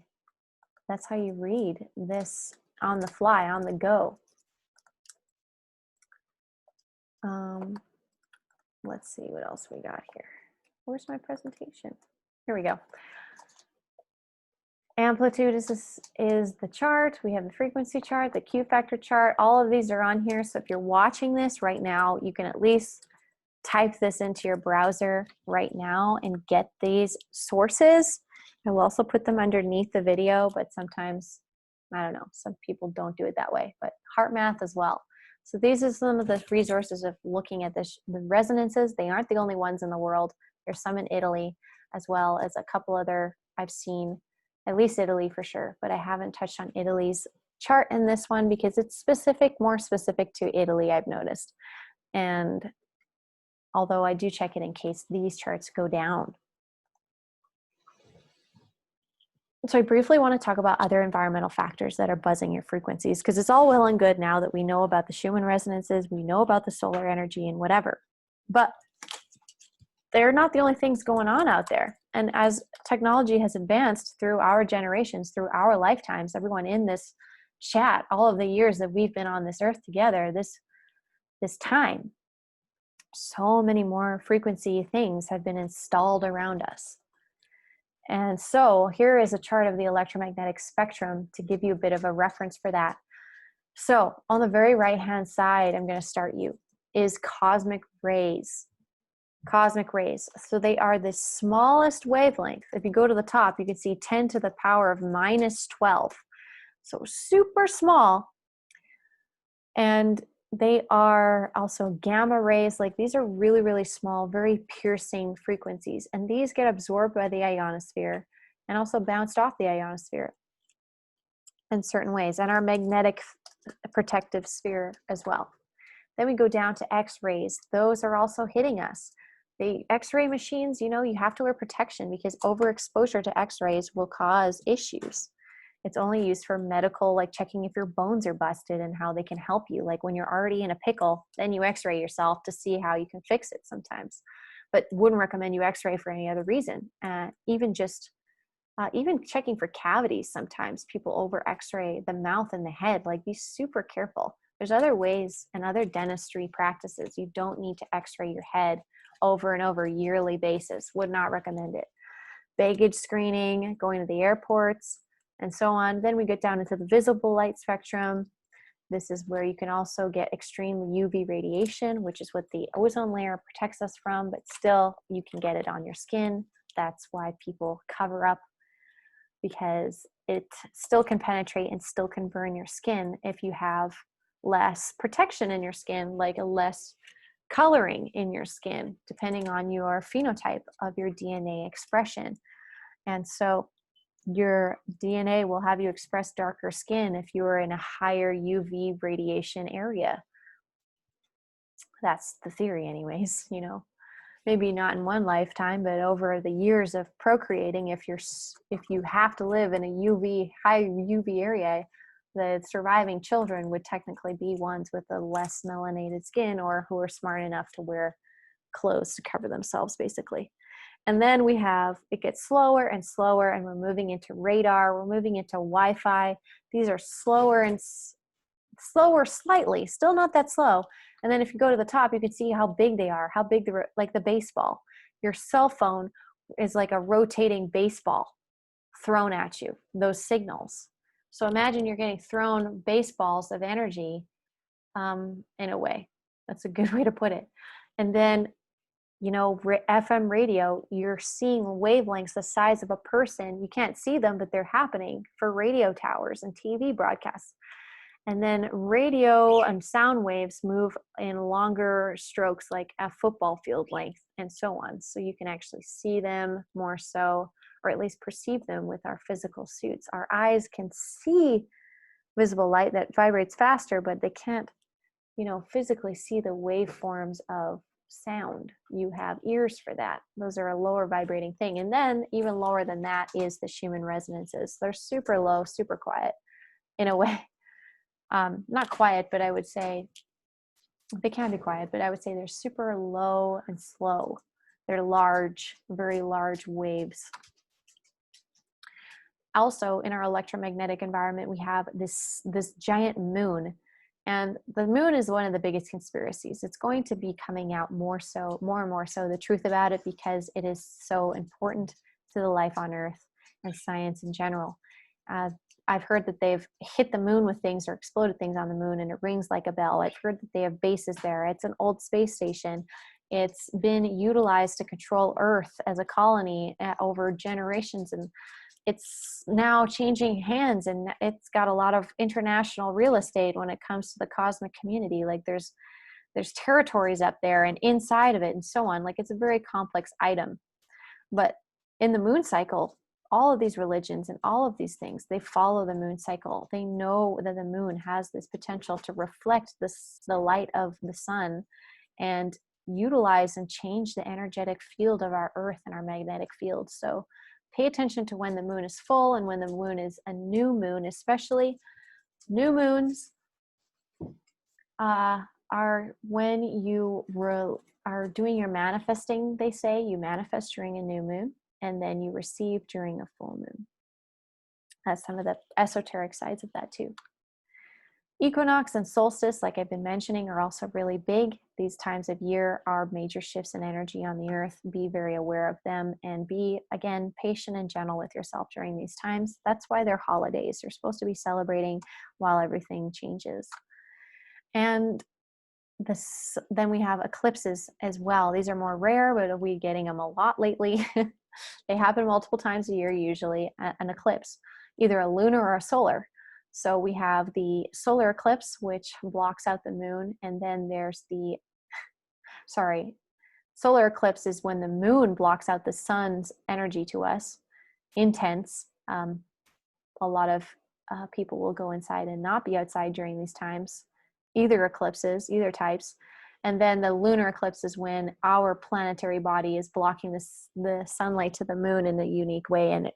That's how you read this on the fly, on the go. Let's see what else we got here. Where's my presentation? Here we go. Amplitude is the chart. We have the frequency chart, the Q factor chart. All of these are on here. So if you're watching this right now, you can at least type this into your browser right now and get these sources. I will also put them underneath the video, but sometimes, I don't know, some people don't do it that way, but HeartMath as well. So these are some of the resources of looking at the resonances. They aren't the only ones in the world. There's some in Italy, as well as a couple other I've seen, at least Italy for sure, but I haven't touched on Italy's chart in this one because it's more specific to Italy, I've noticed. And although I do check it in case these charts go down. So I briefly want to talk about other environmental factors that are buzzing your frequencies, because it's all well and good now that we know about the Schumann resonances, we know about the solar energy and whatever, but they're not the only things going on out there. And as technology has advanced through our generations, through our lifetimes, everyone in this chat, all of the years that we've been on this earth together, this time, so many more frequency things have been installed around us. And so here is a chart of the electromagnetic spectrum to give you a bit of a reference for that. So on the very right-hand side, I'm going to start you, is cosmic rays. Cosmic rays. So they are the smallest wavelength. If you go to the top, you can see 10 to the power of minus 12. So super small. And they are also gamma rays. Like these are really, really small, very piercing frequencies. And these get absorbed by the ionosphere and also bounced off the ionosphere in certain ways, and our magnetic protective sphere as well. Then we go down to X-rays. Those are also hitting us. The X-ray machines, you know, you have to wear protection because overexposure to X-rays will cause issues. It's only used for medical, like checking if your bones are busted and how they can help you. Like when you're already in a pickle, then you X-ray yourself to see how you can fix it sometimes. But wouldn't recommend you X-ray for any other reason. Even checking for cavities, sometimes people over X-ray the mouth and the head. Like, be super careful. There's other ways and other dentistry practices. You don't need to X-ray your head over and over yearly basis. Would not recommend it. Baggage screening, going to the airports, and so on. Then we get down into the visible light spectrum. This is where you can also get extreme UV radiation, which is what the ozone layer protects us from, but still you can get it on your skin. That's why people cover up, because it still can penetrate and still can burn your skin if you have less protection in your skin, like a less coloring in your skin, depending on your phenotype of your DNA expression. And so your DNA will have you express darker skin if you are in a higher UV radiation area. That's the theory anyways, you know. Maybe not in one lifetime, but over the years of procreating, if you have to live in a high UV area, the surviving children would technically be ones with a less melanated skin, or who are smart enough to wear clothes to cover themselves, basically. And then it gets slower and slower, and we're moving into radar, we're moving into Wi-Fi. These are slower slightly, still not that slow. And then if you go to the top, you can see how big they are, how big like the baseball. Your cell phone is like a rotating baseball thrown at you, those signals. So imagine you're getting thrown baseballs of energy, in a way. That's a good way to put it. And then, you know, FM radio, you're seeing wavelengths the size of a person. You can't see them, but they're happening for radio towers and TV broadcasts. And then radio and sound waves move in longer strokes, like a football field length, and so on. So you can actually see them more so, or at least perceive them with our physical suits. Our eyes can see visible light that vibrates faster, but they can't, you know, physically see the waveforms of sound. You have ears for that. Those are a lower vibrating thing. And then even lower than that is the Schumann resonances. They're super low, super quiet in a way. Not quiet, but I would say they can be quiet, but I would say they're super low and slow. They're large, very large waves. Also, in our electromagnetic environment, we have this giant moon. And the moon is one of the biggest conspiracies. It's going to be coming out more and more so, the truth about it, because it is so important to the life on Earth and science in general. I've heard that they've hit the moon with things or exploded things on the moon, and it rings like a bell. I've heard that they have bases there. It's an old space station. It's been utilized to control Earth as a colony over generations, and it's now changing hands, and it's got a lot of international real estate when it comes to the cosmic community. Like there's territories up there and inside of it and so on. Like, it's a very complex item. But in the moon cycle, all of these religions and all of these things, they follow the moon cycle. They know that the moon has this potential to reflect the light of the sun and utilize and change the energetic field of our Earth and our magnetic field. So pay attention to when the moon is full and when the moon is a new moon. Especially new moons are when you are doing your manifesting. They say you manifest during a new moon, and then you receive during a full moon. That's some of the esoteric sides of that too. Equinox and solstice, like I've been mentioning, are also really big. These times of year are major shifts in energy on the Earth. Be very aware of them, and be, again, patient and gentle with yourself during these times. That's why they're holidays. You're supposed to be celebrating while everything changes. And then we have eclipses as well. These are more rare, but we're getting them a lot lately. They happen multiple times a year, usually, an eclipse, either a lunar or a solar. So we have the solar eclipse, which blocks out the moon, and then there's solar eclipse is when the moon blocks out the sun's energy to us, intense. A lot of people will go inside and not be outside during these times, either eclipses, either types. And then the lunar eclipse is when our planetary body is blocking the sunlight to the moon in a unique way, and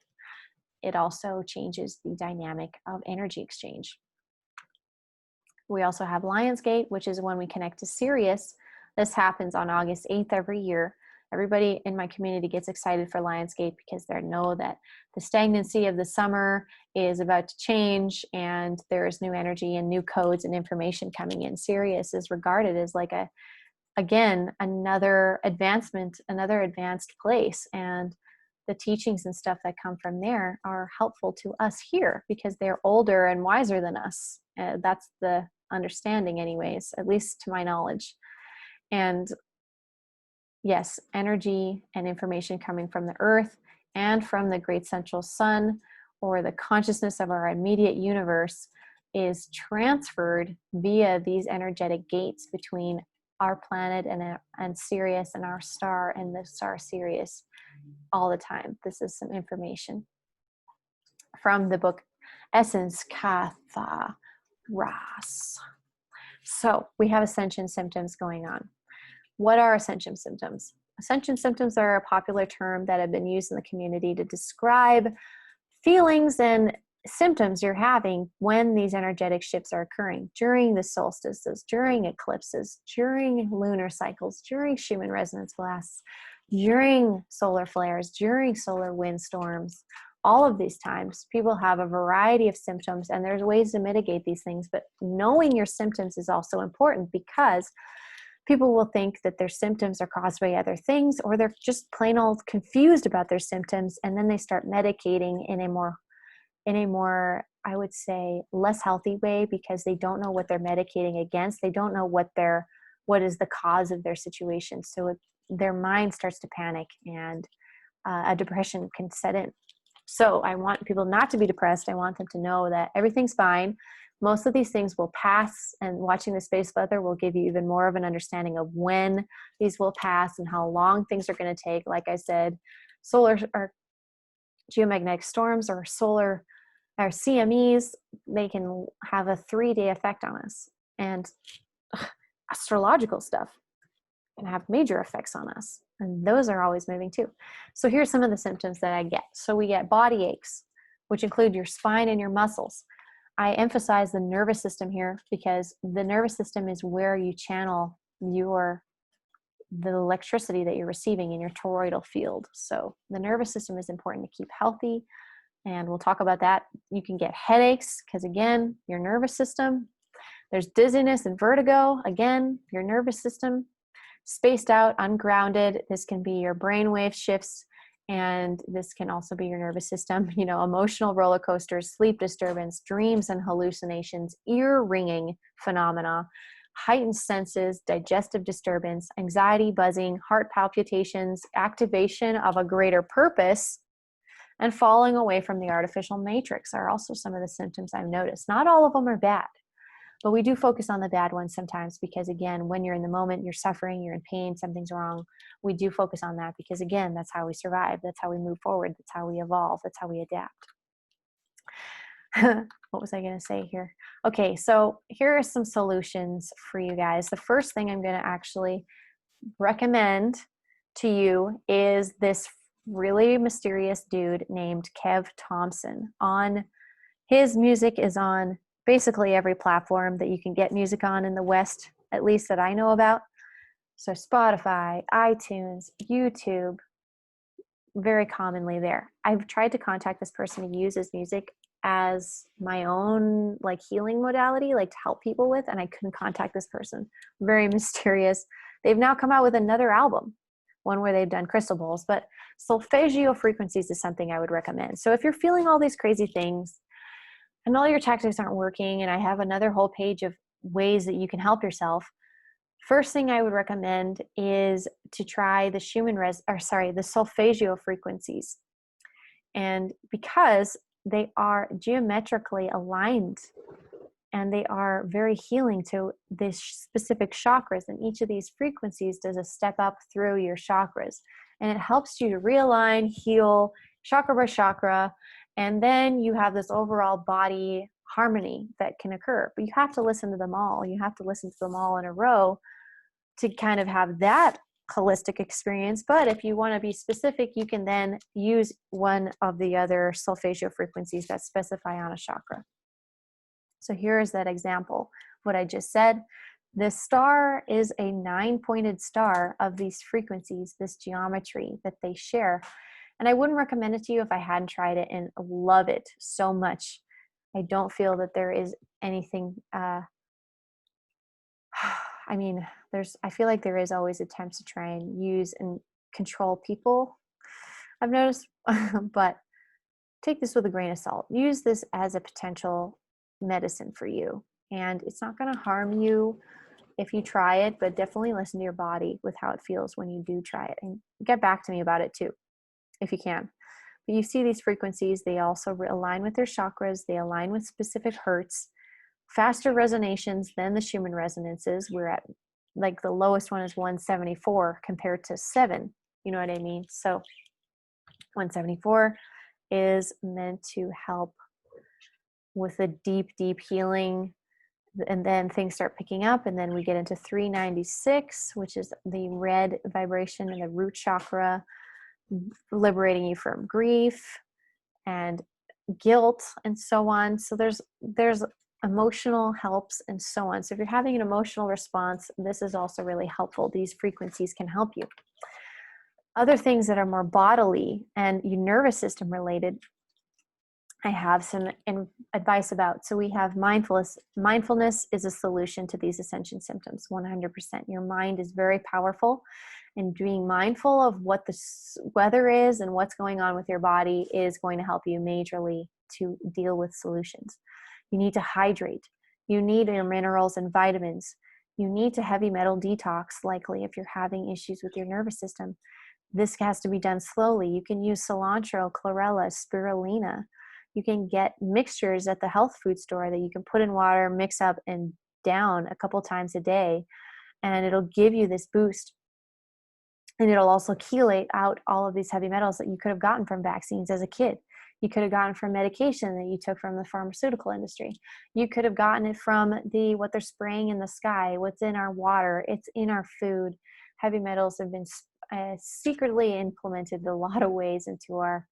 it also changes the dynamic of energy exchange. We also have Lionsgate, which is when we connect to Sirius. This happens on August 8th every year. Everybody in my community gets excited for Lionsgate because they know that the stagnancy of the summer is about to change and there is new energy and new codes and information coming in. Sirius is regarded as like another advancement, another advanced place. And the teachings and stuff that come from there are helpful to us here because they're older and wiser than us. That's the understanding anyways, at least to my knowledge. And yes, energy and information coming from the earth and from the great central sun or the consciousness of our immediate universe is transferred via these energetic gates between our planet and Sirius and our star and the star Sirius all the time. This is some information from the book Essence Katha Ras. So we have ascension symptoms going on. What are ascension symptoms? Ascension symptoms are a popular term that have been used in the community to describe feelings and symptoms you're having when these energetic shifts are occurring during the solstices, during eclipses, during lunar cycles, during Schumann resonance blasts, during solar flares, during solar windstorms. All of these times, people have a variety of symptoms, and there's ways to mitigate these things, but knowing your symptoms is also important because people will think that their symptoms are caused by other things, or they're just plain old confused about their symptoms, and then they start medicating in a more, I would say, less healthy way because they don't know what they're medicating against. They don't know what is the cause of their situation. So their mind starts to panic and a depression can set in. So I want people not to be depressed. I want them to know that everything's fine. Most of these things will pass, and watching the space weather will give you even more of an understanding of when these will pass and how long things are going to take. Like I said, solar or geomagnetic storms or solar or CMEs, they can have a 3-day effect on us. And astrological stuff can have major effects on us. And those are always moving too. So here's some of the symptoms that I get. So we get body aches, which include your spine and your muscles. I emphasize the nervous system here because the nervous system is where you channel the electricity that you're receiving in your toroidal field. So the nervous system is important to keep healthy. And we'll talk about that. You can get headaches because, again, your nervous system. There's dizziness and vertigo. Again, your nervous system. Spaced out, ungrounded. This can be your brainwave shifts, and this can also be your nervous system. Emotional roller coasters, sleep disturbance, dreams and hallucinations, ear ringing phenomena, heightened senses, digestive disturbance, anxiety, buzzing, heart palpitations, activation of a greater purpose, and falling away from the artificial matrix are also some of the symptoms I've noticed. Not all of them are bad. But we do focus on the bad ones sometimes because, again, when you're in the moment, you're suffering, you're in pain, something's wrong. We do focus on that because, again, that's how we survive. That's how we move forward. That's how we evolve. That's how we adapt. What was I going to say here? Okay, so here are some solutions for you guys. The first thing I'm going to actually recommend to you is this really mysterious dude named Kev Thompson. His music is on basically every platform that you can get music on in the West, at least that I know about. So Spotify, iTunes, YouTube, very commonly there. I've tried to contact this person to use his music as my own healing modality, to help people with, and I couldn't contact this person. Very mysterious. They've now come out with another album, one where they've done crystal bowls, but solfeggio frequencies is something I would recommend. So if you're feeling all these crazy things, and all your tactics aren't working, and I have another whole page of ways that you can help yourself. First thing I would recommend is to try the the solfeggio frequencies. And because they are geometrically aligned and they are very healing to these specific chakras, and each of these frequencies does a step up through your chakras. And it helps you to realign, heal, chakra by chakra, and then you have this overall body harmony that can occur. But you have to listen to them all. You have to listen to them all in a row to kind of have that holistic experience. But if you want to be specific, you can then use one of the other solfeggio frequencies that specify on a chakra. So here is that example, what I just said. This star is a 9-pointed star of these frequencies, this geometry that they share. And I wouldn't recommend it to you if I hadn't tried it and love it so much. I don't feel that there is anything, I mean, I feel like there is always attempts to try and use and control people, I've noticed, but take this with a grain of salt. Use this as a potential medicine for you. And it's not going to harm you if you try it, but definitely listen to your body with how it feels when you do try it. And get back to me about it too, if you can. But you see these frequencies, they also align with their chakras, they align with specific hertz, faster resonations than the Schumann resonances. We're at, like, the lowest one is 174 compared to 7. You know what I mean? So 174 is meant to help with a deep, deep healing. And then things start picking up, and then we get into 396, which is the red vibration in the root chakra, liberating you from grief and guilt and so on. So there's emotional helps and so on. So if you're having an emotional response, this is also really helpful. These frequencies can help you. Other things that are more bodily and your nervous system related, I have some advice about. So we have mindfulness. Mindfulness is a solution to these ascension symptoms, 100%. Your mind is very powerful, and being mindful of what the weather is and what's going on with your body is going to help you majorly to deal with solutions. You need to hydrate. You need your minerals and vitamins. You need to heavy metal detox, likely, if you're having issues with your nervous system. This has to be done slowly. You can use cilantro, chlorella, spirulina. You can get mixtures at the health food store that you can put in water, mix up, and down a couple times a day, and it'll give you this boost. And it'll also chelate out all of these heavy metals that you could have gotten from vaccines as a kid. You could have gotten from medication that you took from the pharmaceutical industry. You could have gotten it from what they're spraying in the sky, what's in our water, it's in our food. Heavy metals have been secretly implemented in a lot of ways into our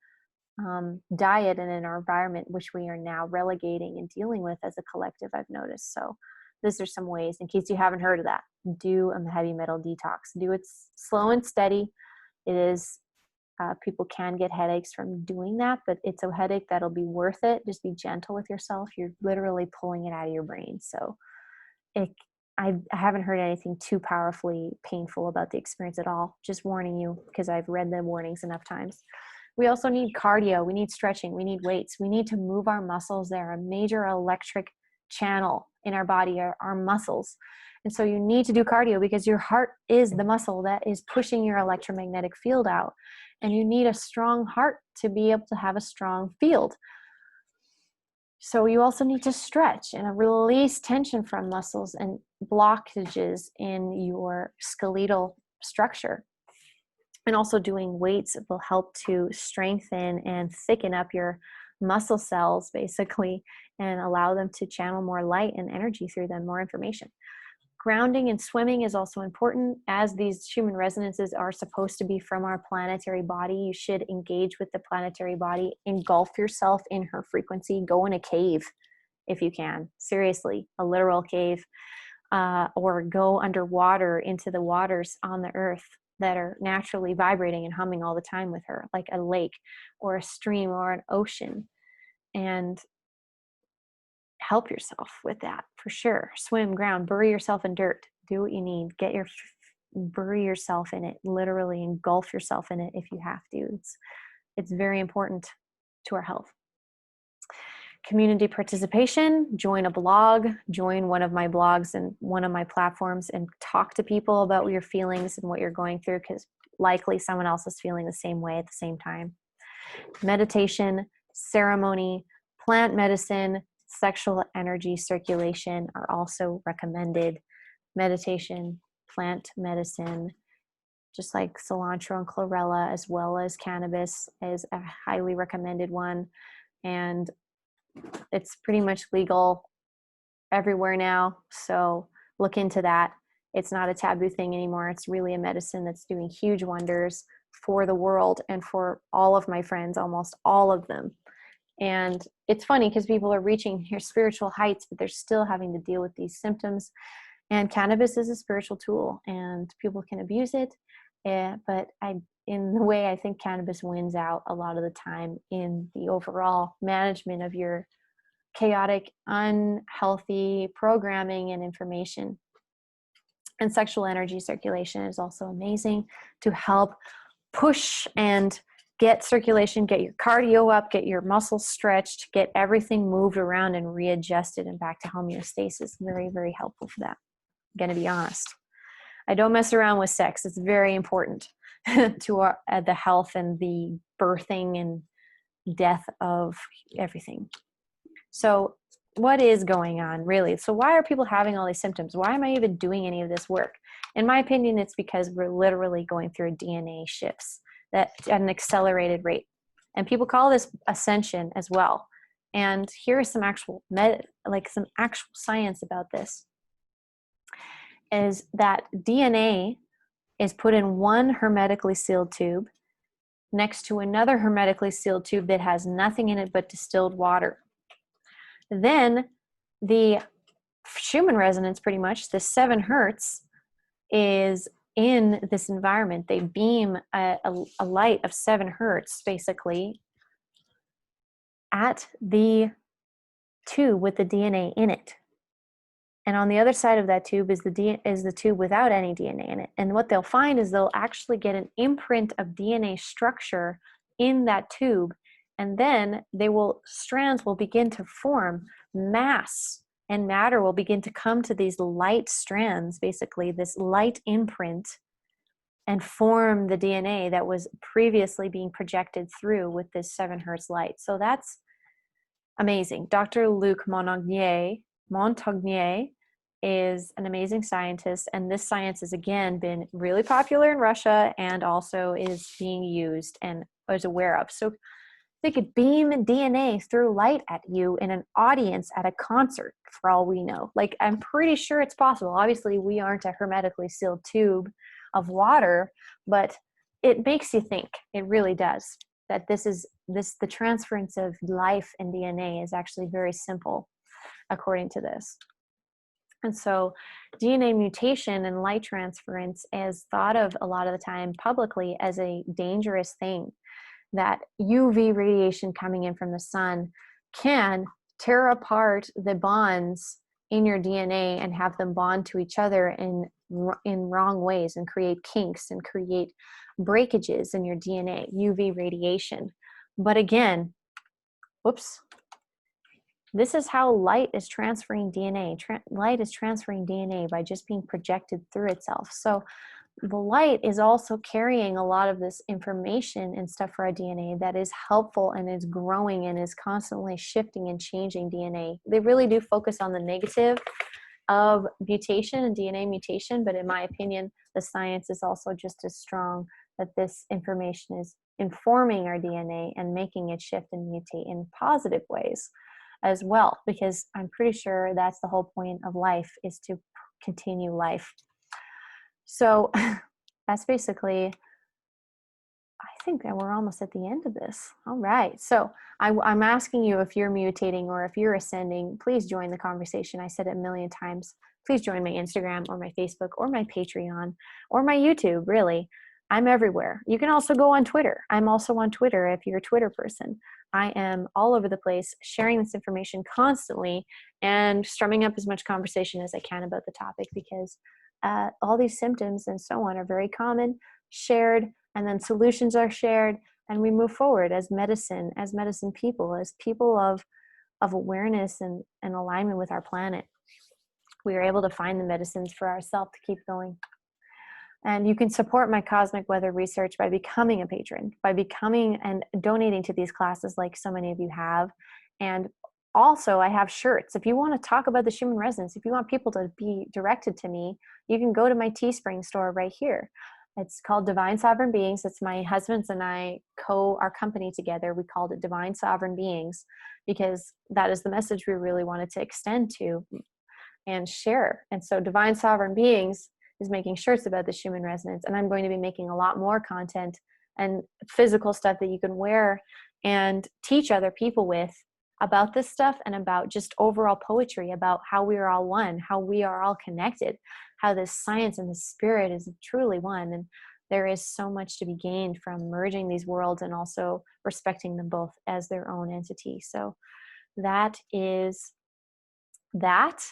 diet and in our environment, which we are now relegating and dealing with as a collective, I've noticed. So these are some ways, in case you haven't heard of that, do a heavy metal detox. Do it slow and steady. It is, people can get headaches from doing that, but it's a headache that'll be worth it. Just be gentle with yourself. You're literally pulling it out of your brain. So I haven't heard anything too powerfully painful about the experience at all. Just warning you, because I've read the warnings enough times. We also need cardio. We need stretching. We need weights. We need to move our muscles. They're a major electric channel in our body, our muscles. And so you need to do cardio, because your heart is the muscle that is pushing your electromagnetic field out. And you need a strong heart to be able to have a strong field. So you also need to stretch and release tension from muscles and blockages in your skeletal structure. And also doing weights will help to strengthen and thicken up your muscle cells, basically, and allow them to channel more light and energy through them, more information. Grounding and swimming is also important, as these Schumann resonances are supposed to be from our planetary body. You should engage with the planetary body, engulf yourself in her frequency, go in a cave if you can, seriously, a literal cave, or go underwater into the waters on the earth that are naturally vibrating and humming all the time with her, like a lake or a stream or an ocean, and help yourself with that for sure. Swim, ground, bury yourself in dirt, do what you need, bury yourself in it, literally engulf yourself in it if you have to. It's very important to our health. Community participation, join a blog, join one of my blogs and one of my platforms, and talk to people about your feelings and what you're going through, because likely someone else is feeling the same way at the same time. Meditation, ceremony, plant medicine, sexual energy circulation are also recommended. Meditation, plant medicine, just like cilantro and chlorella, as well as cannabis, is a highly recommended one. And it's pretty much legal everywhere now, so look into that. It's not a taboo thing anymore. It's really a medicine that's doing huge wonders for the world and for all of my friends, almost all of them. And it's funny because people are reaching here spiritual heights, but they're still having to deal with these symptoms. And cannabis is a spiritual tool, and people can abuse it. But in the way I think cannabis wins out a lot of the time in the overall management of your chaotic, unhealthy programming and information. And sexual energy circulation is also amazing to help push and get circulation, get your cardio up, get your muscles stretched, get everything moved around and readjusted and back to homeostasis. Very, very helpful for that. I'm going to be honest. I don't mess around with sex. It's very important to the health and the birthing and death of everything. So what is going on really? So why are people having all these symptoms? Why am I even doing any of this work? In my opinion, it's because we're literally going through DNA shifts that at an accelerated rate. And people call this ascension as well. And here is some actual some actual science about this. Is that DNA is put in one hermetically sealed tube next to another hermetically sealed tube that has nothing in it but distilled water. Then the Schumann resonance, pretty much, the 7 hertz, is in this environment. They beam a light of 7 hertz, basically, at the tube with the DNA in it. And on the other side of that tube is the tube without any DNA in it. And what they'll find is they'll actually get an imprint of DNA structure in that tube. And then strands will begin to form, mass and matter will begin to come to these light strands, basically this light imprint, and form the DNA that was previously being projected through with this 7 hertz light. So that's amazing. Dr. Luc Montagnier is an amazing scientist, and this science has again been really popular in Russia and also is being used and is aware of. So they could beam DNA through light at you in an audience at a concert, for all we know. Like, I'm pretty sure it's possible. Obviously, we aren't a hermetically sealed tube of water, but it makes you think. It really does. That the transference of life and DNA is actually very simple, according to this. And so DNA mutation and light transference is thought of a lot of the time publicly as a dangerous thing. That UV radiation coming in from the sun can tear apart the bonds in your DNA and have them bond to each other in wrong ways and create kinks and create breakages in your DNA, UV radiation. But again, whoops, this is how light is transferring DNA. Light is transferring DNA by just being projected through itself. So the light is also carrying a lot of this information and stuff for our DNA that is helpful and is growing and is constantly shifting and changing DNA. They really do focus on the negative of mutation and DNA mutation, but in my opinion, the science is also just as strong that this information is informing our DNA and making it shift and mutate in positive ways as well, because I'm pretty sure that's the whole point of life, is to continue life. So that's basically, I think that we're almost at the end of this. All right. So I'm asking you, if you're mutating or if you're ascending, please join the conversation. I said it a million times. Please join my Instagram or my Facebook or my Patreon or my YouTube, really. I'm everywhere. You can also go on Twitter. I'm also on Twitter if you're a Twitter person. I am all over the place sharing this information constantly and strumming up as much conversation as I can about the topic, because all these symptoms and so on are very common, shared, and then solutions are shared, and we move forward as medicine people, as people of awareness and alignment with our planet. We are able to find the medicines for ourselves to keep going. And you can support my cosmic weather research by becoming a patron, by becoming and donating to these classes like so many of you have. And also, I have shirts. If you want to talk about the Schumann resonance, if you want people to be directed to me, you can go to my Teespring store right here. It's called Divine Sovereign Beings. It's my husband's and I our company together. We called it Divine Sovereign Beings because that is the message we really wanted to extend to and share. And so Divine Sovereign Beings is making shirts about the Schumann resonance. And I'm going to be making a lot more content and physical stuff that you can wear and teach other people with about this stuff, and about just overall poetry, about how we are all one, how we are all connected, how this science and the spirit is truly one. And there is so much to be gained from merging these worlds and also respecting them both as their own entity. So that is that.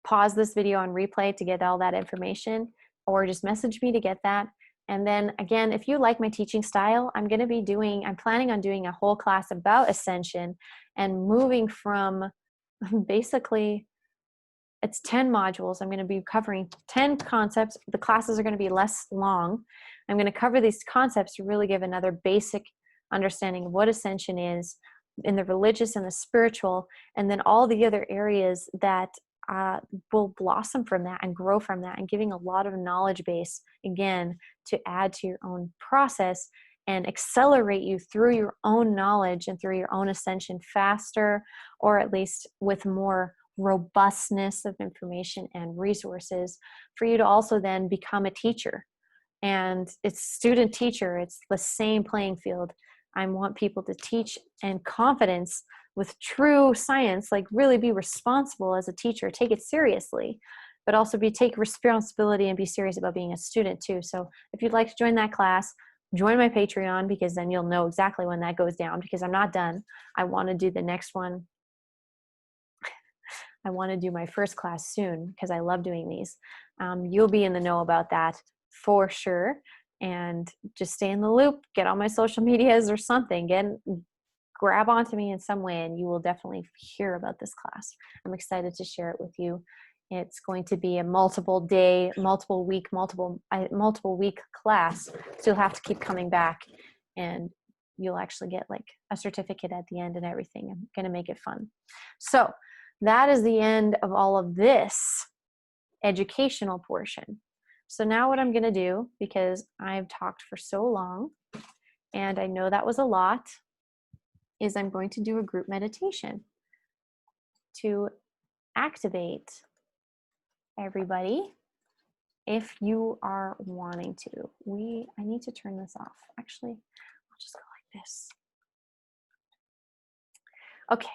Pause this video on replay to get all that information, or just message me to get that. And then again, if you like my teaching style, I'm planning on doing a whole class about Ascension and moving from basically, it's 10 modules. I'm going to be covering 10 concepts. The classes are going to be less long. I'm going to cover these concepts to really give another basic understanding of what Ascension is in the religious and the spiritual, and then all the other areas that will blossom from that and grow from that, and giving a lot of knowledge base, again, to add to your own process and accelerate you through your own knowledge and through your own ascension faster, or at least with more robustness of information and resources for you to also then become a teacher. And it's student teacher, it's the same playing field. I want people to teach in confidence with true science, like really be responsible as a teacher, take it seriously, but also take responsibility and be serious about being a student too. So if you'd like to join that class, join my Patreon, because then you'll know exactly when that goes down, because I'm not done. I want to do the next one. I want to do my first class soon because I love doing these. You'll be in the know about that for sure. And just stay in the loop, get on my social medias or something, grab onto me in some way, and you will definitely hear about this class. I'm excited to share it with you. It's going to be a multiple week class. So you'll have to keep coming back, and you'll actually get like a certificate at the end and everything. I'm going to make it fun. So that is the end of all of this educational portion. So now what I'm going to do, because I've talked for so long and I know that was a lot, is I'm going to do a group meditation to activate everybody if you are wanting to. I need to turn this off. Actually, I'll just go like this. Okay.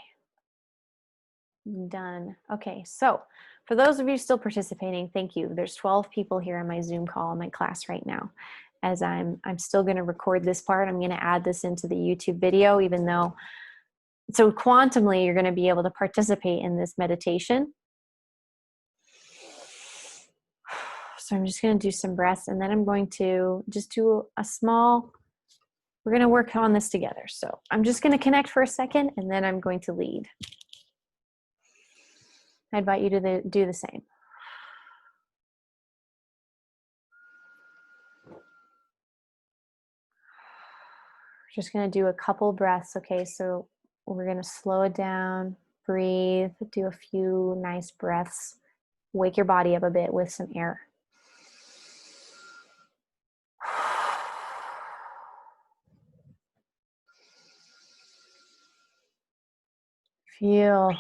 Done. Okay, so for those of you still participating, thank you. There's 12 people here on my Zoom call in my class right now. As I'm still going to record this part, I'm going to add this into the YouTube video, even though, so quantumly, you're going to be able to participate in this meditation. So I'm just going to do some breaths, and then I'm going to just do we're going to work on this together. So I'm just going to connect for a second, and then I'm going to lead. I invite you to do the same. Just going to do a couple breaths, okay? So we're going to slow it down, breathe, do a few nice breaths, wake your body up a bit with some air. Feel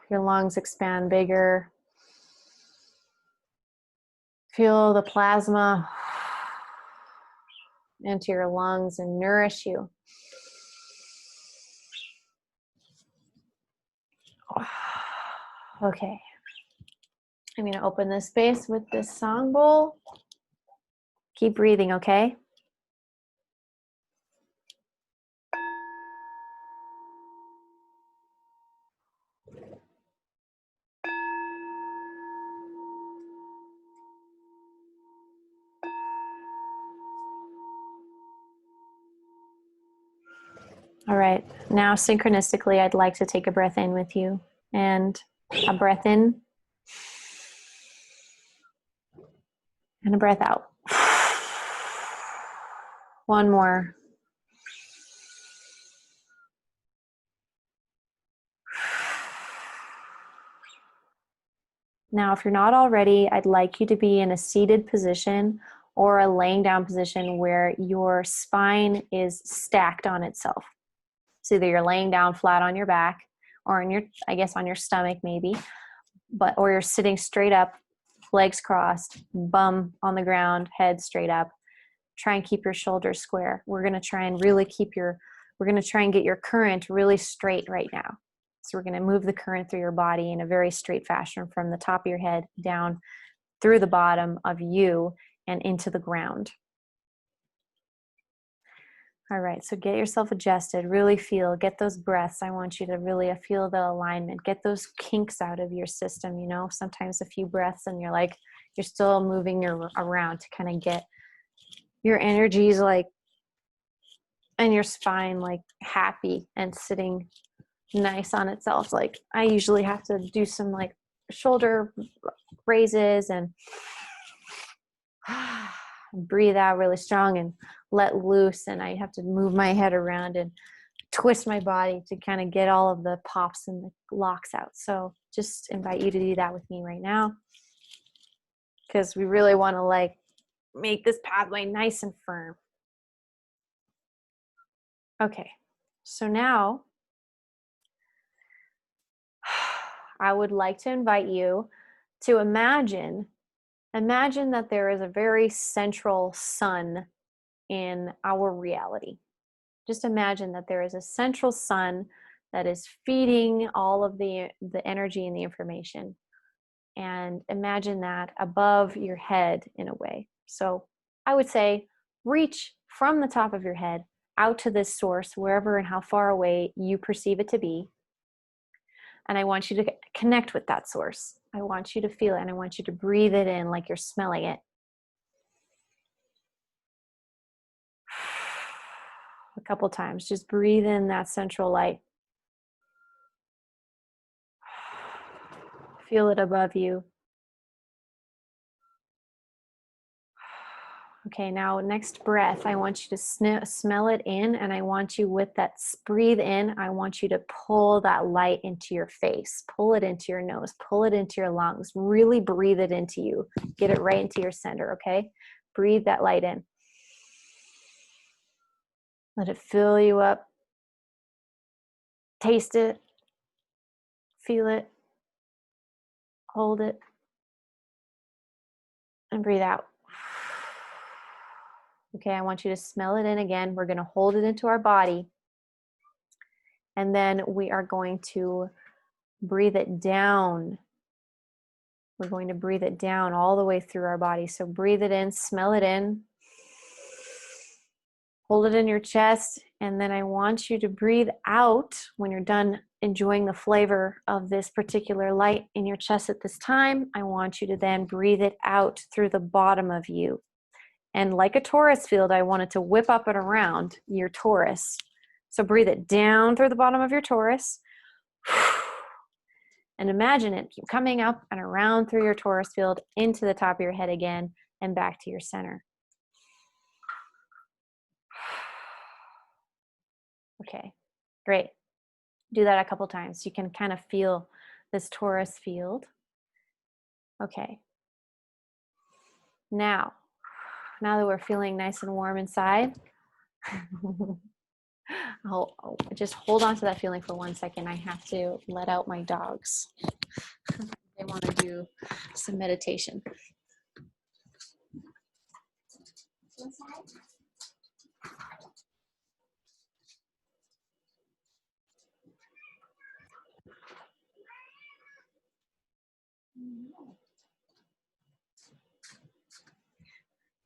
your lungs expand bigger. Feel the plasma into your lungs and nourish you. Okay. I'm going to open this space with this song bowl. Keep breathing, okay? All right, now synchronistically, I'd like to take a breath in with you, and a breath in and a breath out. One more. Now, if you're not already, I'd like you to be in a seated position or a laying down position where your spine is stacked on itself. So either you're laying down flat on your back or on your stomach maybe, or you're sitting straight up legs crossed, bum on the ground, head straight up. Try and keep your shoulders square. We're going to try and really we're going to try and get your current really straight right now. So we're going to move the current through your body in a very straight fashion from the top of your head down through the bottom of you and into the ground. All right, so get yourself adjusted, really feel, get those breaths. I want you to really feel the alignment, get those kinks out of your system. You know, sometimes a few breaths and you're like, you're still moving around to kind of get your energies like, and your spine like happy and sitting nice on itself. Like I usually have to do some like shoulder raises and breathe out really strong and let loose, and I have to move my head around and twist my body to kind of get all of the pops and the locks out. So just invite you to do that with me right now, because we really want to like make this pathway nice and firm. Okay, so now I would like to invite you to imagine that there is a very central sun in our reality. Just imagine that there is a central sun that is feeding all of the energy and the information. And imagine that above your head in a way. So I would say reach from the top of your head out to this source, wherever and how far away you perceive it to be. And I want you to connect with that source. I want you to feel it, and I want you to breathe it in like you're smelling it. A couple times. Just breathe in that central light. Feel it above you. Okay, now next breath, I want you to smell it in, and I want you with that breathe in, I want you to pull that light into your face. Pull it into your nose. Pull it into your lungs. Really breathe it into you. Get it right into your center, okay? Breathe that light in. Let it fill you up. Taste it. Feel it. Hold it. And breathe out. Okay, I want you to smell it in again. We're going to hold it into our body. And then we are going to breathe it down. We're going to breathe it down all the way through our body. So breathe it in, smell it in. Hold it in your chest, and then I want you to breathe out when you're done enjoying the flavor of this particular light in your chest at this time. I want you to then breathe it out through the bottom of you. And like a torus field, I want it to whip up and around your torus. So breathe it down through the bottom of your torus. And imagine it keep coming up and around through your torus field into the top of your head again and back to your center. Okay, great. Do that a couple times. You can kind of feel this torus field. Okay. Now that we're feeling nice and warm inside, I'll just hold on to that feeling for 1 second. I have to let out my dogs. They want to do some meditation.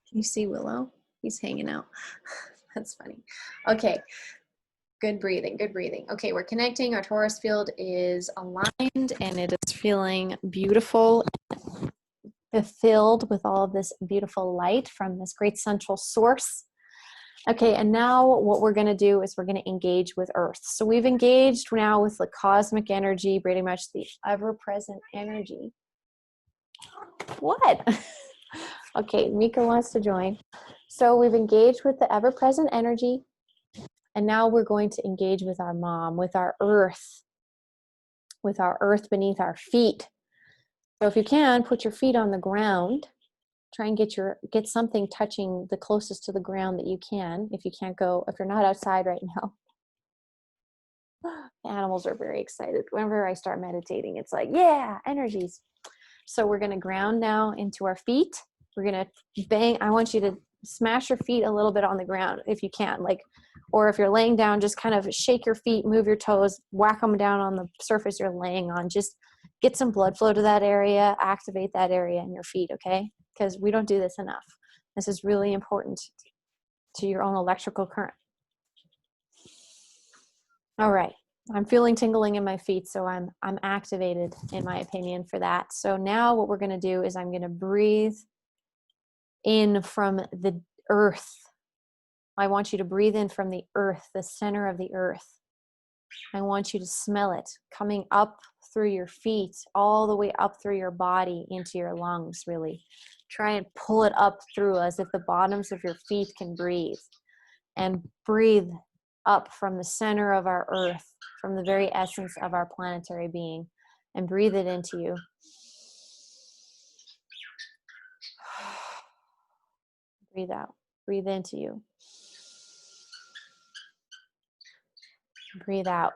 Can you see Willow? He's hanging out. That's funny. Okay. Good breathing, good breathing. Okay, we're connecting. Our torus field is aligned and it is feeling beautiful, filled with all of this beautiful light from this great central source. Okay, and now what we're going to do is we're going to engage with Earth. So we've engaged now with the cosmic energy, pretty much the ever-present energy. What? Okay, Mika wants to join. So we've engaged with the ever-present energy, and now we're going to engage with our mom, with our earth beneath our feet. So if you can, put your feet on the ground. Try and get something touching the closest to the ground that you can. If you're not outside right now. Animals are very excited. Whenever I start meditating, it's like, yeah, energies. So we're going to ground now into our feet. We're going to bang. I want you to smash your feet a little bit on the ground if you can, like, or if you're laying down, just kind of shake your feet, move your toes, whack them down on the surface you're laying on. Just get some blood flow to that area, activate that area in your feet, okay? Because we don't do this enough. This is really important to your own electrical current. All right. I'm feeling tingling in my feet, so I'm activated, in my opinion, for that. So now what we're going to do is I'm going to breathe in from the earth. I want you to breathe in from the earth, the center of the earth. I want you to smell it coming up through your feet, all the way up through your body into your lungs, really. Try and pull it up through as if the bottoms of your feet can breathe. And breathe up from the center of our earth, from the very essence of our planetary being, and breathe it into you. Breathe out. Breathe into you. Breathe out.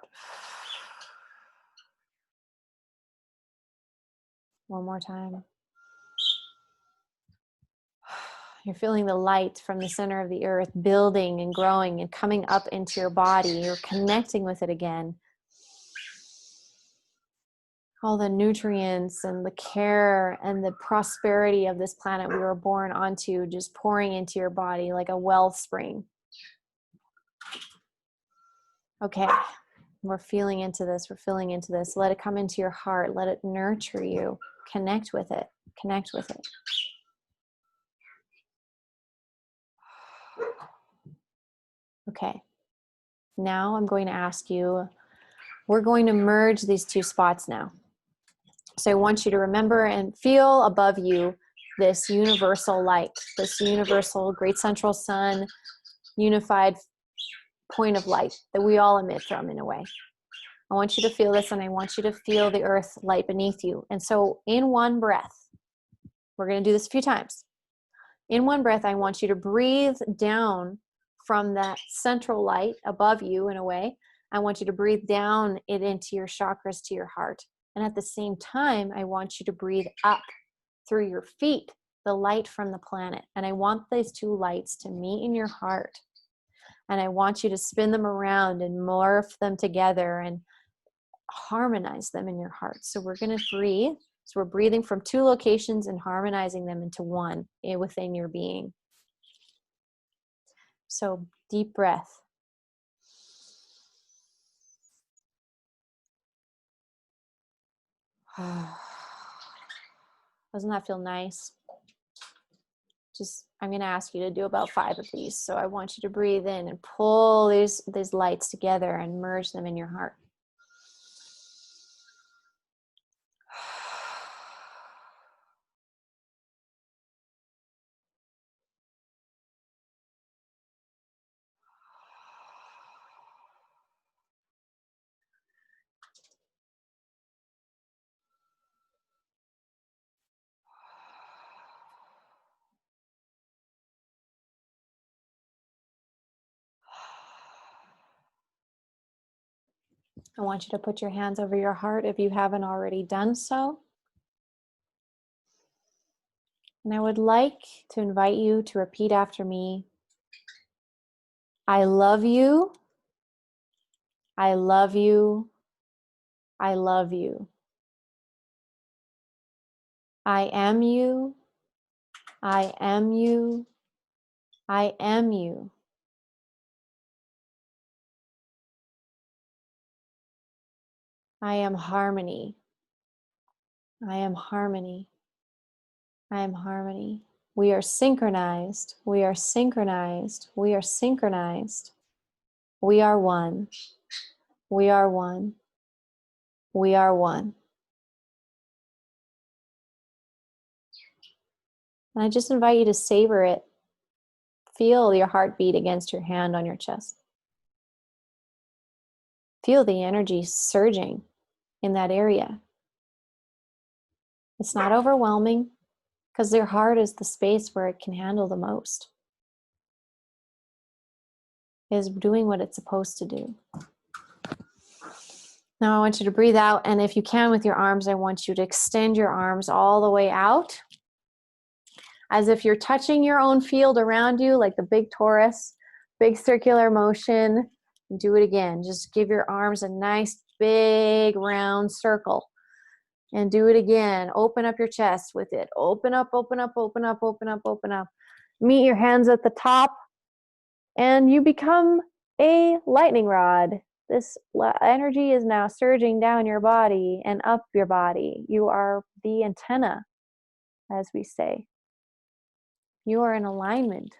One more time. You're feeling the light from the center of the earth building and growing and coming up into your body. You're connecting with it again. All the nutrients and the care and the prosperity of this planet we were born onto just pouring into your body like a wellspring. Okay, we're feeling into this. We're feeling into this. Let it come into your heart. Let it nurture you. Connect with it. Connect with it. Okay, now I'm going to ask you, we're going to merge these two spots now. So I want you to remember and feel above you this universal light, this universal great central sun, unified point of light that we all emit from in a way. I want you to feel this, and I want you to feel the earth light beneath you. And so in one breath, we're going to do this a few times. In one breath, I want you to breathe down from that central light above you in a way. I want you to breathe down it into your chakras, to your heart. And at the same time, I want you to breathe up through your feet, the light from the planet. And I want these two lights to meet in your heart. And I want you to spin them around and morph them together and harmonize them in your heart. So we're going to breathe. So we're breathing from two locations and harmonizing them into one within your being. So deep breath. Doesn't that feel nice? I'm going to ask you to do about 5 of these. So I want you to breathe in and pull these lights together and merge them in your heart. I want you to put your hands over your heart if you haven't already done so. And I would like to invite you to repeat after me. I love you. I love you. I love you. I am you. I am you. I am you. I am harmony. I am harmony. I am harmony. We are synchronized. We are synchronized. We are synchronized. We are one. We are one. We are one. And I just invite you to savor it. Feel your heartbeat against your hand on your chest. Feel the energy surging in that area. It's not overwhelming because your heart is the space where it can handle the most. It is doing what it's supposed to do. Now I want you to breathe out, and if you can with your arms, I want you to extend your arms all the way out, as if you're touching your own field around you, like the big torus, big circular motion. Do it again. Just give your arms a nice big round circle. And do it again. Open up your chest with it. Open up, open up, open up, open up, open up. Meet your hands at the top, and you become a lightning rod. This energy is now surging down your body and up your body. You are the antenna, as we say. You are in alignment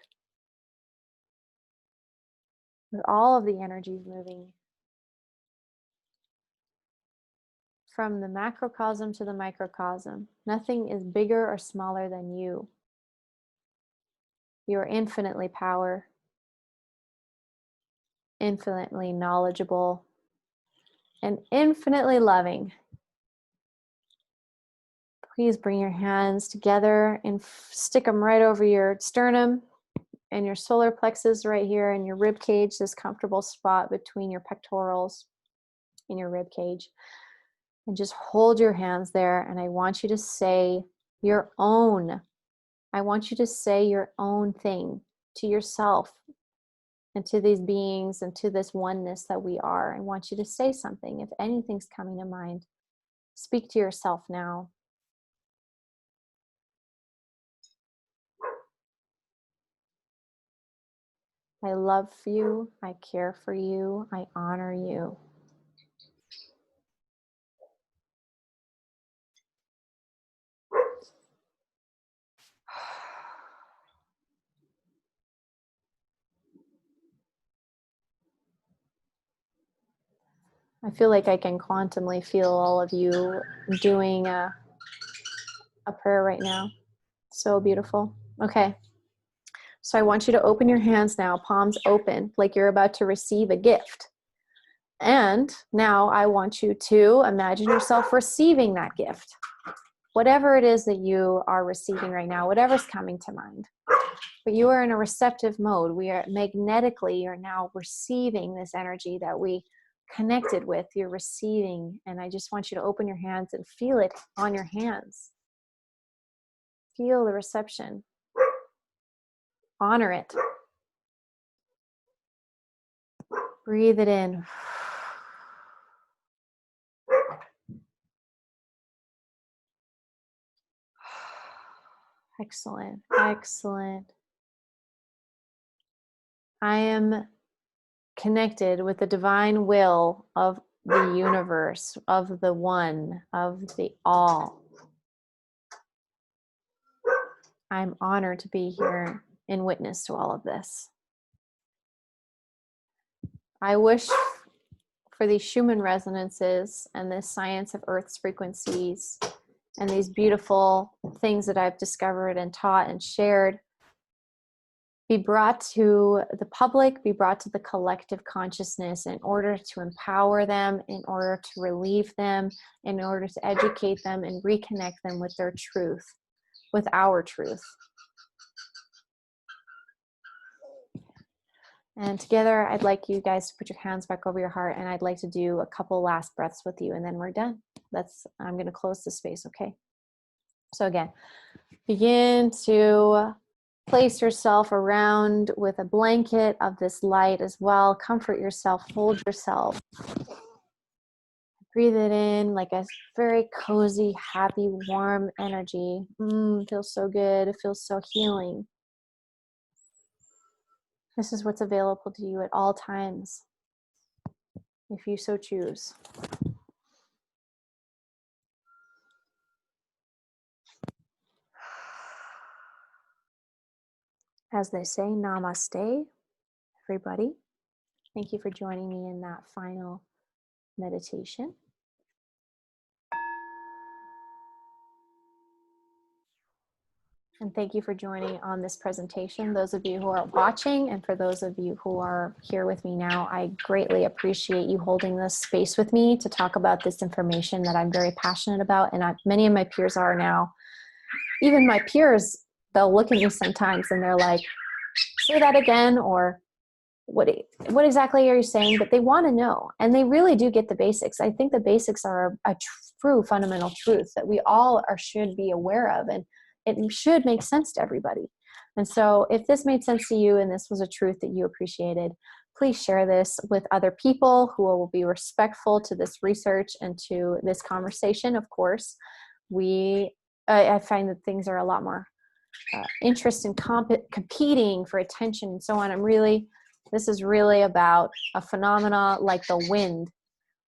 with all of the energies moving from the macrocosm to the microcosm. Nothing is bigger or smaller than you. You are infinitely power, infinitely knowledgeable, and infinitely loving. Please bring your hands together and stick them right over your sternum and your solar plexus right here in your rib cage, this comfortable spot between your pectorals and your rib cage. And just hold your hands there, and I want you to say your own. I want you to say your own thing to yourself and to these beings and to this oneness that we are. I want you to say something. If anything's coming to mind, speak to yourself now. I love you. I care for you. I honor you. I feel like I can quantumly feel all of you doing a prayer right now. So beautiful. Okay. So I want you to open your hands now, palms open, like you're about to receive a gift. And now I want you to imagine yourself receiving that gift. Whatever it is that you are receiving right now, whatever's coming to mind. But you are in a receptive mode. We are magnetically, you're now receiving this energy that we connected with. You're receiving, and I just want you to open your hands and feel it on your hands. Feel the reception. Honor it. Breathe it in. Excellent. Excellent. I am connected with the divine will of the universe, of the one, of the all. I'm honored to be here in witness to all of this. I wish for these Schumann resonances and this science of Earth's frequencies and these beautiful things that I've discovered and taught and shared be brought to the public, be brought to the collective consciousness in order to empower them, in order to relieve them, in order to educate them and reconnect them with their truth, with our truth. And together, I'd like you guys to put your hands back over your heart, and I'd like to do a couple last breaths with you, and then we're done. I'm going to close the space, okay? So again, begin to place yourself around with a blanket of this light as well. Comfort yourself, hold yourself. Breathe it in like a very cozy, happy, warm energy. It feels so good. It feels so healing. This is what's available to you at all times, if you so choose. As they say, namaste, everybody. Thank you for joining me in that final meditation. And thank you for joining on this presentation. Those of you who are watching, and for those of you who are here with me now, I greatly appreciate you holding this space with me to talk about this information that I'm very passionate about. And many of my peers are now. Even my peers, they'll look at me sometimes and they're like, say that again, or what exactly are you saying? But they want to know, and they really do get the basics. I think the basics are a true fundamental truth that we all should be aware of, and it should make sense to everybody. And so if this made sense to you and this was a truth that you appreciated, please share this with other people who will be respectful to this research and to this conversation. Of course, I find that things are a lot more interest in competing for attention and so on. This is really about a phenomena like the wind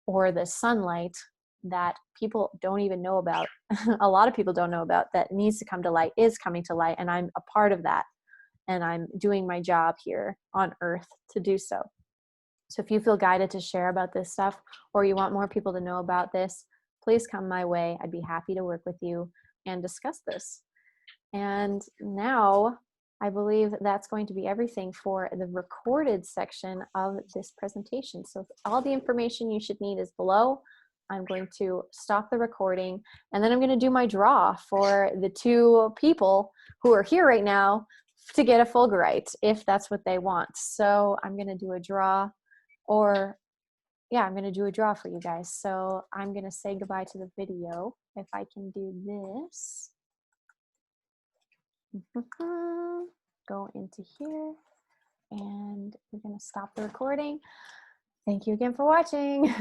or the sunlight that people don't even know about. A lot of people don't know about, that needs to come to light, is coming to light, and I'm a part of that. And I'm doing my job here on earth to do so. So if you feel guided to share about this stuff, or you want more people to know about this, please come my way. I'd be happy to work with you and discuss this. And now I believe that's going to be everything for the recorded section of this presentation. So all the information you should need is below. I'm going to stop the recording, and then I'm going to do my draw for the 2 people who are here right now to get a Fulgurite, if that's what they want. So I'm going to do a draw, I'm going to do a draw for you guys. So I'm going to say goodbye to the video, if I can do this. Go into here, and we're going to stop the recording. Thank you again for watching.